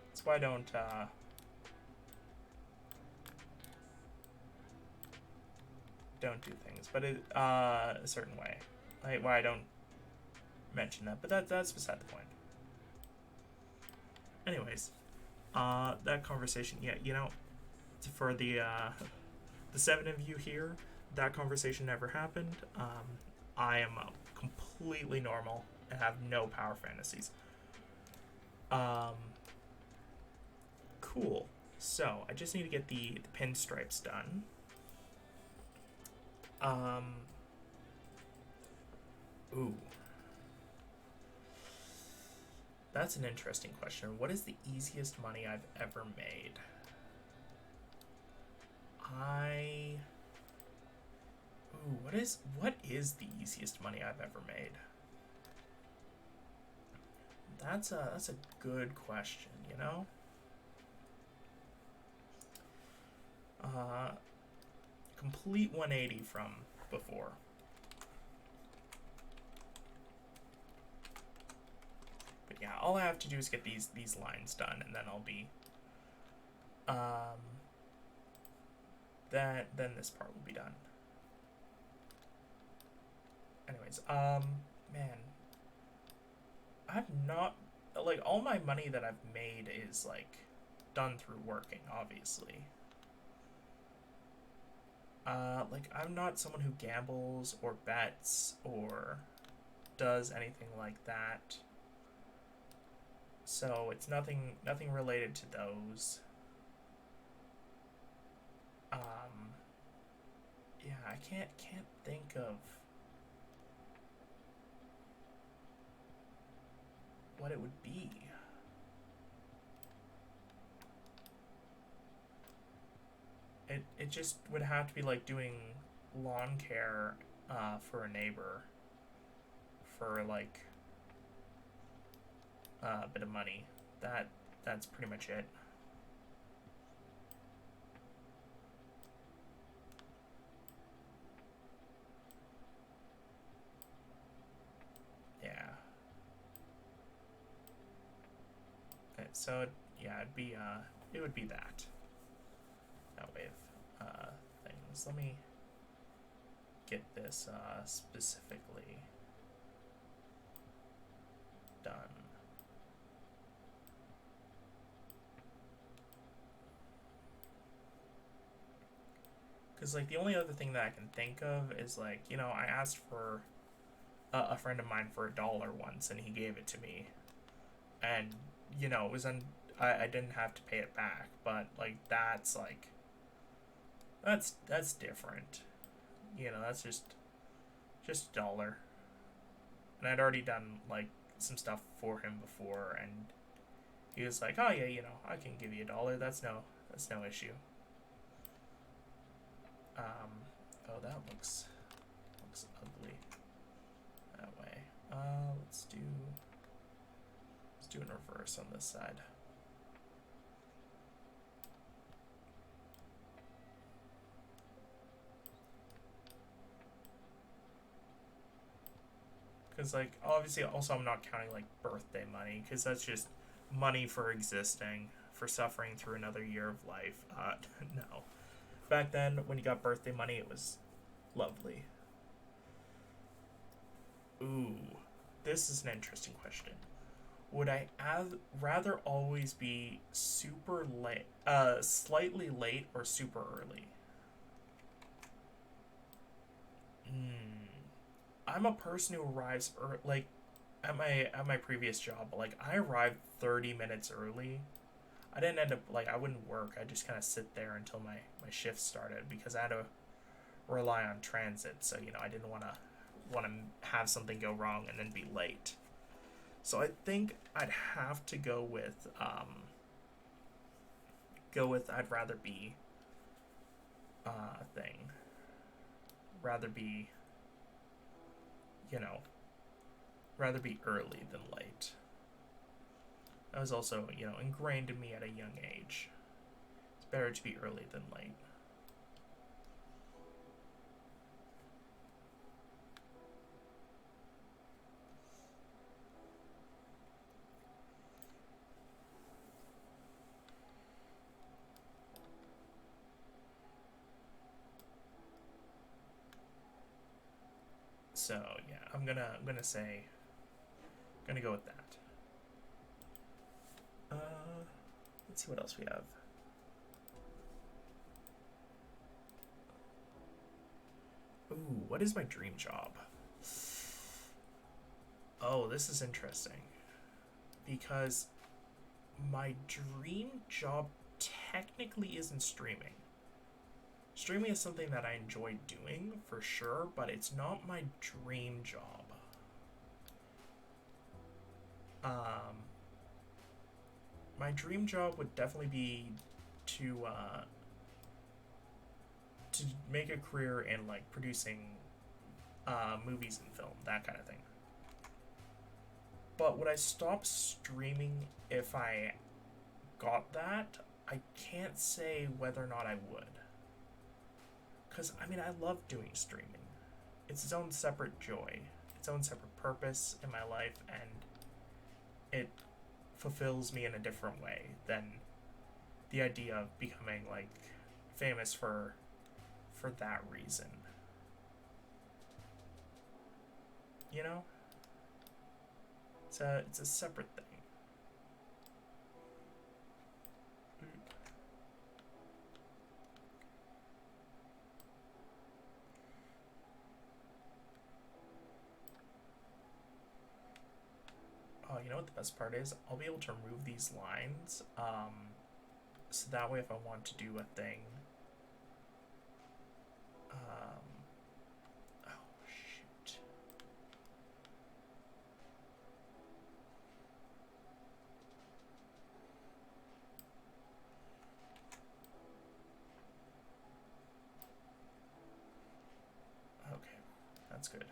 That's why I don't, do things, but a certain way. Why I don't mention that, but that's beside the point. Anyways, that conversation, you know, for the 7 of you here, that conversation never happened. I am completely normal and have no power fantasies. Cool. So I just need to get the pinstripes done. Ooh. That's an interesting question. What is the easiest money I've ever made? What is the easiest money I've ever made? That's a good question, you know? Complete 180 from before. But yeah, all I have to do is get these lines done, and then I'll be then this part will be done. Anyways, man, I've not, like, all my money that I've made is, like, done through working, obviously. Like, I'm not someone who gambles or bets or does anything like that. So it's nothing related to those. Yeah, I can't think of what it would be. It just would have to be like doing lawn care for a neighbor for like a bit of money. That's pretty much it. Yeah. So yeah, it would be that way of things. Let me get this specifically done. Because, like, the only other thing that I can think of is, like, you know, I asked for a friend of mine for $1 once, and he gave it to me. And, you know, it was I didn't have to pay it back, but, like, that's, like, that's different. You know, that's just $1. And I'd already done, like, some stuff for him before, and he was like, oh, yeah, you know, I can give you $1. That's no issue. Oh, that looks ugly that way. reverse on this side. Because, like, obviously, also I'm not counting, like, birthday money, because that's just money for existing, for suffering through another year of life. No. Back then, when you got birthday money, it was lovely. Ooh, this is an interesting question. Would I rather always be super late, slightly late, or super early? I'm a person who arrives like at my previous job. Like I arrived 30 minutes early. I didn't end up like I wouldn't work. I just kind of sit there until my shift started because I had to rely on transit. So I didn't want to have something go wrong and then be late. So I think I'd have to go with I'd rather be thing. Rather be rather be early than late. That was also, ingrained in me at a young age. It's better to be early than late. So yeah, I'm gonna go with that. Let's see what else we have. Ooh, what is my dream job? Oh, this is interesting. Because my dream job technically isn't streaming. Streaming is something that I enjoy doing, for sure, but it's not my dream job. My dream job would definitely be to make a career in like producing movies and film, that kind of thing. But would I stop streaming if I got that? I can't say whether or not I would. Because, I mean, I love doing streaming. It's its own separate joy, its own separate purpose in my life, and it fulfills me in a different way than the idea of becoming, like, famous for that reason. You know? It's a separate thing. Oh, you know what the best part is? I'll be able to remove these lines, so that way if I want to do a thing, oh shoot. Okay, that's good.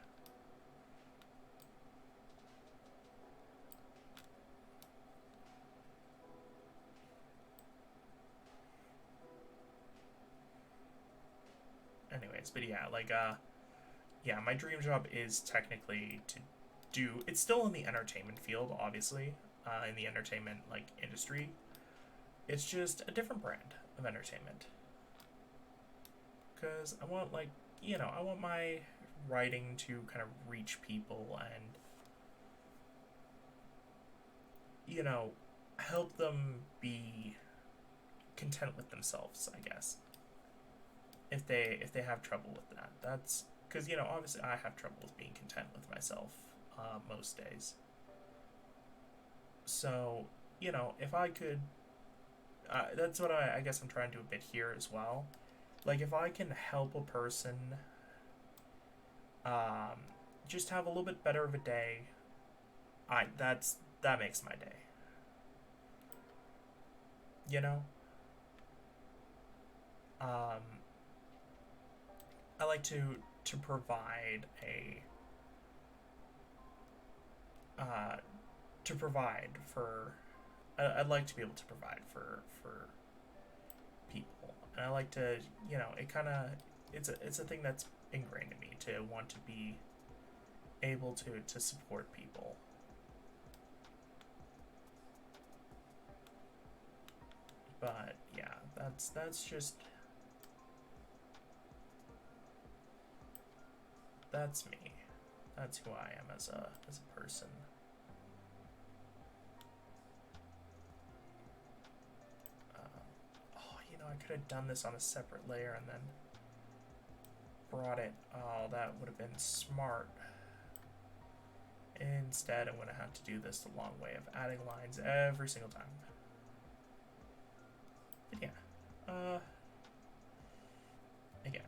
Anyways, but yeah, like, yeah, my dream job is technically to do, it's still in the entertainment field, obviously, in the entertainment, like, industry. It's just a different brand of entertainment. Because I want, like, I want my writing to kind of reach people and, help them be content with themselves, I guess. If they have trouble with that, that's because obviously I have trouble with being content with myself most days. So if I could, that's what I guess I'm trying to do a bit here as well. Like if I can help a person, just have a little bit better of a day, that makes my day. You know, um, I like to provide a to provide for. I'd like to be able to provide for people, and I like to, it kind of, it's a thing that's ingrained in me to want to be able to support people. But yeah, that's just that's me. That's who I am as a person. I could have done this on a separate layer and then brought it. Oh, that would have been smart. Instead, I'm going to have to do this the long way of adding lines every single time. But yeah. Again.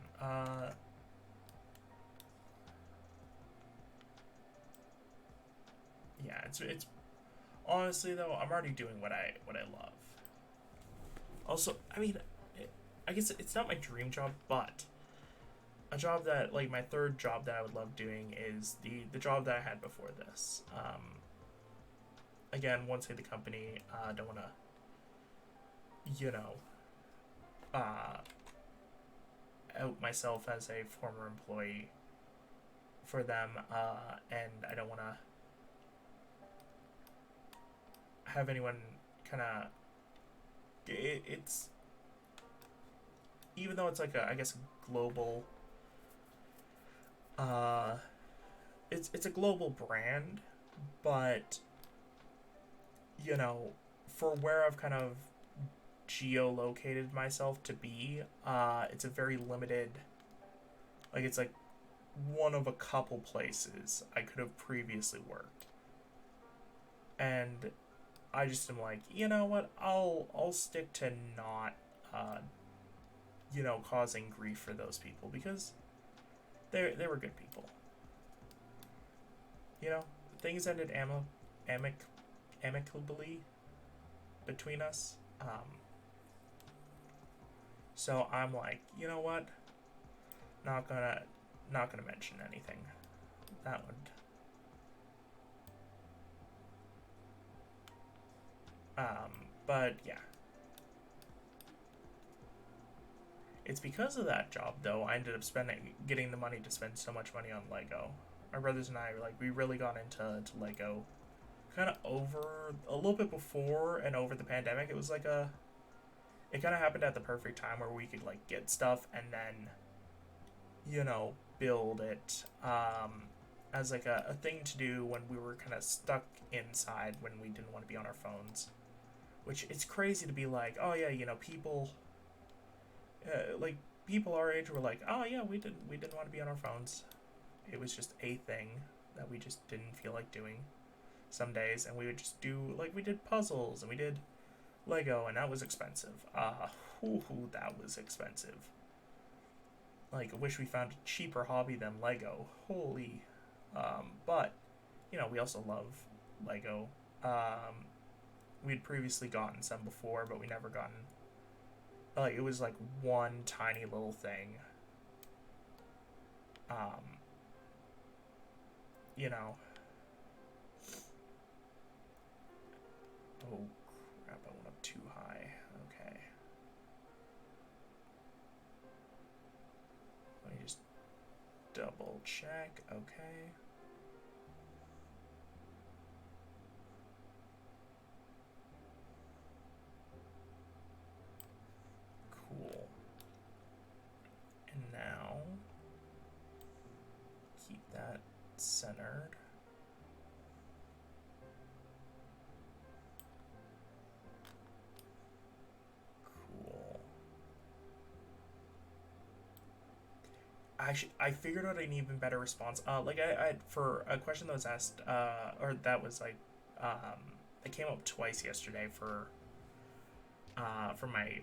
Yeah, it's honestly though, I'm already doing what I love. Also, I mean, I guess it's not my dream job, but a job that, like, my third job that I would love doing is the job that I had before this. Again, won't say the company. Don't want to, out myself as a former employee for them, and I don't want to have anyone kind of. It's even though it's like I guess global. It's a global brand, but for where I've kind of geolocated myself to be, it's a very limited. Like, it's like one of a couple places I could have previously worked, and I just am like, you know what? I'll stick to not, causing grief for those people, because they were good people. Things ended amicably between us. So I'm like, you know what? Not gonna mention anything. That would. But yeah. It's because of that job, though, I ended up getting the money to spend so much money on Lego. My brothers and I, we really got into Lego kind of over, a little bit before and over the pandemic. It was like it kind of happened at the perfect time where we could, get stuff and then, build it, as, a thing to do when we were kind of stuck inside when we didn't want to be on our phones. Which, it's crazy to be like, oh yeah, people... people our age were like, oh yeah, we didn't want to be on our phones. It was just a thing that we just didn't feel like doing some days, and we would just do, we did puzzles, and we did Lego, and that was expensive. That was expensive. I wish we found a cheaper hobby than Lego. Holy. But, we also love Lego. We'd previously gotten some before, but we never gotten... it was, one tiny little thing. Oh, crap, I went up too high. Okay. Let me just double check. Okay. Cool. And now, keep that centered. Cool. I figured out an even better response. I for a question that was asked, or that was it came up twice yesterday for my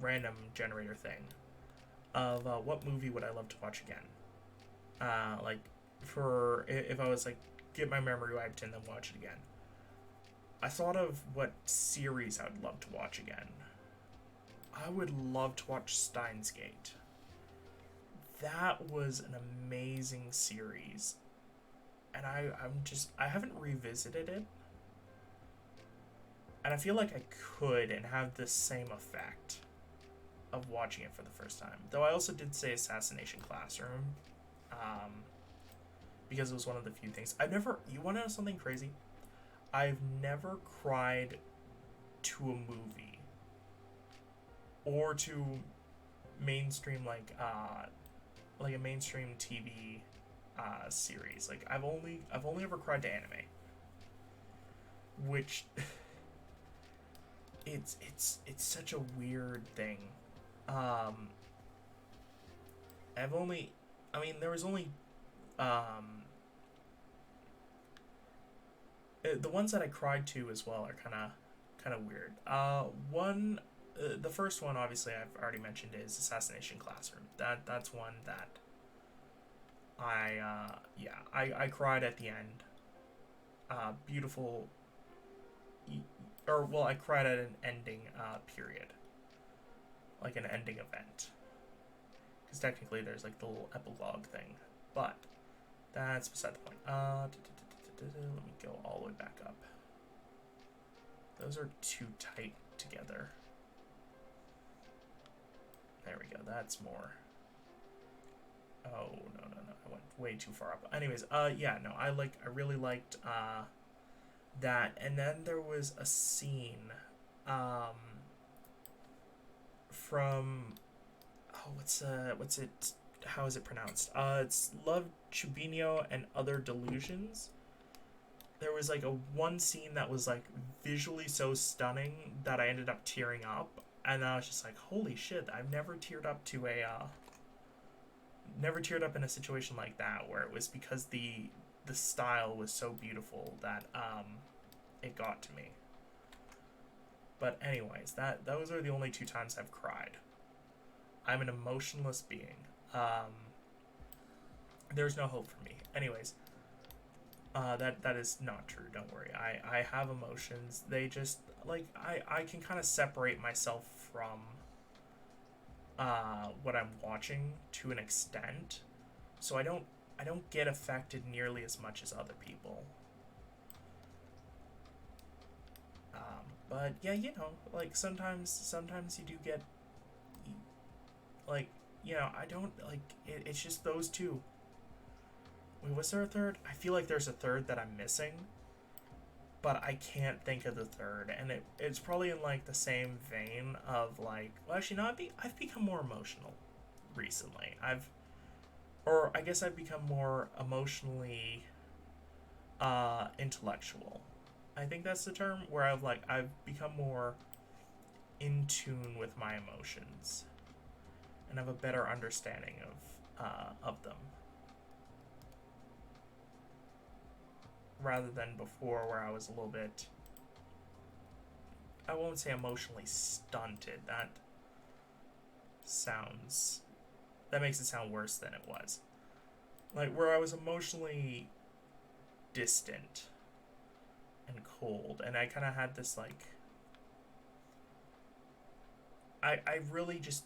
random generator thing of what movie would I love to watch again. For if I was get my memory wiped and then watch it again. I thought of what series I would love to watch again. I would love to watch Steins Gate. That was an amazing series. and I haven't revisited it, and I feel like I could and have the same effect of watching it for the first time. Though I also did say Assassination Classroom, because it was one of the few things I've never. You want to know something crazy? I've never cried to a movie or to mainstream like a mainstream TV series. Like I've only ever cried to anime, which it's such a weird thing. I've only, I mean, there was only the ones that I cried to as well are kind of weird. The first one obviously I've already mentioned is Assassination Classroom. That's one that I cried at the end. Beautiful, or well, I cried at an ending period, like an ending event, because technically there's like the little epilogue thing, but that's beside the point. Let me go all the way back up. Those are too tight together. There we go. That's more. Oh no! I went way too far up. Anyways, yeah, no, I really liked that, and then there was a scene, from, oh, what's it? How is it pronounced? It's Love Chubino and Other Delusions. There was like a one scene that was like visually so stunning that I ended up tearing up, and I was just like, holy shit! I've never teared up to never teared up in a situation like that, where it was because the style was so beautiful that it got to me. But anyways, those are the only two times I've cried. I'm an emotionless being. There's no hope for me. Anyways, that is not true. Don't worry. I have emotions. They just like I can kind of separate myself from what I'm watching to an extent, so I don't get affected nearly as much as other people. But yeah, like sometimes you do get, like, I don't like it. It's just those two. Wait, was there a third? I feel like there's a third that I'm missing, but I can't think of the third, and it's probably in like the same vein of like, well, actually, no, I've become more emotional recently. I guess I've become more emotionally intellectual. I think that's the term, where I've become more in tune with my emotions and have a better understanding of them, rather than before, where I was a little bit, I won't say emotionally stunted. That makes it sound worse than it was. Like, where I was emotionally distant and cold, and I kind of had this like, I really just,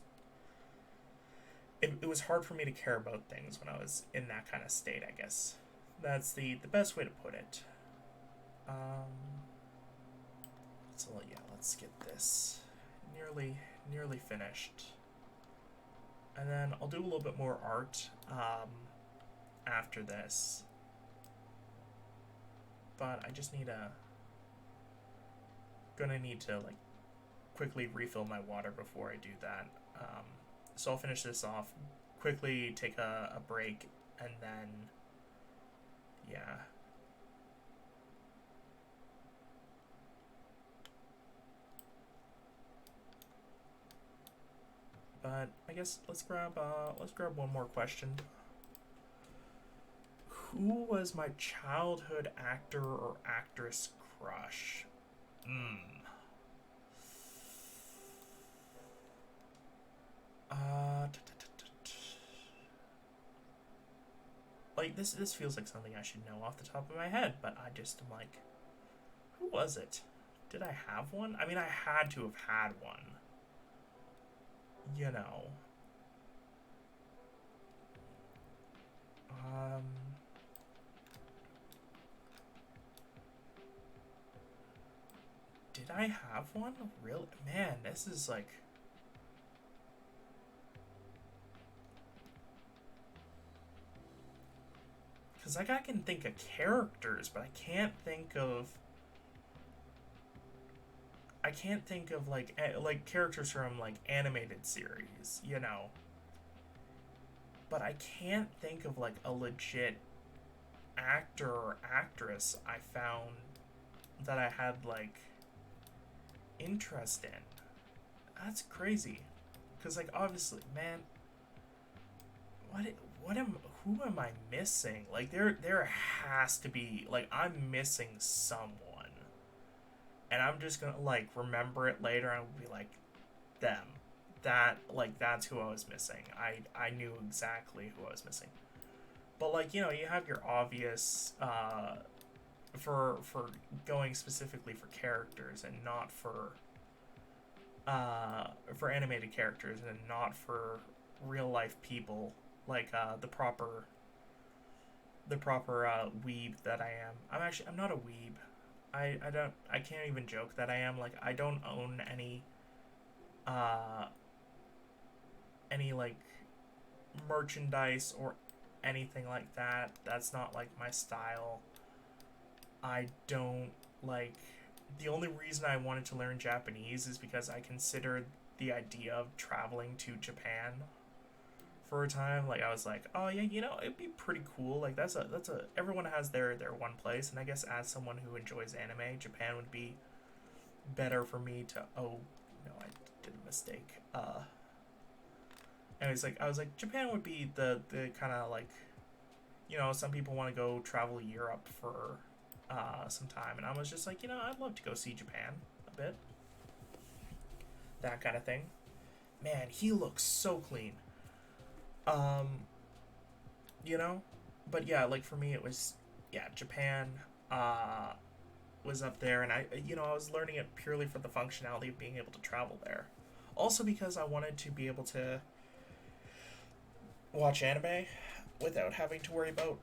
it was hard for me to care about things when I was in that kind of state, I guess. That's the best way to put it. So yeah, let's get this nearly finished, and then I'll do a little bit more art after this. But I just gonna need to like quickly refill my water before I do that. So I'll finish this off, quickly take a break, and then yeah. But I guess let's grab one more question. Who was my childhood actor or actress crush? Like this feels like something I should know off the top of my head, but I just am like, who was it? Did I have one? I mean, I had to have had one. You know. Did I have one? Really? Man, this is like... Because like I can think of characters, but I can't think of like characters from like animated series, you know. But I can't think of like a legit actor or actress I found that I had like interest in. That's crazy. Cuz like obviously, man, what what am who am I missing? Like there has to be like I'm missing someone. And I'm just going to like remember it later and be like them. That like that's who I was missing. I knew exactly who I was missing. But like, you know, you have your obvious for going specifically for characters and not for animated characters and not for real life people, like the proper weeb that I am. I'm not a weeb. I can't even joke that I am. Like I don't own any like merchandise or anything like that. That's not like my style. I don't like... The only reason I wanted to learn Japanese is because I considered the idea of traveling to Japan for a time. Like I was like, oh yeah, you know, it'd be pretty cool. Like that's a everyone has their one place, and I guess as someone who enjoys anime, Japan would be better for me to... Oh no, I did a mistake. Anyways, like I was like, Japan would be the kind of like, you know, some people want to go travel Europe for some time, and I was just like, you know, I'd love to go see Japan a bit, that kind of thing. Man, he looks so clean. You know, but yeah, like for me it was, yeah, Japan was up there, and I was learning it purely for the functionality of being able to travel there, also because I wanted to be able to watch anime without having to worry about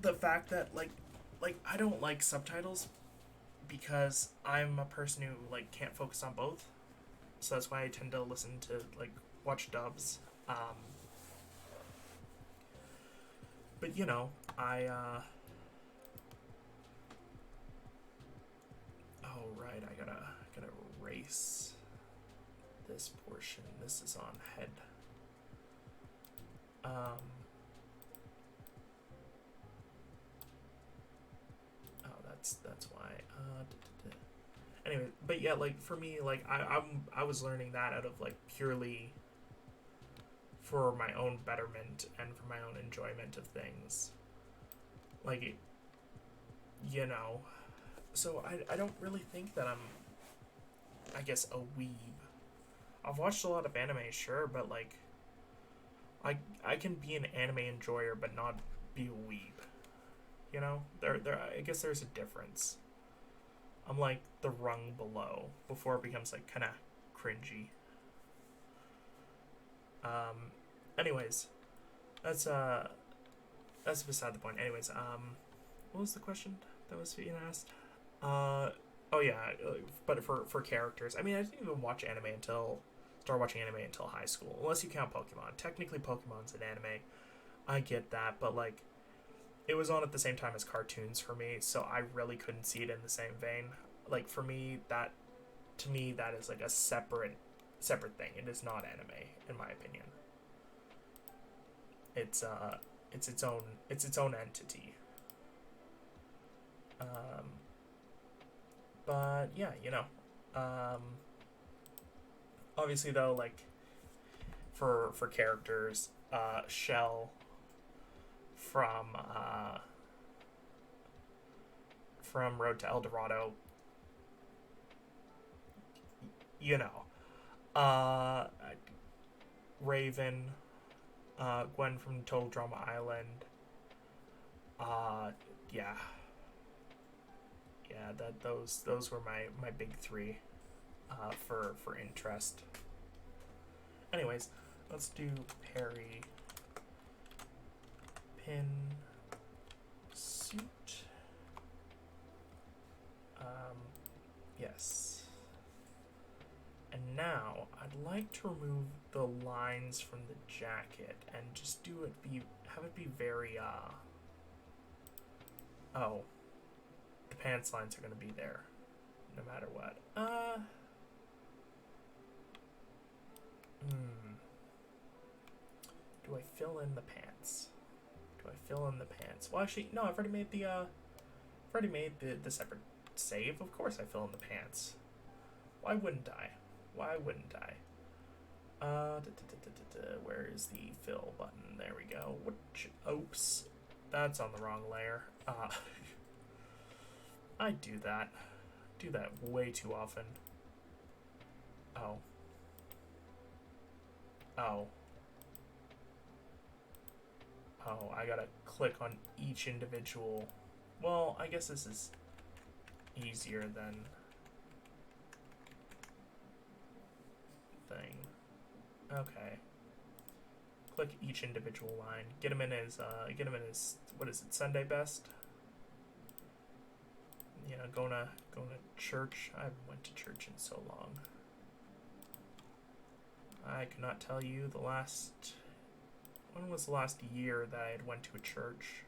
the fact that like I don't like subtitles because I'm a person who like can't focus on both, so that's why I tend to listen to like watch dubs. But you know, oh right, I gotta erase this portion. This is on head. Oh, that's why. Anyway, but yeah, like for me, like I was learning that out of like purely for my own betterment and for my own enjoyment of things. Like, you know, so I don't really think that I'm, I guess, a weeb. I've watched a lot of anime, sure, but like, I can be an anime enjoyer but not be a weeb. You know, I guess there's a difference. I'm like the rung below before it becomes like kind of cringy. Anyways, that's beside the point. Anyways, what was the question that was being asked? Oh yeah, but for characters, I mean, I didn't even start watching anime until high school, unless you count Pokemon. Technically, Pokemon's an anime. I get that, but like, it was on at the same time as cartoons for me, so I really couldn't see it in the same vein. Like for me, that is like a separate thing. It is not anime, in my opinion. It's its own entity. But yeah, you know, obviously though, like for characters, Shell from Road to El Dorado, you know, Raven, Gwen from Total Drama Island, yeah, that those were my big three for interest. Anyways, let's do Perry Pin Suit. Yes. And now, I'd like to remove the lines from the jacket and just have it be very, oh, the pants lines are going to be there, no matter what. Do I fill in the pants? Well, actually, no, I've already made the separate save. Of course I fill in the pants. Why wouldn't I? Where is the fill button? There we go. Oops. That's on the wrong layer. I do that. Do that way too often. Oh. Oh, I gotta click on each individual. Well, I guess this is easier than thing. Okay. Click each individual line. Get him in his, what is it, Sunday best? You know, going to church. I haven't went to church in so long. I could not tell you when was the last year that I had went to a church.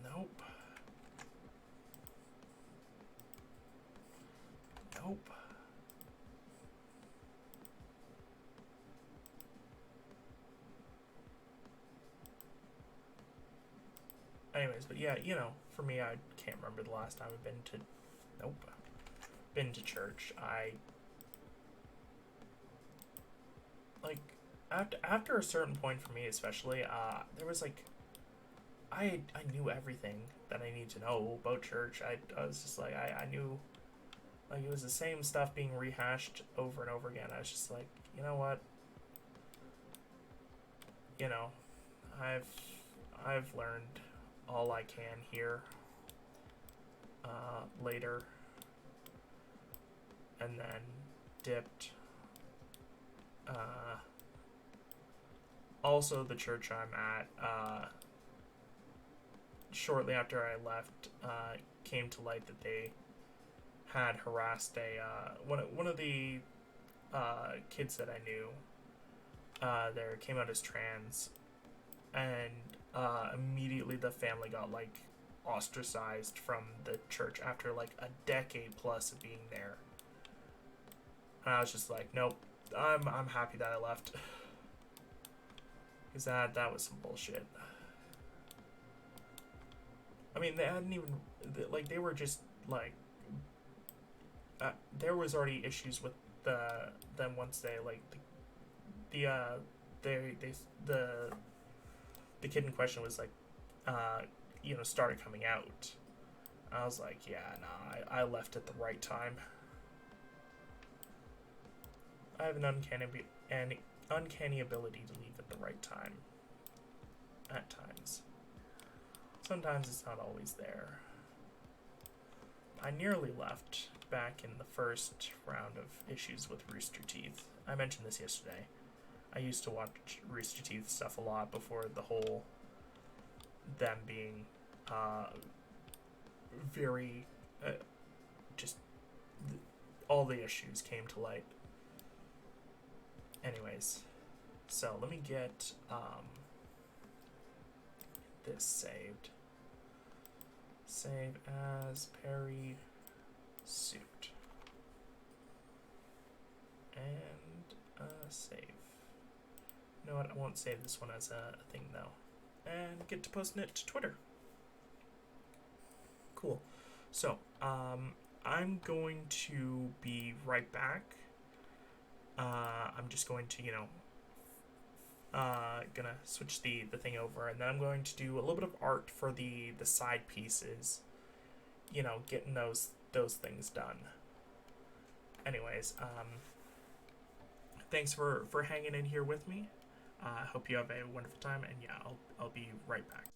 Nope. Anyways, but yeah, you know, for me, I can't remember the last time I've been to church. Like, after a certain point for me, especially, there was like, I knew everything that I need to know about church. I was just like, I knew, like, it was the same stuff being rehashed over and over again. I was just like, you know what? You know, I've learned all I can here. Later. And then dipped. Also, the church I'm at, shortly after I left, came to light that they had harassed one of the kids that I knew. There came out as trans, and immediately the family got like ostracized from the church after like a decade plus of being there. And I was just like, nope, I'm happy that I left. Because that was some bullshit. I mean, they hadn't even, like, they were just, like, there was already issues with them once they, like, the kid in question was, like, you know, started coming out. I was like, yeah, nah, I left at the right time. I have an uncanny ability to leave at the right time. At times. Sometimes it's not always there. I nearly left back in the first round of issues with Rooster Teeth. I mentioned this yesterday. I used to watch Rooster Teeth stuff a lot before the whole them being very just all the issues came to light. Anyways, so let me get this saved. Save as Perry suit. And save. You know what? I won't save this one as a thing though. And get to posting it to Twitter. Cool. So, I'm going to be right back. I'm just going to, you know, gonna switch the thing over, and then I'm going to do a little bit of art for the side pieces, you know, getting those things done. Anyways, thanks for hanging in here with me. Hope you have a wonderful time, and yeah, I'll be right back.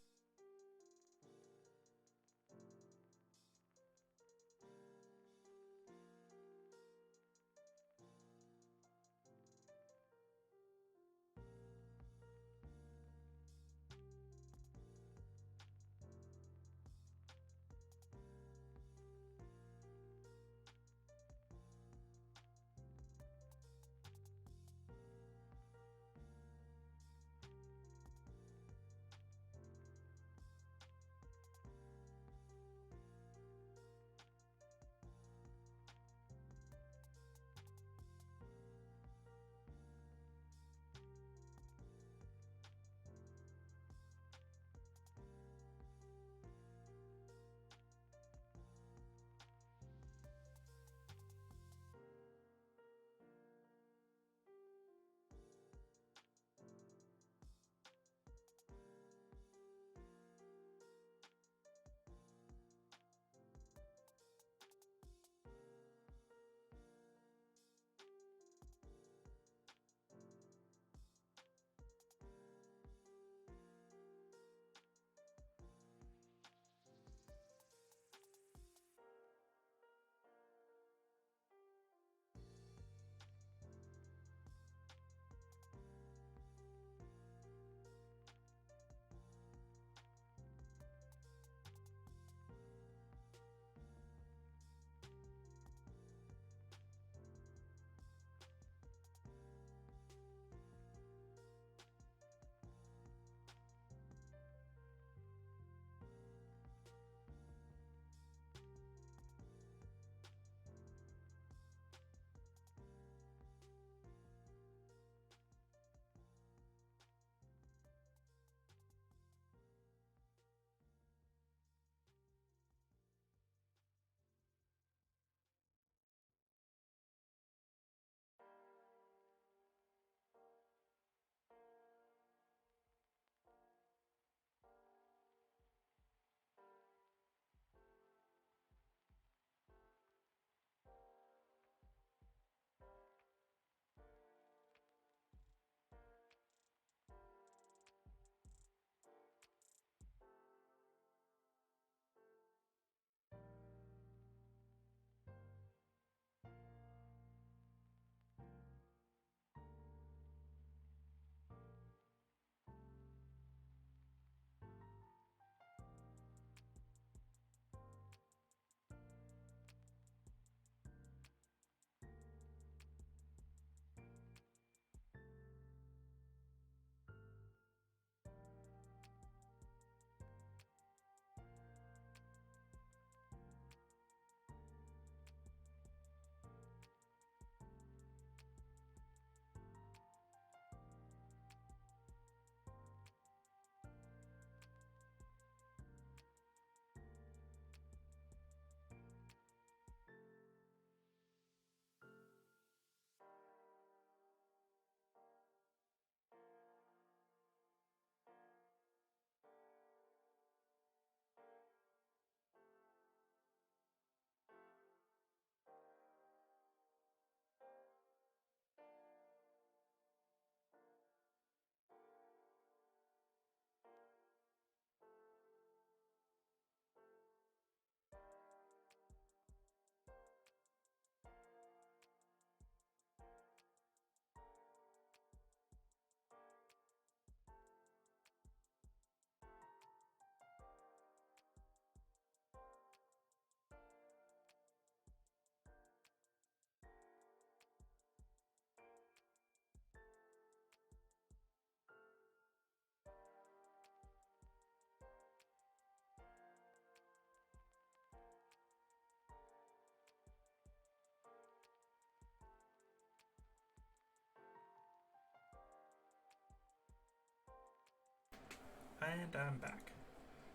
And I'm back.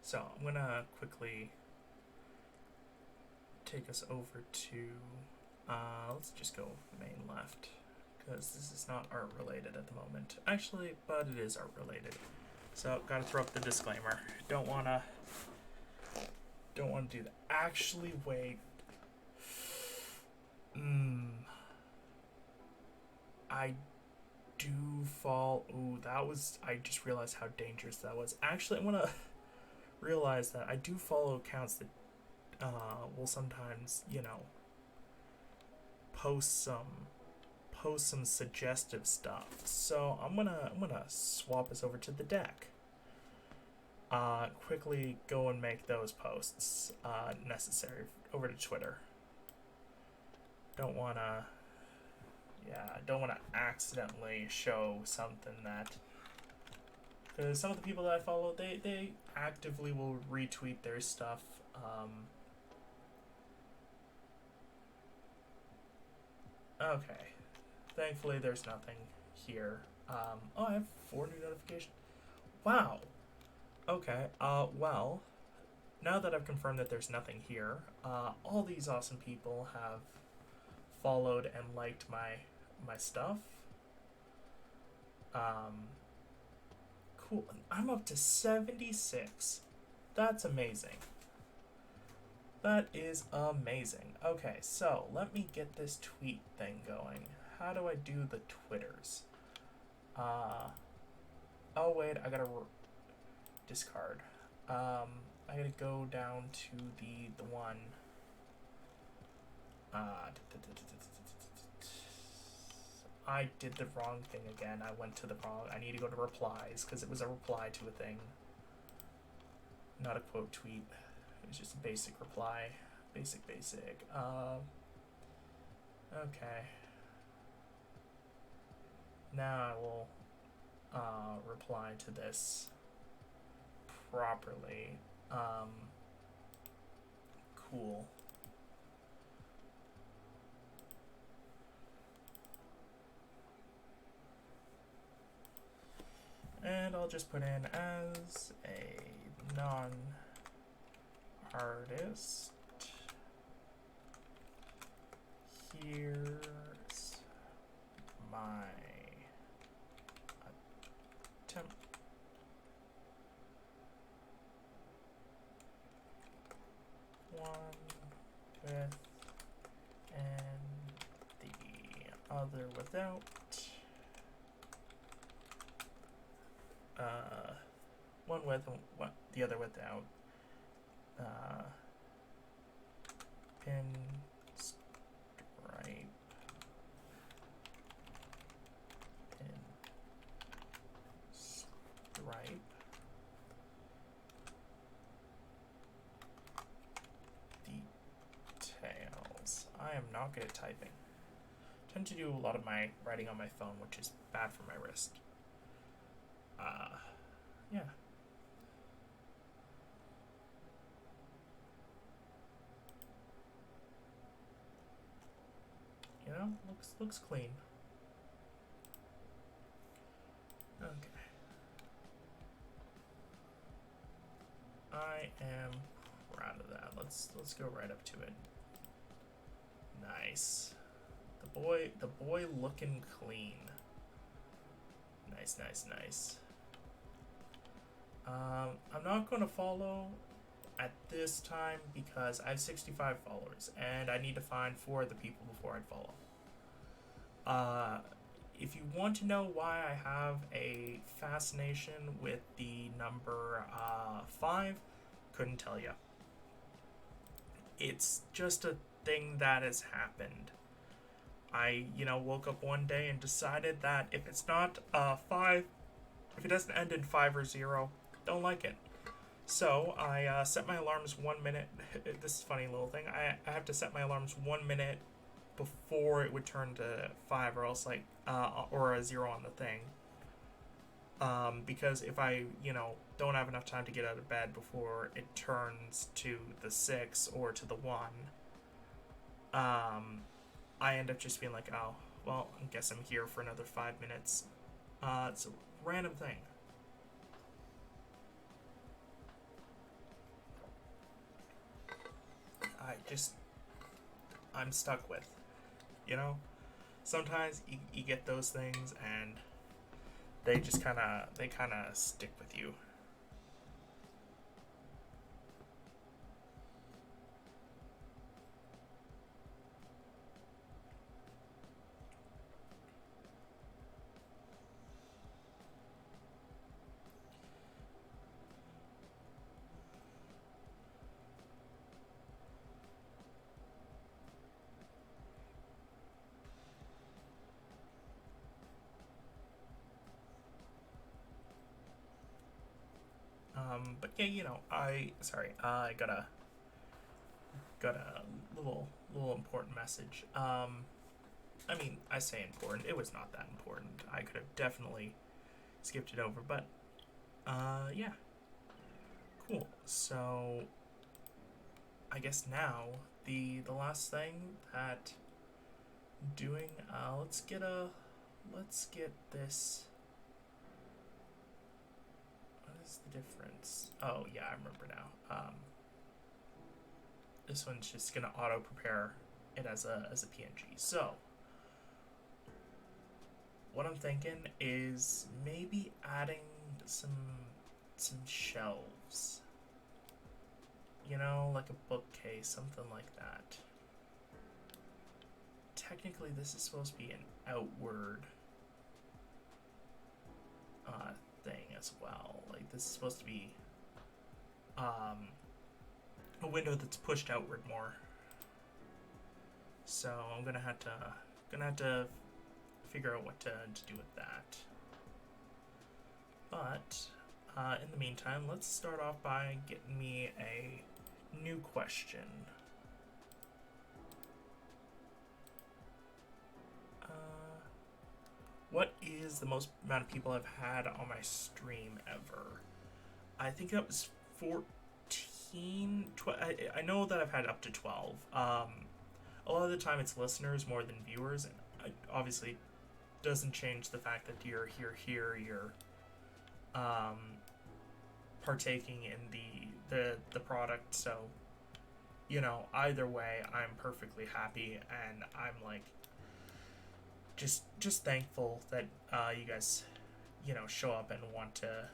So I'm gonna quickly take us over to, let's just go main left, because this is not art related at the moment. Actually, but it is art related. So gotta throw up the disclaimer. Don't wanna do that. Actually, wait. I do fall. Ooh, that was. I just realized how dangerous that was. Actually, I want to realize that I do follow accounts that will sometimes, post some suggestive stuff. So I'm gonna swap us over to the deck. Quickly go and make those posts necessary over to Twitter. Don't wanna accidentally show something that, because some of the people that I follow, they actively will retweet their stuff. Okay, thankfully there's nothing here. Oh, I have 4 new notifications. Wow. Okay. Well, now that I've confirmed that there's nothing here, all these awesome people have followed and liked my stuff. Cool. I'm up to 76. That's amazing. That is amazing. Okay, so let me get this tweet thing going. How do I do the Twitters? Oh wait, I gotta discard. I gotta go down to the one. I did the wrong thing again. I went to the wrong. I need to go to replies because it was a reply to a thing, not a quote tweet. It was just a basic reply. Basic. Okay. Now I will reply to this properly. Cool. And I'll just put in as a non-artist. Here's my attempt. One with and the other without. One with the other without. Pin stripe. Pin stripe. Details. I am not good at typing. I tend to do a lot of my writing on my phone, which is bad for my wrist. Yeah. Looks clean. Okay. I am proud of that. Let's go right up to it. Nice. The boy looking clean. Nice. I'm not going to follow at this time because I have 65 followers and I need to find 4 of the people before I'd follow. If you want to know why I have a fascination with the number 5, couldn't tell you. It's just a thing that has happened. I, woke up one day and decided that if it's not 5, if it doesn't end in 5 or 0, don't like it. So I set my alarms 1 minute. This is a funny little thing. I have to set my alarms 1 minute before it would turn to 5, or else or a 0 on the thing. Because if I, don't have enough time to get out of bed before it turns to the 6 or to the 1, I end up just being like, oh, well, I guess I'm here for another 5 minutes. It's a random thing. I'm stuck with. You know, sometimes you get those things and they just kind of stick with you. But yeah, I got a little important message. I mean, I say important. It was not that important. I could have definitely skipped it over, but yeah, cool. So I guess now the last thing that doing let's get this. What is the difference? Oh yeah, I remember now. This one's just gonna auto prepare it as a PNG. So what I'm thinking is maybe adding some shelves. You know, like a bookcase, something like that. Technically, this is supposed to be an outward thing as well. Like this is supposed to be a window that's pushed outward more. So I'm gonna have to figure out what to do with that. But in the meantime, let's start off by getting me a new question. What is the most amount of people I've had on my stream ever? I think that was 14. I know that I've had up to 12. A lot of the time it's listeners more than viewers, and it obviously doesn't change the fact that you're here, you're partaking in the product. So, you know, either way, I'm perfectly happy, and I'm like just thankful that you guys, you know, show up and want to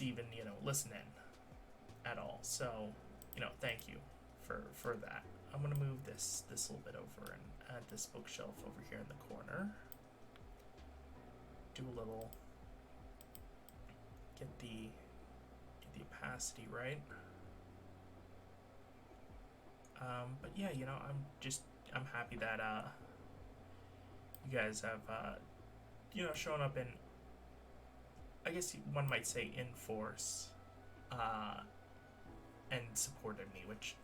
even, you know, listen in at all. So, you know, thank you for that. I'm gonna move this little bit over and add this bookshelf over here in the corner. Do a little get the opacity right. But yeah, you know, I'm happy that you guys have you know, shown up in, I guess one might say, in force and supported me, which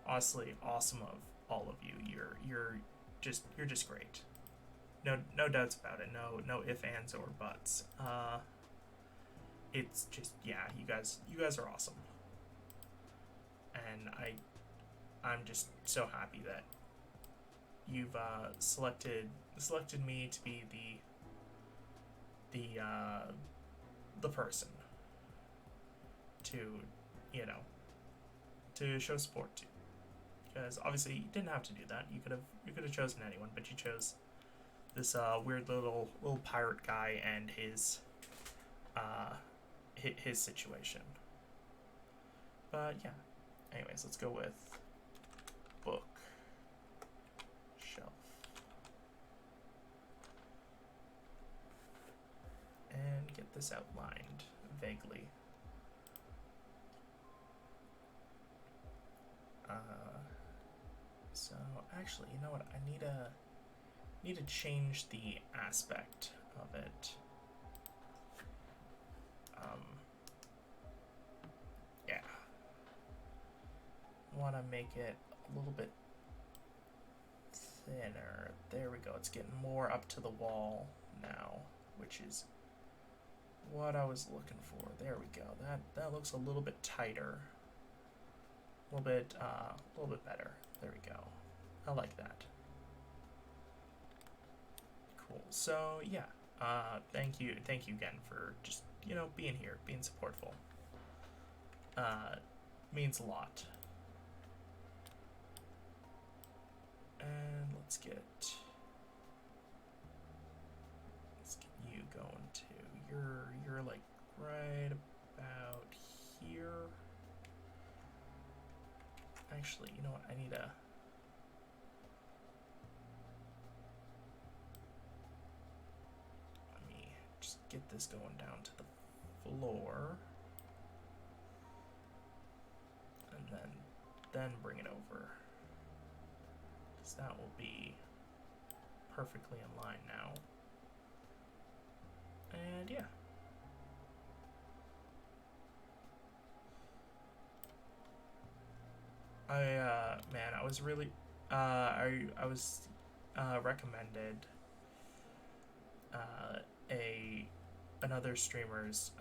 honestly awesome of all of you. You're just great. No doubts about it. No ifs, ands, or buts. It's just, yeah, you guys are awesome, and I'm just so happy that you've selected me to be the person to, you know, to show support to, because obviously you didn't have to do that. You could have chosen anyone, but you chose this weird little pirate guy and his situation. But yeah, anyways, let's go with book shelf and get this outlined vaguely. So actually, you know what? I need to change the aspect of it. Yeah. Want to make it a little bit thinner. There we go. It's getting more up to the wall now, which is what I was looking for. There we go. That looks a little bit tighter. A little bit better. There we go. I like that. Cool. So yeah, thank you again for just, you know, being here, being supportful. Means a lot. And let's get you going to, you're like right about here. Actually, you know what, I need a, let me just get this going down to the floor. And then bring it over. Because that will be perfectly in line now. And yeah. Man, I was really, I was, recommended, another streamer's,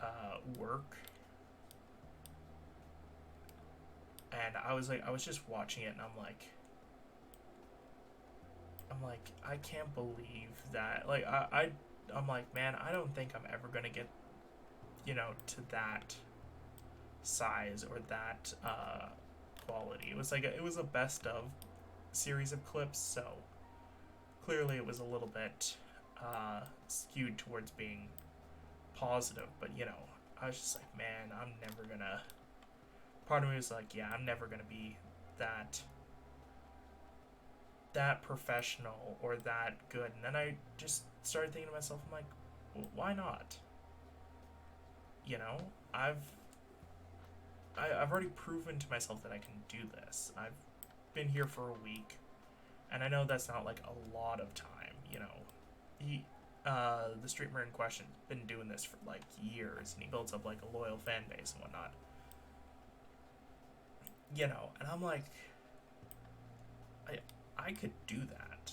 work. And I was just watching it and I'm like, I can't believe that, like, I'm like, man, I don't think I'm ever gonna get, you know, to that size or that, quality. It was like it was a best of series of clips, so clearly it was a little bit skewed towards being positive, but you know, I was just like, man, I'm never gonna, part of me was like, yeah, I'm never gonna be that professional or that good. And then I just started thinking to myself, I'm like, well, why not? You know, I've already proven to myself that I can do this. I've been here for a week, and I know that's not like a lot of time. You know, the streamer in question's been doing this for like years, and he builds up like a loyal fan base and whatnot. You know, and I'm like, I could do that.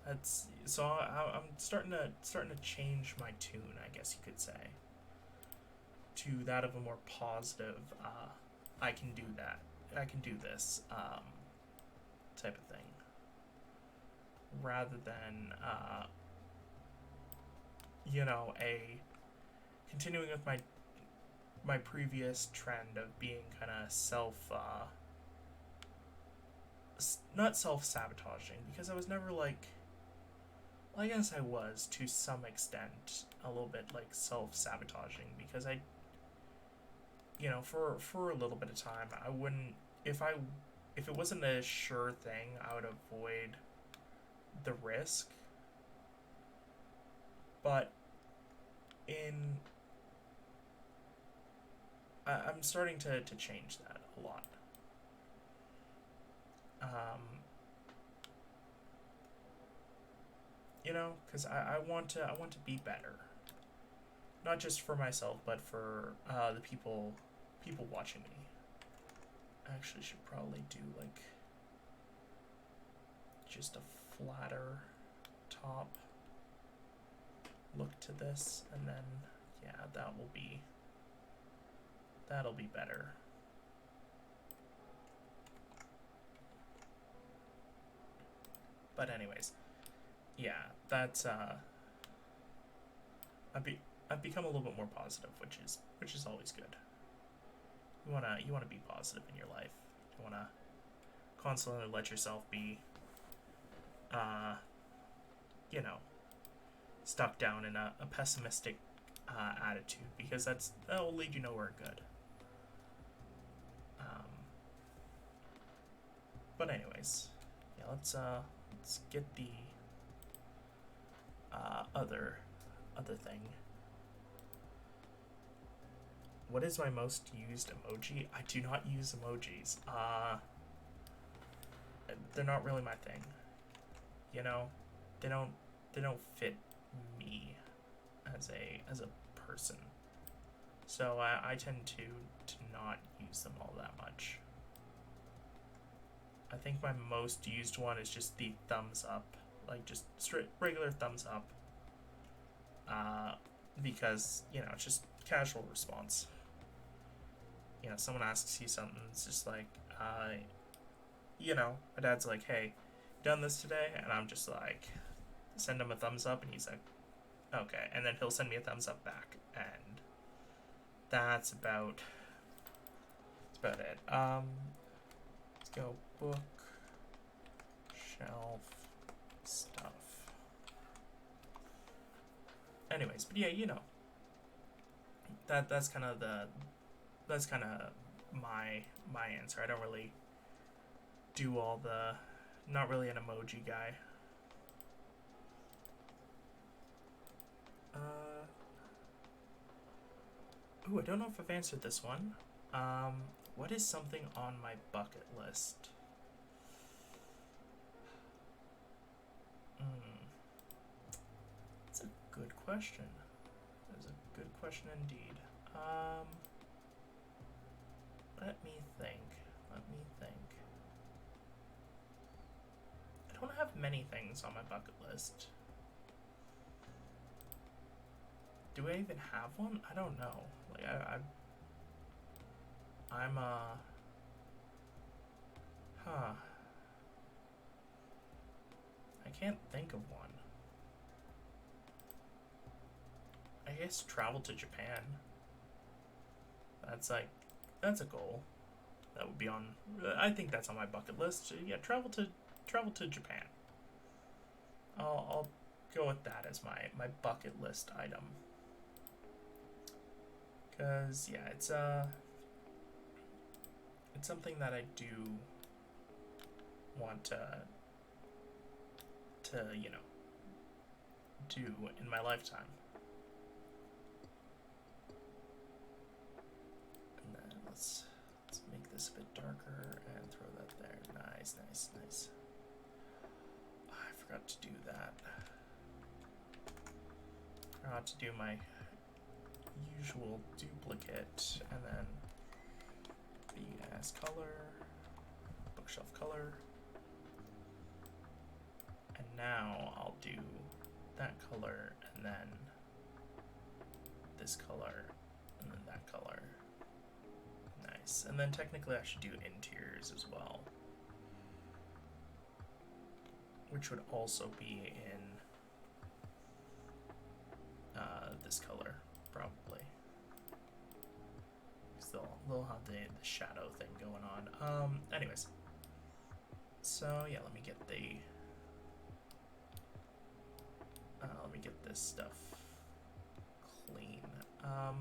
That's so I'm starting to change my tune, I guess you could say, to that of a more positive, I can do that, I can do this, type of thing, rather than, you know, continuing with my previous trend of being kind of not self-sabotaging, because I was never like, well, I guess I was to some extent a little bit like self-sabotaging, because I, you know, for a little bit of time, I wouldn't, if it wasn't a sure thing, I would avoid the risk. But I'm starting to change that a lot. You know, because I want to be better, not just for myself, but for the people watching me. I actually should probably do like just a flatter top look to this, and then yeah, that'll be better. But anyways, yeah, that's I've become a little bit more positive, which is always good. You wanna be positive in your life. You wanna constantly let yourself be, you know, stuck down in a pessimistic attitude, because that'll lead you nowhere good. But anyways, yeah, let's get the other thing. What is my most used emoji? I do not use emojis. They're not really my thing. You know, they don't fit me as a person. So I tend to not use them all that much. I think my most used one is just the thumbs up, like just straight regular thumbs up. Because, you know, it's just casual response. You know, someone asks you something, it's just like, you know, my dad's like, hey, done this today? And I'm just like, send him a thumbs up, and he's like, okay. And then he'll send me a thumbs up back, and that's about it. Let's go book, shelf stuff. Anyways, but yeah, you know, that's kind of my answer. I don't really do all the, not really an emoji guy. Ooh, I don't know if I've answered this one. What is something on my bucket list? That's a good question. That's a good question indeed. Let me think. I don't have many things on my bucket list. Do I even have one? I don't know. Like I'm I can't think of one. I guess travel to Japan. That's a goal. That would be on. I think that's on my bucket list. Yeah, travel to Japan. I'll go with that as my bucket list item. Cause yeah, it's something that I do want to you know, do in my lifetime. And then let's make this a bit darker and throw that there. Nice. Oh, I forgot to do that. Forgot to do my usual duplicate, and then the as color, bookshelf color, and now I'll do that color, and then this color, and then that color. Nice. And then technically I should do interiors as well, which would also be in this color, probably. Because they'll have the shadow thing going on. Anyways. So yeah, let me get this stuff clean.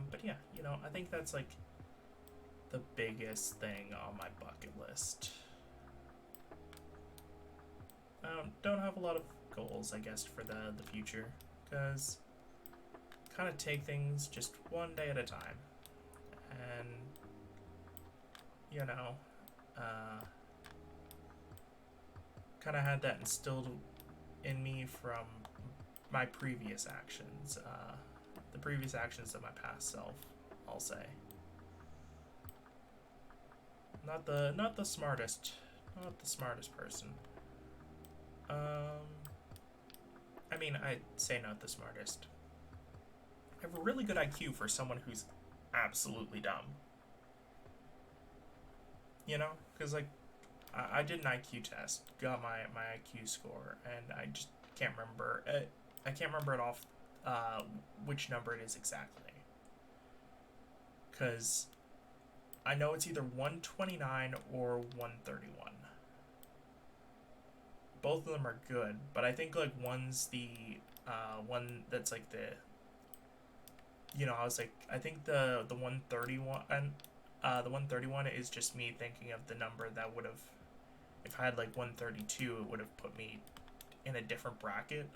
But yeah, you know, I think that's like the biggest thing on my bucket list. Don't have a lot of goals, I guess, for the future, because kind of take things just one day at a time, and you know, kind of had that instilled in me from my previous actions, the previous actions of my past self, I'll say. Not the smartest person. I mean, I'd say not the smartest. I have a really good IQ for someone who's absolutely dumb. You know? Because, like, I did an IQ test, got my IQ score, and I just can't remember. I can't remember it off which number it is exactly. Because I know it's either 129 or 131. Both of them are good, but I think, like, one's the one that's, like, the... You know, I think the 131... the 131 is just me thinking of the number that would have... If I had, like, 132, it would have put me in a different bracket.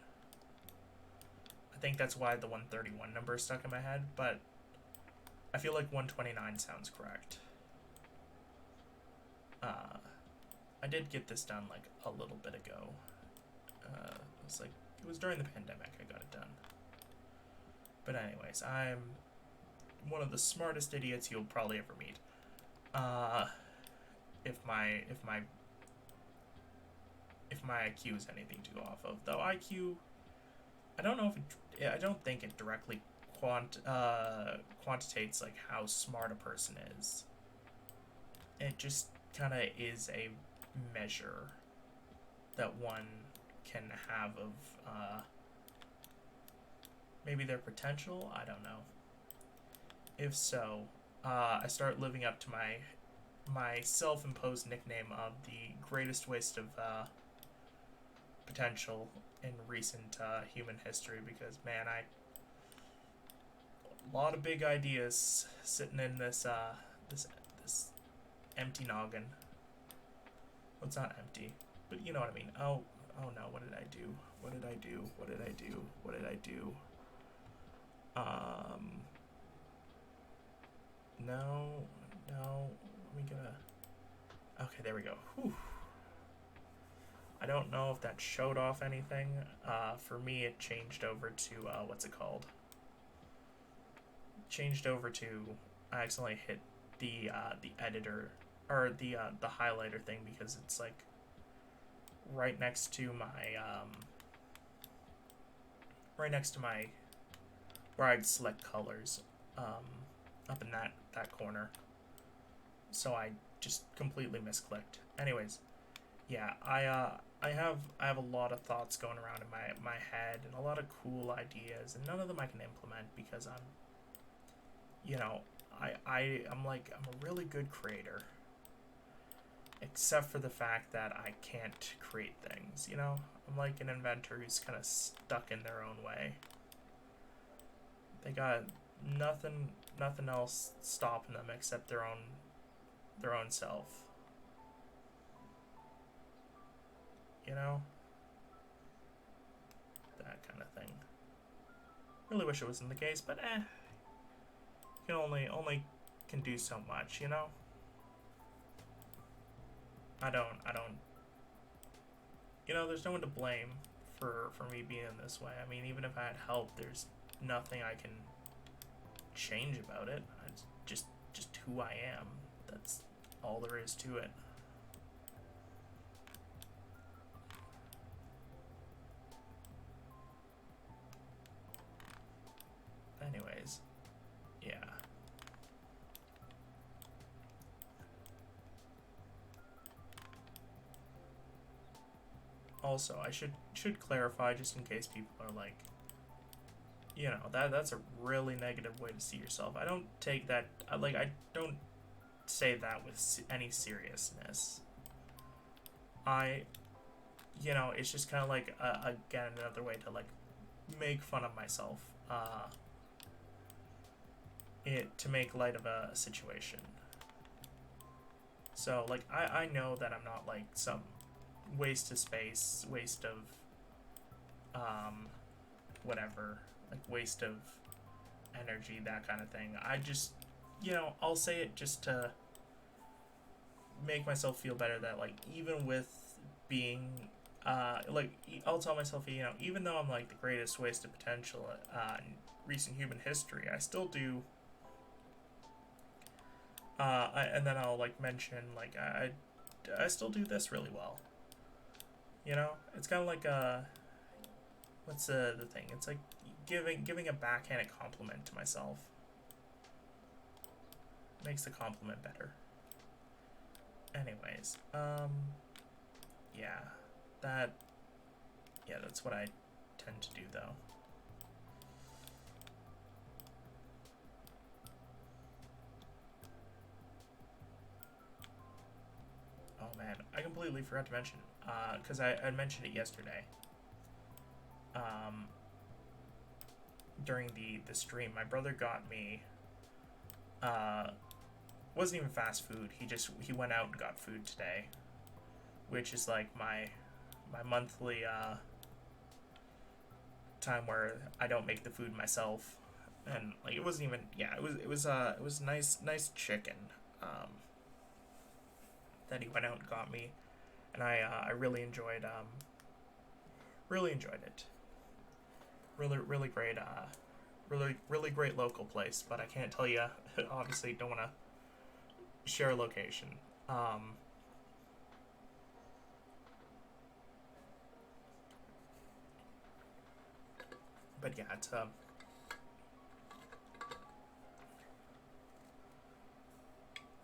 I think that's why the 131 number is stuck in my head, but I feel like 129 sounds correct. I did get this done, like, a little bit ago. It was during the pandemic I got it done. But anyways, I'm one of the smartest idiots you'll probably ever meet. If my IQ is anything to go off of, though IQ, I don't think it directly quantitates like how smart a person is. It just kind of is a measure that one can have of maybe their potential. I don't know. If so, I start living up to my self-imposed nickname of the greatest waste of potential in recent human history, because man, a lot of big ideas sitting in this empty noggin. Well, it's not empty, but you know what I mean. Oh no, what did I do? What did I do? What did I do? What did I do? No, let me get a... Okay, there we go. Whew. I don't know if that showed off anything. For me, it changed over to, what's it called? Changed over to, I accidentally hit the editor, or the highlighter thing, because it's like right next to my where I'd select colors, up in that corner. So I just completely misclicked. Anyways, yeah, I have a lot of thoughts going around in my head, and a lot of cool ideas, and none of them I can implement because I'm I'm a really good creator. Except for the fact that I can't create things, I'm like an inventor who's kind of stuck in their own way. They got nothing else stopping them except their own self. That kind of thing. Really wish it wasn't the case, but you can only can do so much, I don't there's no one to blame for me being this way. I mean, even if I had help, there's nothing I can change about it. It's just who I am. That's all there is to it. Anyways, yeah. Also, I should clarify, just in case people are like, that's a really negative way to see yourself. I don't take that, I don't say that with any seriousness. It's just kind of like, again, another way to like make fun of myself, to make light of a situation. So like I know that I'm not like some waste of space, waste of whatever, like waste of energy, that kind of thing. I just, I'll say it just to make myself feel better, that like even with being I'll tell myself, even though I'm like the greatest waste of potential in recent human history, I still do and then I'll like mention like I still do this really well. It's kind of like what's the thing? It's like giving a backhanded compliment to myself. Makes the compliment better. Anyways, that's what I tend to do, though. Oh man, I completely forgot to mention, because I mentioned it yesterday. During the stream, my brother got me, wasn't even fast food. He went out and got food today, which is like my monthly time where I don't make the food myself, and like it wasn't even, it was nice chicken that he went out and got me, and I really enjoyed it. Really great, really great local place, but I can't tell you. Obviously, don't want to share a location. But yeah, it's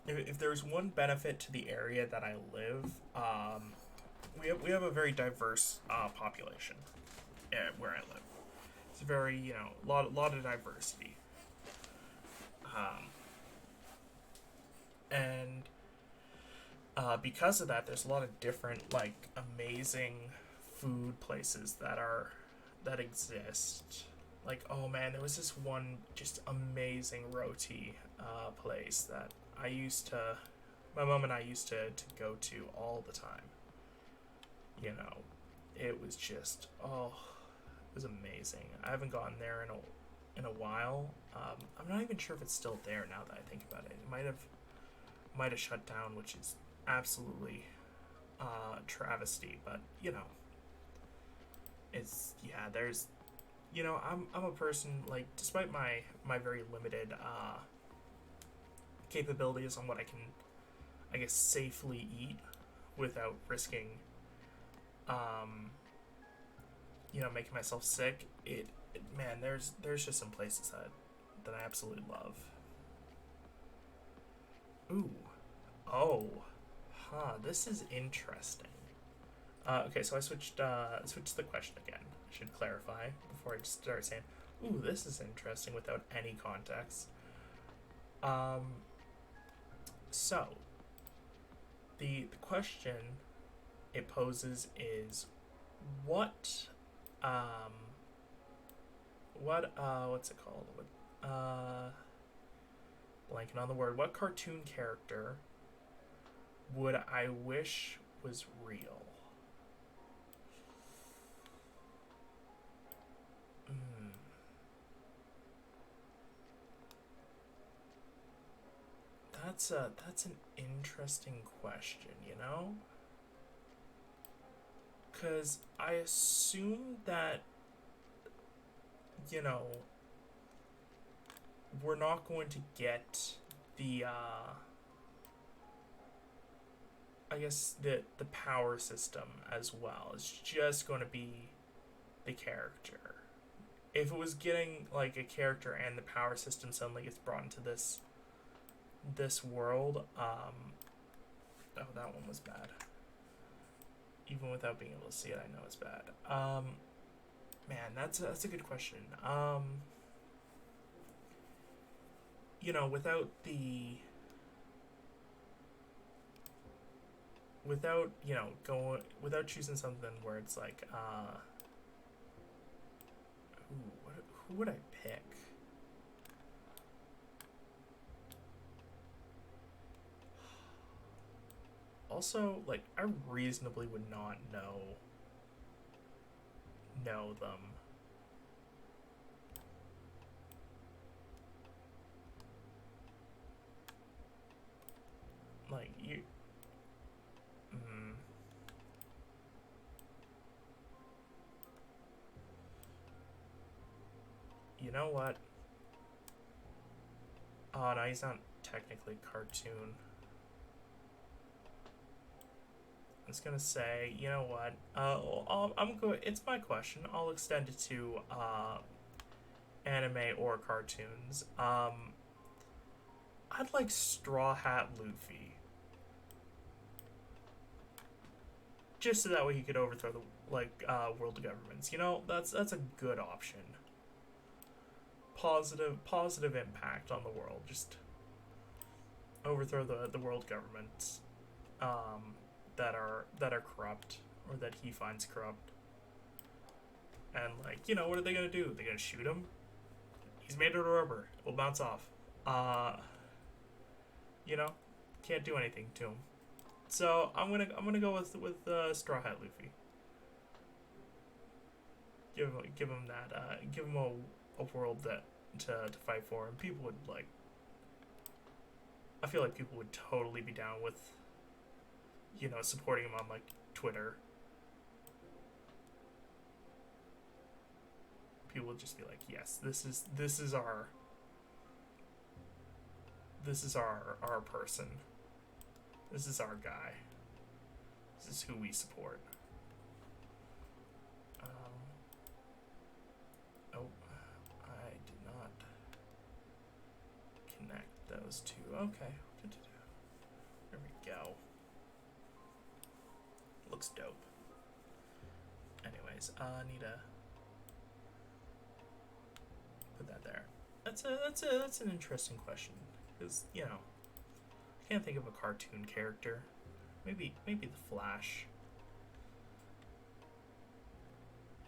if there's one benefit to the area that I live, we have a very diverse population where I live. It's very, lot of diversity, and because of that, there's a lot of different like amazing food places that exist. Like, oh man, there was this one just amazing roti place that my mom and I used to go to all the time. You know, it was just, oh, it was amazing. I haven't gone there in a while. I'm not even sure if it's still there now that I think about it. It might have shut down, which is absolutely travesty. But you know, it's yeah. There's I'm a person, like, despite my very limited capabilities on what I can, I guess, safely eat without risking making myself sick. Man, there's just some places that I absolutely love. Ooh. Oh. Huh, this is interesting. Okay, so I switched the question again. I should clarify before I just start saying, ooh, this is interesting without any context. So the question it poses is what's it called? Blanking on the word. What cartoon character would I wish was real? That's an interesting question, you know? Because I assume that, you know, we're not going to get the, I guess, the power system as well. It's just going to be the character. If it was getting, like, a character and the power system suddenly gets brought into this world, oh, that one was bad. Even without being able to see it, I know it's bad. Man, that's a good question. You know, without choosing something where it's like, who would I pick? Also, like, I reasonably would not know them. Like, you... You know what? Oh, no, he's not technically cartoon. I was gonna say, you know what? It's my question. I'll extend it to anime or cartoons. I'd like Straw Hat Luffy, just so that way he could overthrow the world governments. You know, that's a good option. Positive impact on the world. Just overthrow the world governments. That are corrupt, or that he finds corrupt. And, like, you know, what are they gonna do? They're gonna shoot him? He's made out of rubber. It will bounce off. You know, can't do anything to him. So I'm gonna go with Straw Hat Luffy. Give him that. Give him a world to fight for, and people would, like. I feel like people would totally be down with, you know, supporting him on, like, Twitter. People would just be like, yes, this is our person. This is our guy. This is who we support. Oh, I did not connect those two. Okay. There we go. Looks dope. Anyways, I need to put that there. That's an interesting question, because, you know, I can't think of a cartoon character. Maybe the Flash.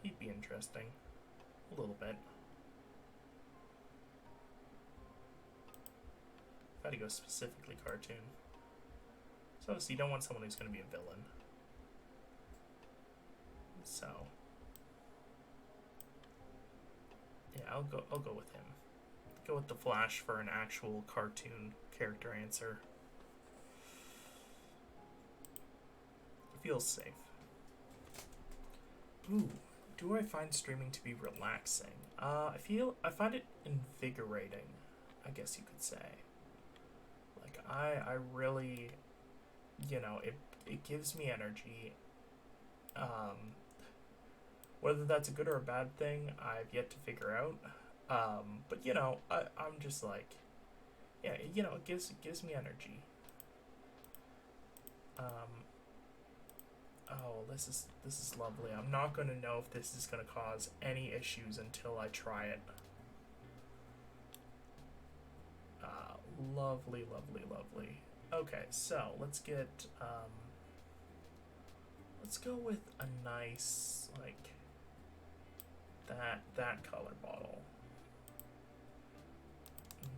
He'd be interesting. A little bit. Gotta go specifically cartoon. So obviously you don't want someone who's gonna be a villain. So yeah, I'll go with him. Go with the Flash for an actual cartoon character answer. Feels safe. Ooh, do I find streaming to be relaxing? I find it invigorating, I guess you could say. Like I really, you know, it gives me energy. Whether that's a good or a bad thing, I've yet to figure out. But you know, I'm just like, yeah, you know, it gives me energy. Oh, this is lovely. I'm not going to know if this is going to cause any issues until I try it. Lovely, lovely, lovely. Okay, so let's get, let's go with a nice, like, that color bottle.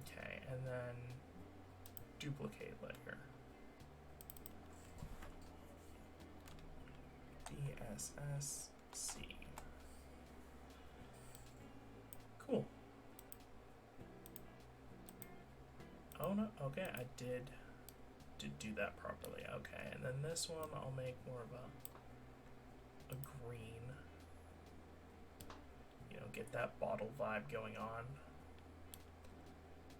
Okay, and then duplicate layer. DSSC. Cool. Oh no, okay, I did do that properly. Okay, and then this one I'll make more of a green. You know, get that bottle vibe going on.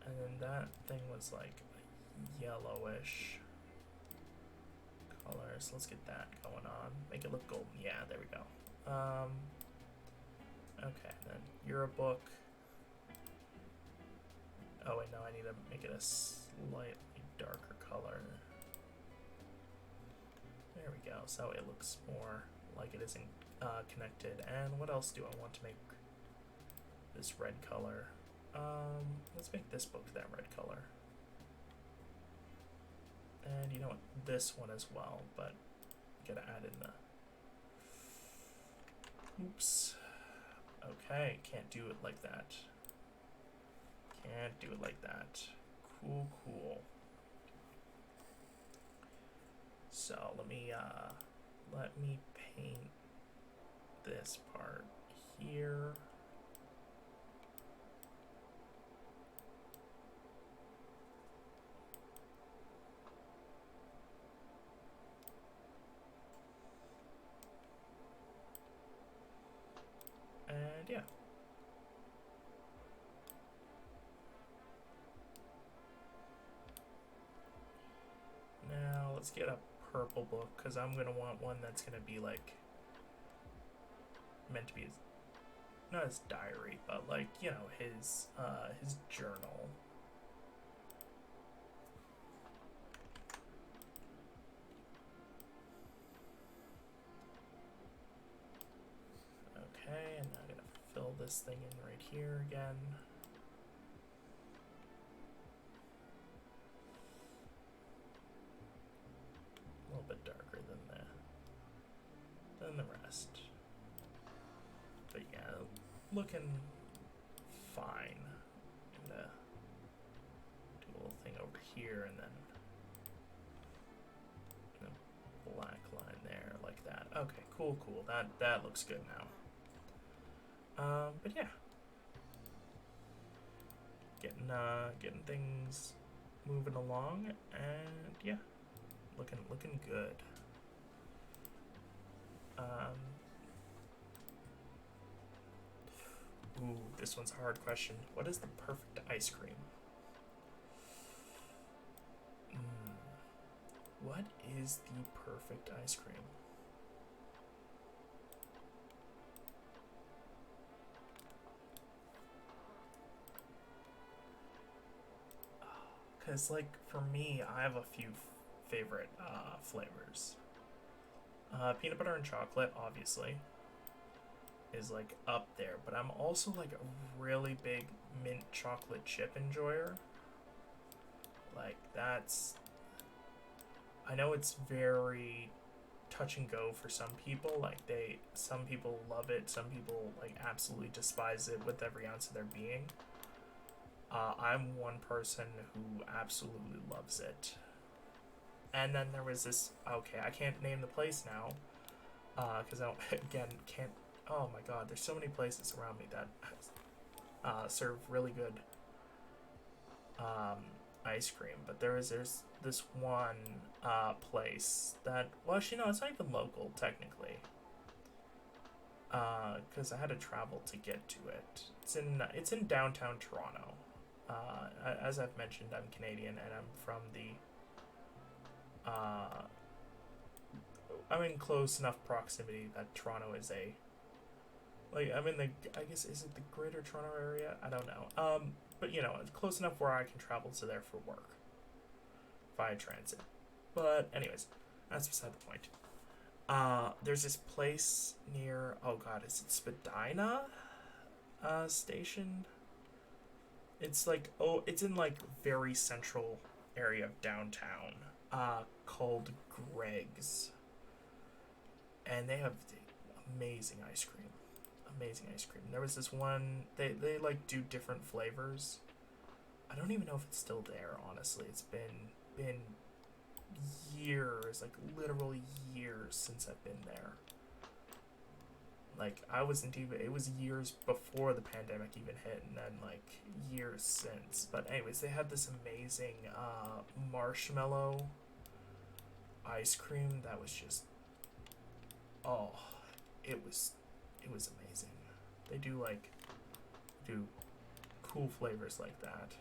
And then that thing was like a yellowish color, so let's get that going on. Make it look golden. Yeah, there we go. Okay, then you're a book. Oh wait, no, I need to make it a slightly darker color. There we go, so it looks more like it isn't connected. And what else do I want to make this red color? Let's make this book that red color. And you know what, this one as well, but gotta add in the, oops. Okay, can't do it like that. Can't do it like that. Cool, cool. So let me paint this part here. And yeah. Now let's get a purple book, because I'm going to want one that's going to be like meant to be not his diary, but like, you know, his journal. Okay, and now I'm going to fill this thing in right here again. A little bit darker than the rest. But yeah, looking fine. I'm gonna do a little thing over here and then a black line there like that. Okay, cool, cool. That looks good now. But yeah, getting things moving along, and yeah, looking good. Ooh, this one's a hard question. What is the perfect ice cream? What is the perfect ice cream? Because, like, for me, I have a few favorite flavors. Peanut butter and chocolate, obviously, is like up there, but I'm also like a really big mint chocolate chip enjoyer. Like, that's, I know it's very touch and go for some people. Like some people love it, some people like absolutely despise it with every ounce of their being. I'm one person who absolutely loves it. And then there was this. Okay, I can't name the place now, because I don't again can't. Oh my God, there's so many places around me that serve really good ice cream. But there's this one place that, well, actually no, it's not even local technically. Because I had to travel to get to it. It's in downtown Toronto. As I've mentioned, I'm Canadian and I'm from the. I'm in close enough proximity that Toronto is a. Like, I'm in the. I guess, is it the Greater Toronto area? I don't know. But you know, it's close enough where I can travel to there for work via transit. But anyways, that's beside the point. There's this place near. Oh God, is it Spadina? Station. It's like, oh, it's in like very central area of downtown. Called Greg's, and they have amazing ice cream. Amazing ice cream. There was this one. They like do different flavors. I don't even know if it's still there. Honestly, it's been years, like literal years since I've been there. Like, I wasn't even, it was years before the pandemic even hit, and then like years since. But anyways, they had this amazing marshmallow ice cream that was just, oh, it was amazing. They do cool flavors like that.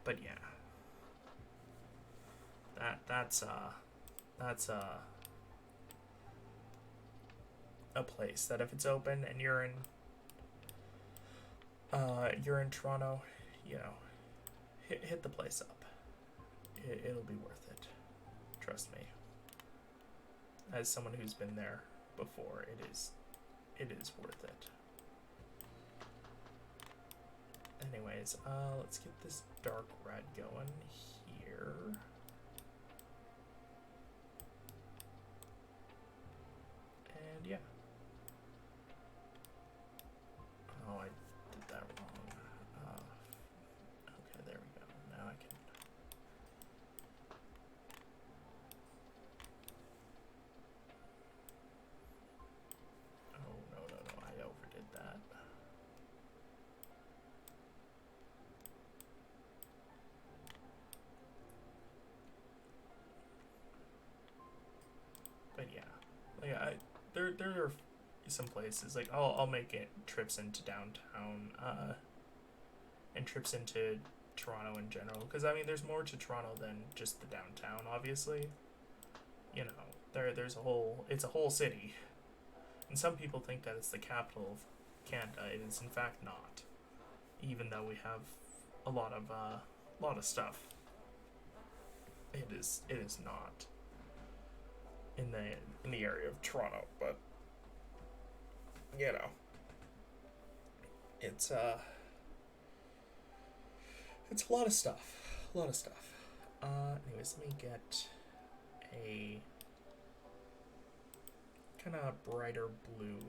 But yeah, that's a place that if it's open and you're in Toronto, you know, hit the place up. It'll be worth it. Trust me. As someone who's been there before, it is worth it. Anyways, let's get this dark red going here. And yeah. Oh, I did that wrong. Okay, there we go. Now I can. Oh, no, I overdid that. But yeah, like there are some places like I'll make it trips into downtown, and trips into Toronto in general, because I mean there's more to Toronto than just the downtown. Obviously, you know, there's it's a whole city, and some people think that it's the capital of Canada. It is in fact not, even though we have a lot of stuff. It is not in the area of Toronto, but you know, it's a lot of stuff. Anyways, let me get a kind of brighter blue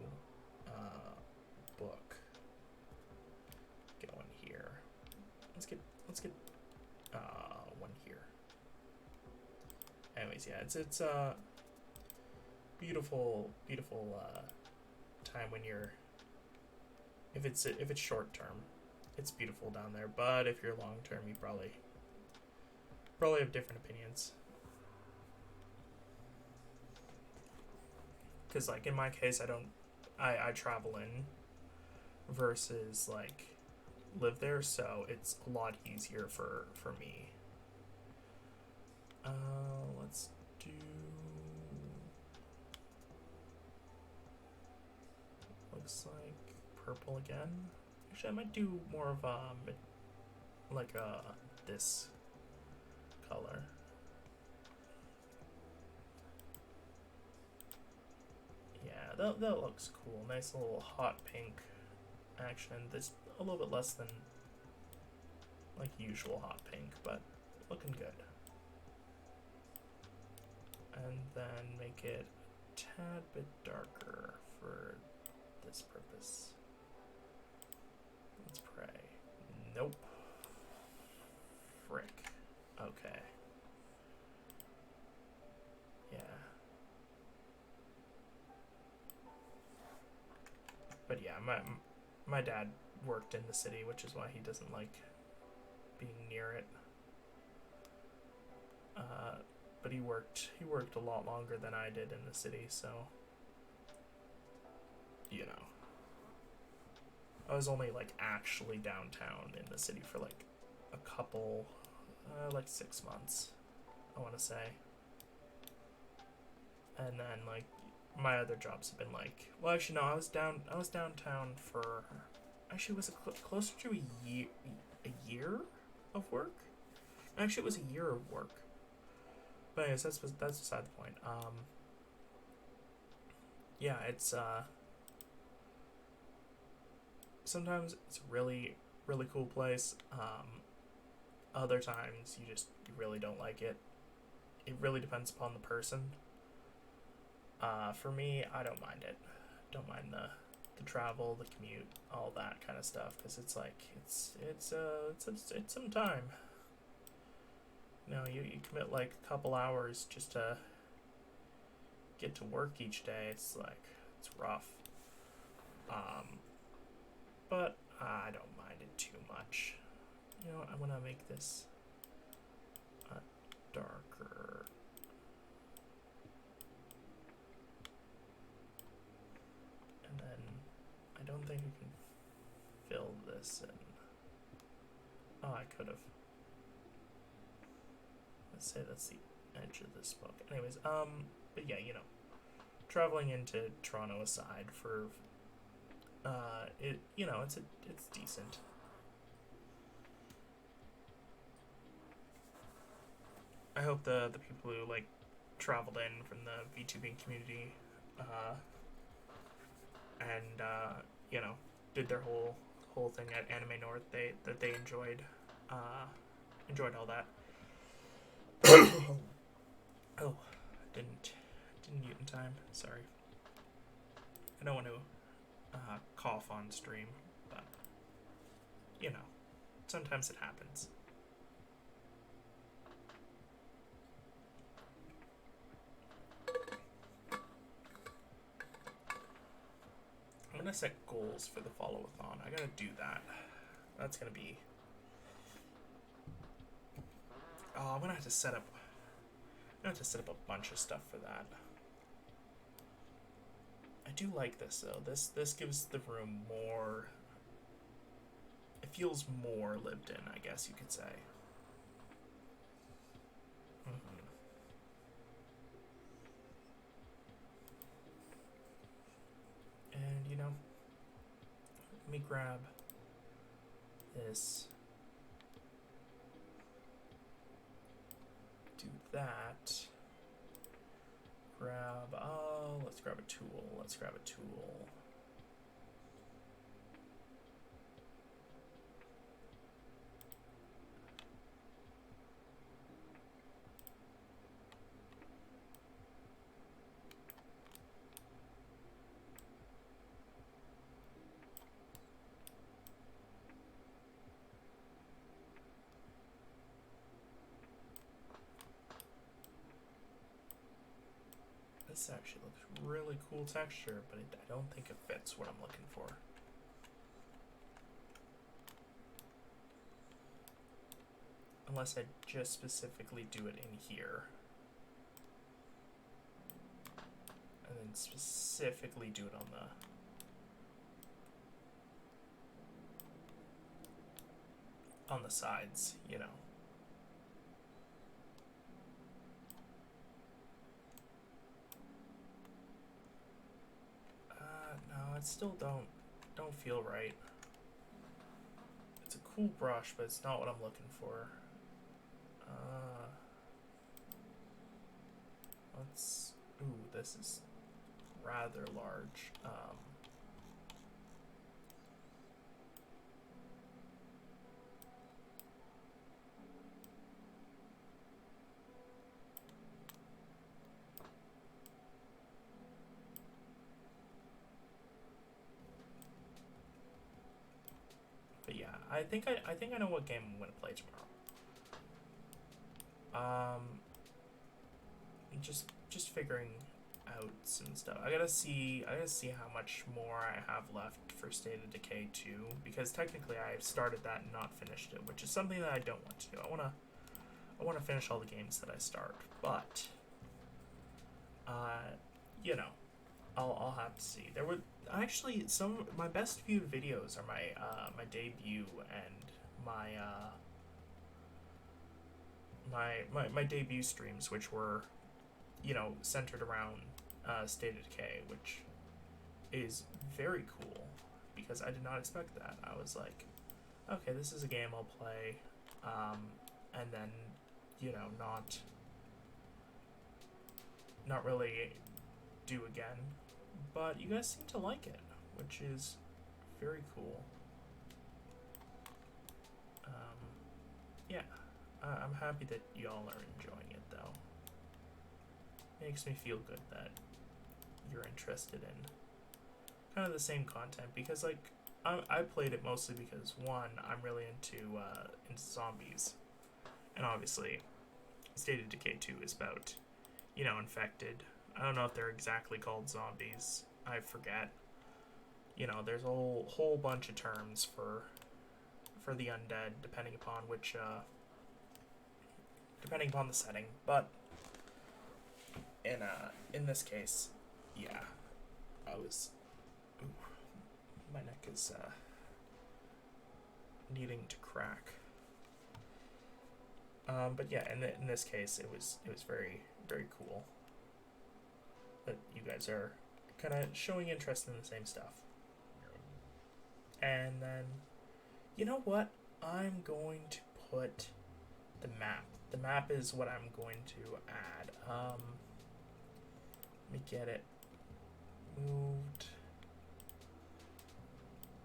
book going here. Let's get one here. Anyways, yeah, it's beautiful time when you're, if it's short term, it's beautiful down there, but if you're long term, you probably have different opinions, because like in my case, I travel in versus like live there, so it's a lot easier for me. Let's do, looks like purple again. Actually, I might do more of this color. Yeah, that looks cool. Nice little hot pink action. That's a little bit less than like usual hot pink, but looking good. and then make it a tad bit darker for this purpose. Let's pray. Nope. Frick. Okay. Yeah. But yeah, my dad worked in the city, which is why he doesn't like being near it. But he worked a lot longer than I did in the city, so you know. I was only like actually downtown in the city for like a couple like 6 months, I want to say. And then like my other jobs have been like, well, actually no, I was downtown for, actually was it closer to a year of work? Actually it was a year of work. But anyways, that's beside the point. Yeah, it's sometimes it's a really, really cool place. Other times you really don't like it. It really depends upon the person. For me, I don't mind it. Don't mind the travel, the commute, all that kind of stuff, because it's like it's some time. You know, you commit like a couple hours just to get to work each day. It's like, it's rough. But I don't mind it too much. You know, I want to make this darker. And then I don't think I can fill this in. Oh, I could have. Let's say that's the edge of this book. Anyways, but yeah, you know, traveling into Toronto aside, for it, you know, it's decent. I hope the people who like traveled in from the VTubing community, and you know, did their whole thing at Anime North, that they enjoyed all that. Oh, didn't mute in time. Sorry. I don't want to cough on stream, but you know, sometimes it happens. I'm gonna set goals for the follow-a-thon. I gotta do that. That's gonna be. Oh, I'm gonna have to set up. I'm gonna have to set up a bunch of stuff for that. I do like this though. This gives the room more. It feels more lived in, I guess you could say. And you know, let me grab this. Do that. Let's grab a tool. This actually looks really cool texture, but I don't think it fits what I'm looking for. Unless I just specifically do it in here. And then specifically do it on the sides, you know. No, it still don't feel right. It's a cool brush, but it's not what I'm looking for. Ooh, this is rather large. I think I know what game I'm gonna play tomorrow. Just figuring out some stuff. I gotta see how much more I have left for State of Decay 2, because technically I started that and not finished it, which is something that I don't want to do. I wanna finish all the games that I start, but you know, I'll have to see. There were actually some of my best viewed videos are my my debut and my debut streams, which were, you know, centered around State of Decay, which is very cool because I did not expect that. I was like, okay, this is a game I'll play, and then, you know, not really do again. But you guys seem to like it, which is very cool. Yeah, I'm happy that y'all are enjoying it, though. Makes me feel good that you're interested in kind of the same content, because, like, I played it mostly because, one, I'm really into zombies, and obviously State of Decay 2 is about, you know, infected. I don't know if they're exactly called zombies. I forget. You know, there's a whole bunch of terms for the undead, depending upon the setting. But in this case, yeah, I was. Ooh, my neck is needing to crack. But yeah, in this case, it was very, very cool that you guys are kind of showing interest in the same stuff. And then, you know what? I'm going to put the map. The map is what I'm going to add. Let me get it moved.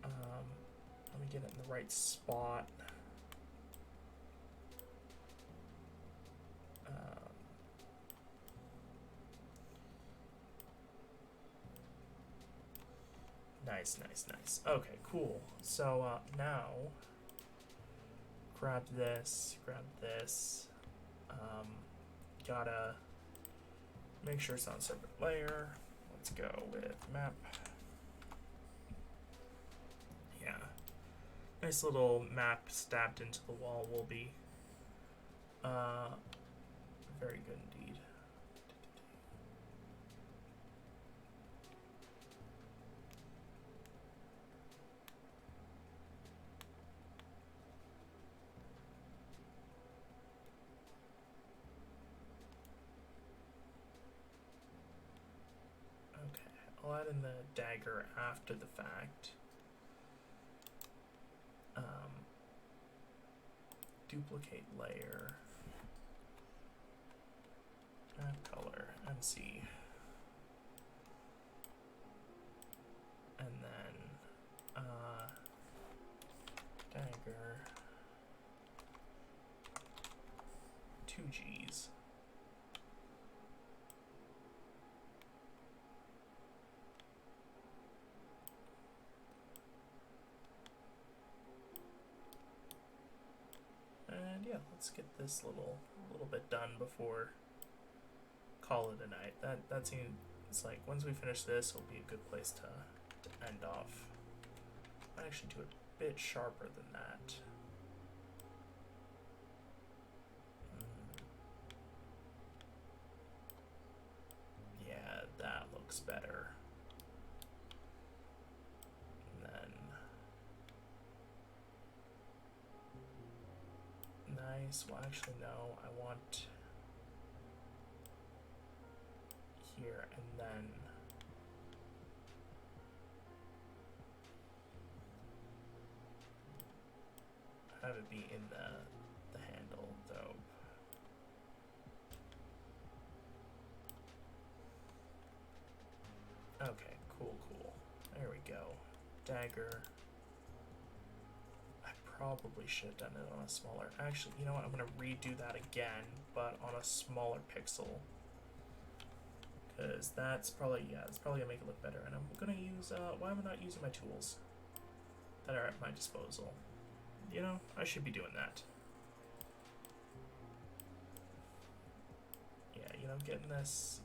Let me get it in the right spot. Nice. Okay, cool. So now, grab this. Gotta make sure it's on separate layer. Let's go with map. Yeah, nice little map stabbed into the wall will be very good indeed. I'll add in the dagger after the fact. Duplicate layer. Add color. MC. And then dagger. 2 G's. And yeah, let's get this little bit done before call it a night. That seems, it's like once we finish this, it'll be a good place to end off. I actually do it a bit sharper than that. Yeah, that looks better. And then nice. Well, actually, no. I want here and then have it be in the handle, though. Okay, cool. There we go. Dagger. I probably should have done it on a smaller... Actually, you know what? I'm going to redo that again, but on a smaller pixel. Because that's probably, yeah, it's probably going to make it look better. And I'm going to use... why am I not using my tools that are at my disposal? you know, I should be doing that. Yeah, you know, get this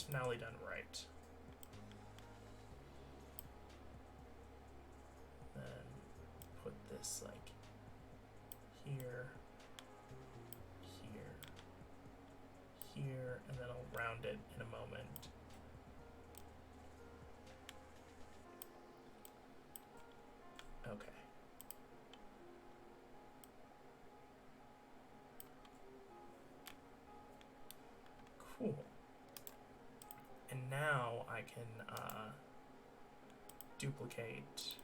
finale done right. Then put this like here, here, here, and then I'll round it in a moment. Okay. Cool. And now I can duplicate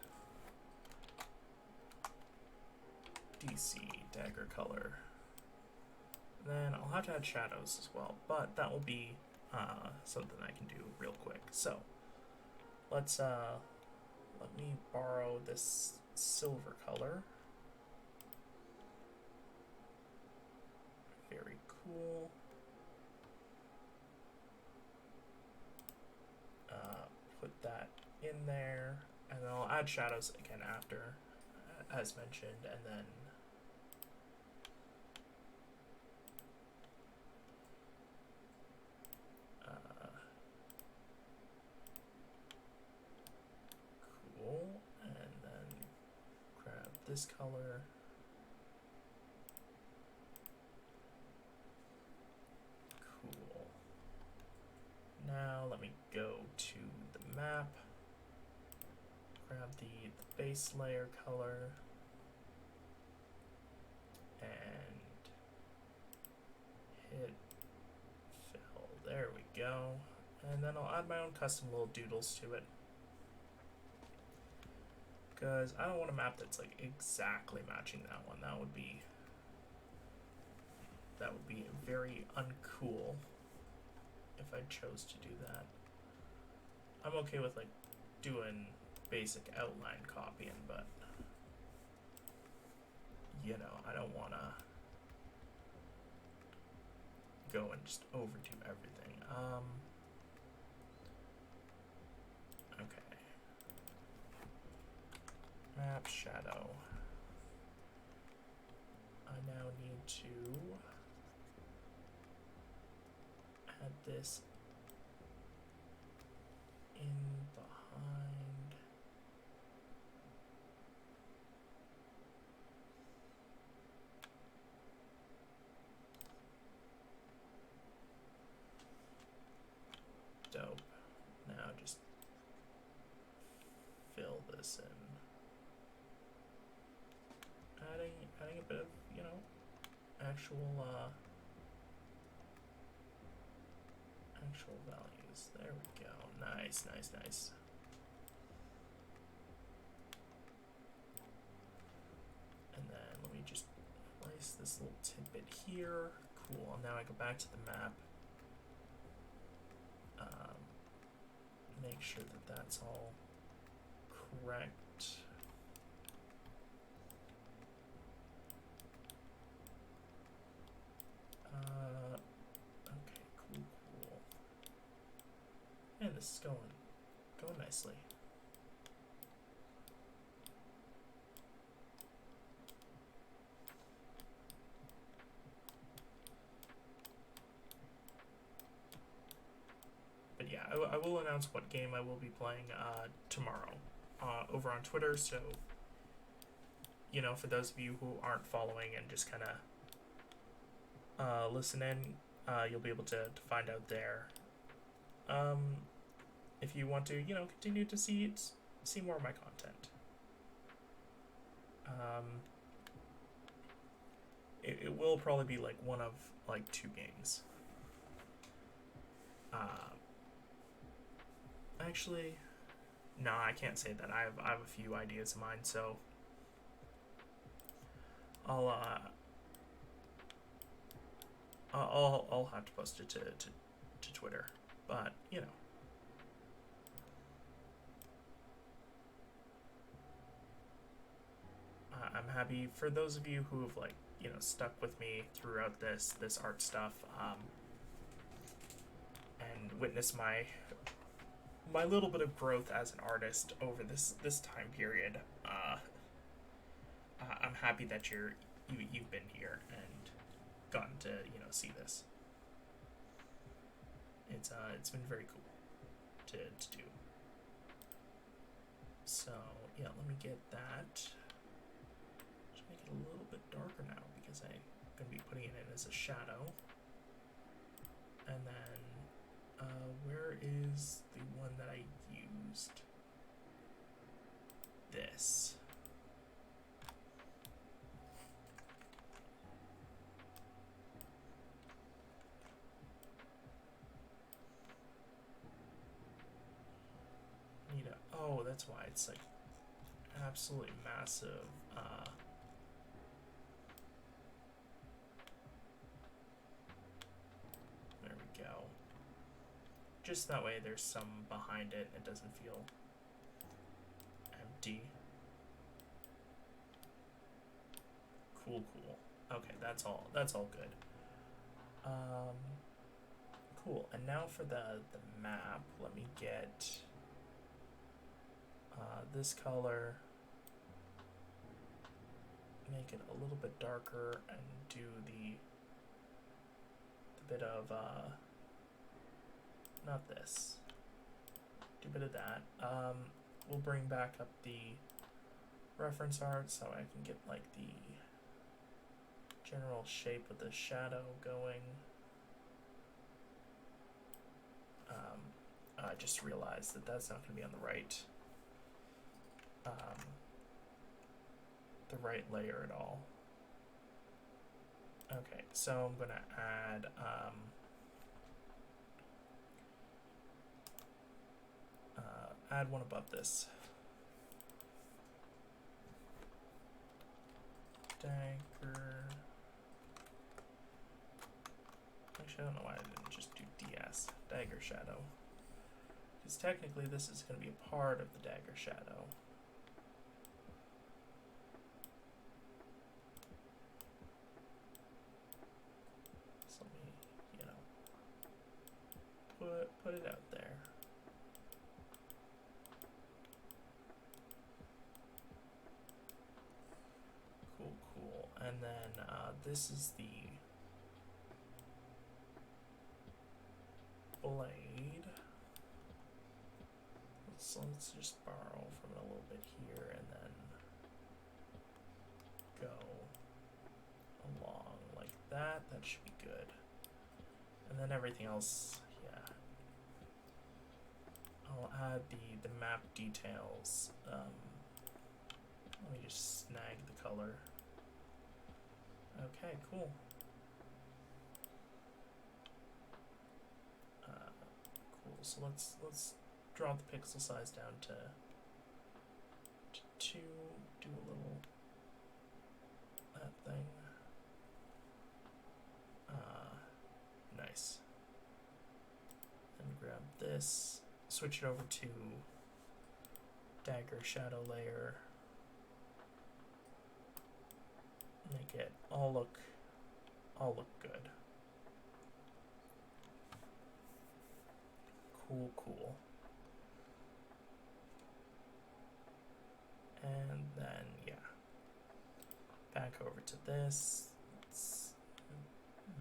DC dagger color. Then I'll have to add shadows as well, but that will be something I can do real quick. So let's let me borrow this silver color. Very cool. Put that in there, and then I'll add shadows again after, as mentioned, and then cool, and then grab this color. Cool. Now let me go to the map, grab the base layer color, and hit fill. There we go. And then I'll add my own custom little doodles to it, because I don't want a map that's like exactly matching that one. That would be very uncool if I chose to do that. I'm okay with like doing basic outline copying, but you know, I don't want to go and just overdo everything. Okay. Map shadow. I now need to add this in behind. Dope. Now just fill this in. Adding a bit of, you know, actual values. There we go. Nice, nice, nice. And then let me just place this little tidbit here. Cool. Now I go back to the map. Make sure that that's all correct. Okay, cool. And this is going nicely. But yeah, I will announce what game I will be playing tomorrow over on Twitter. So, you know, for those of you who aren't following and just kind of listen in, you'll be able to find out there. If you want to, you know, continue to see more of my content. It will probably be like one of like 2 games. Actually, no, I can't say that. I have a few ideas in mind, so I'll have to post it to Twitter, but you know. I'm happy for those of you who have, like, you know, stuck with me throughout this art stuff, and witnessed my little bit of growth as an artist over this time period. happy that you've been here and gotten to see this. It's been very cool to do. So yeah, let me get that. Just make it a little bit darker now because I'm gonna be putting it in as a shadow. And then where is the one that I used? This. Oh, that's why it's like absolutely massive. There we go. Just that way there's some behind it. It doesn't feel empty. Cool. Okay, that's all good. Cool. And now for the map, let me get this color, make it a little bit darker, and do the bit of not this, do a bit of that. We'll bring back up the reference art so I can get like the general shape of the shadow going. I just realized that that's not going to be on the right layer at all. Okay, so I'm gonna add one above this. Dagger. Actually, I don't know why I didn't just do DS. Dagger shadow. Because technically this is going to be a part of the dagger shadow. So let me, put it out there. Cool. And then this is the blade. So let's just borrow from it a little bit here and then go along like that. That should be good. And then everything else, yeah. I'll add the map details. Let me just snag the color. Okay, cool. Cool. So let's drop the pixel size down to 2. Do a little that thing. Nice. Then grab this. Switch it over to dagger shadow layer. Make it all look good. Cool. And then yeah, back over to this. Let's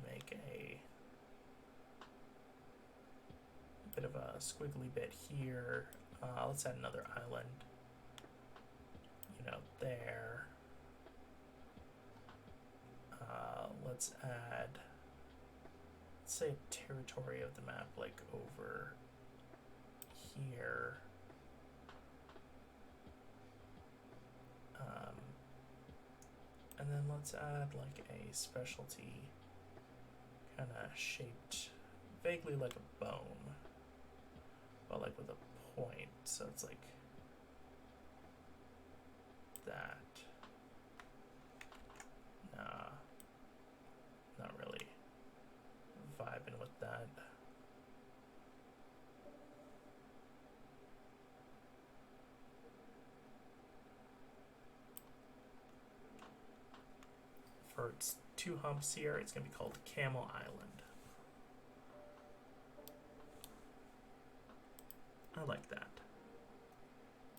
make a bit of a squiggly bit here. Let's add another island. There. Let's add, let's say, a territory of the map, like over here. And then let's add like a specialty kind of shaped vaguely like a bone, but like with a point, so it's like that. Nah, not really vibing with that. For its 2 humps here, it's going to be called Camel Island. I like that.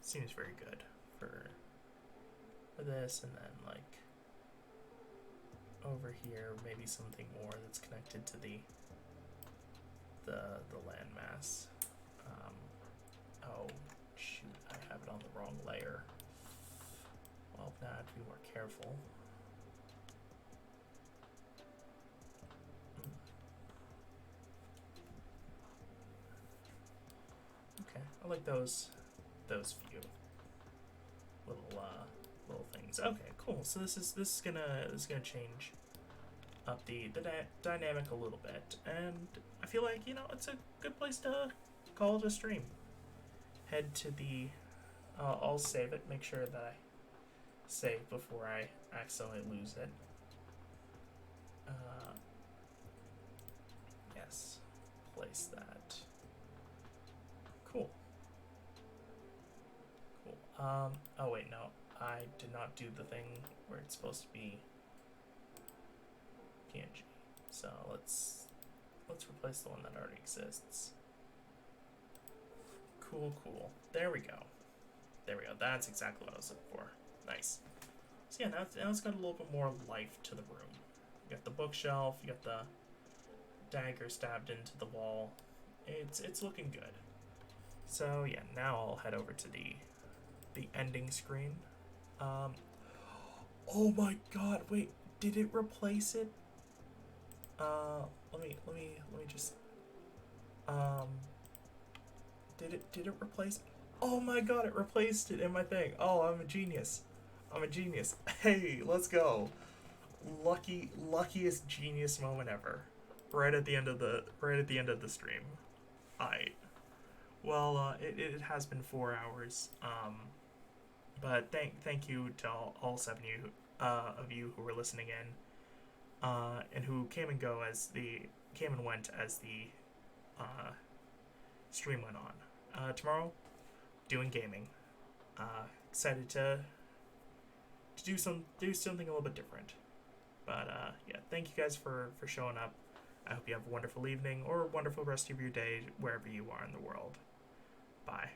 Seems very good for this, and then like over here, maybe something more that's connected to the landmass. Oh, shoot, I have it on the wrong layer. Well, now I have to be more careful. Okay, I like those few little things. Okay, cool. So this is gonna change up the dynamic a little bit, and I feel like, you know, it's a good place to call it a stream. Head to the I'll save it, make sure that I save before I accidentally lose it. Yes, place that. Cool. Oh wait, no, I did not do the thing where it's supposed to be PNG. So let's replace the one that already exists. Cool. There we go. That's exactly what I was looking for. Nice. So yeah, now it's got a little bit more life to the room. You got the bookshelf. You got the dagger stabbed into the wall. It's looking good. So yeah, now I'll head over to the ending screen. Oh my God! Wait, did it replace it? Let me just. Did it replace? Oh my God! It replaced it in my thing. Oh, I'm a genius. Hey, let's go. Luckiest genius moment ever. Right at the end of the stream. Well, it has been 4 hours. But thank you to all 7 of you who were listening in, and who came and went as the stream went on. Tomorrow, doing gaming. Excited to do something a little bit different. But yeah, thank you guys for showing up. I hope you have a wonderful evening or a wonderful rest of your day wherever you are in the world. Bye.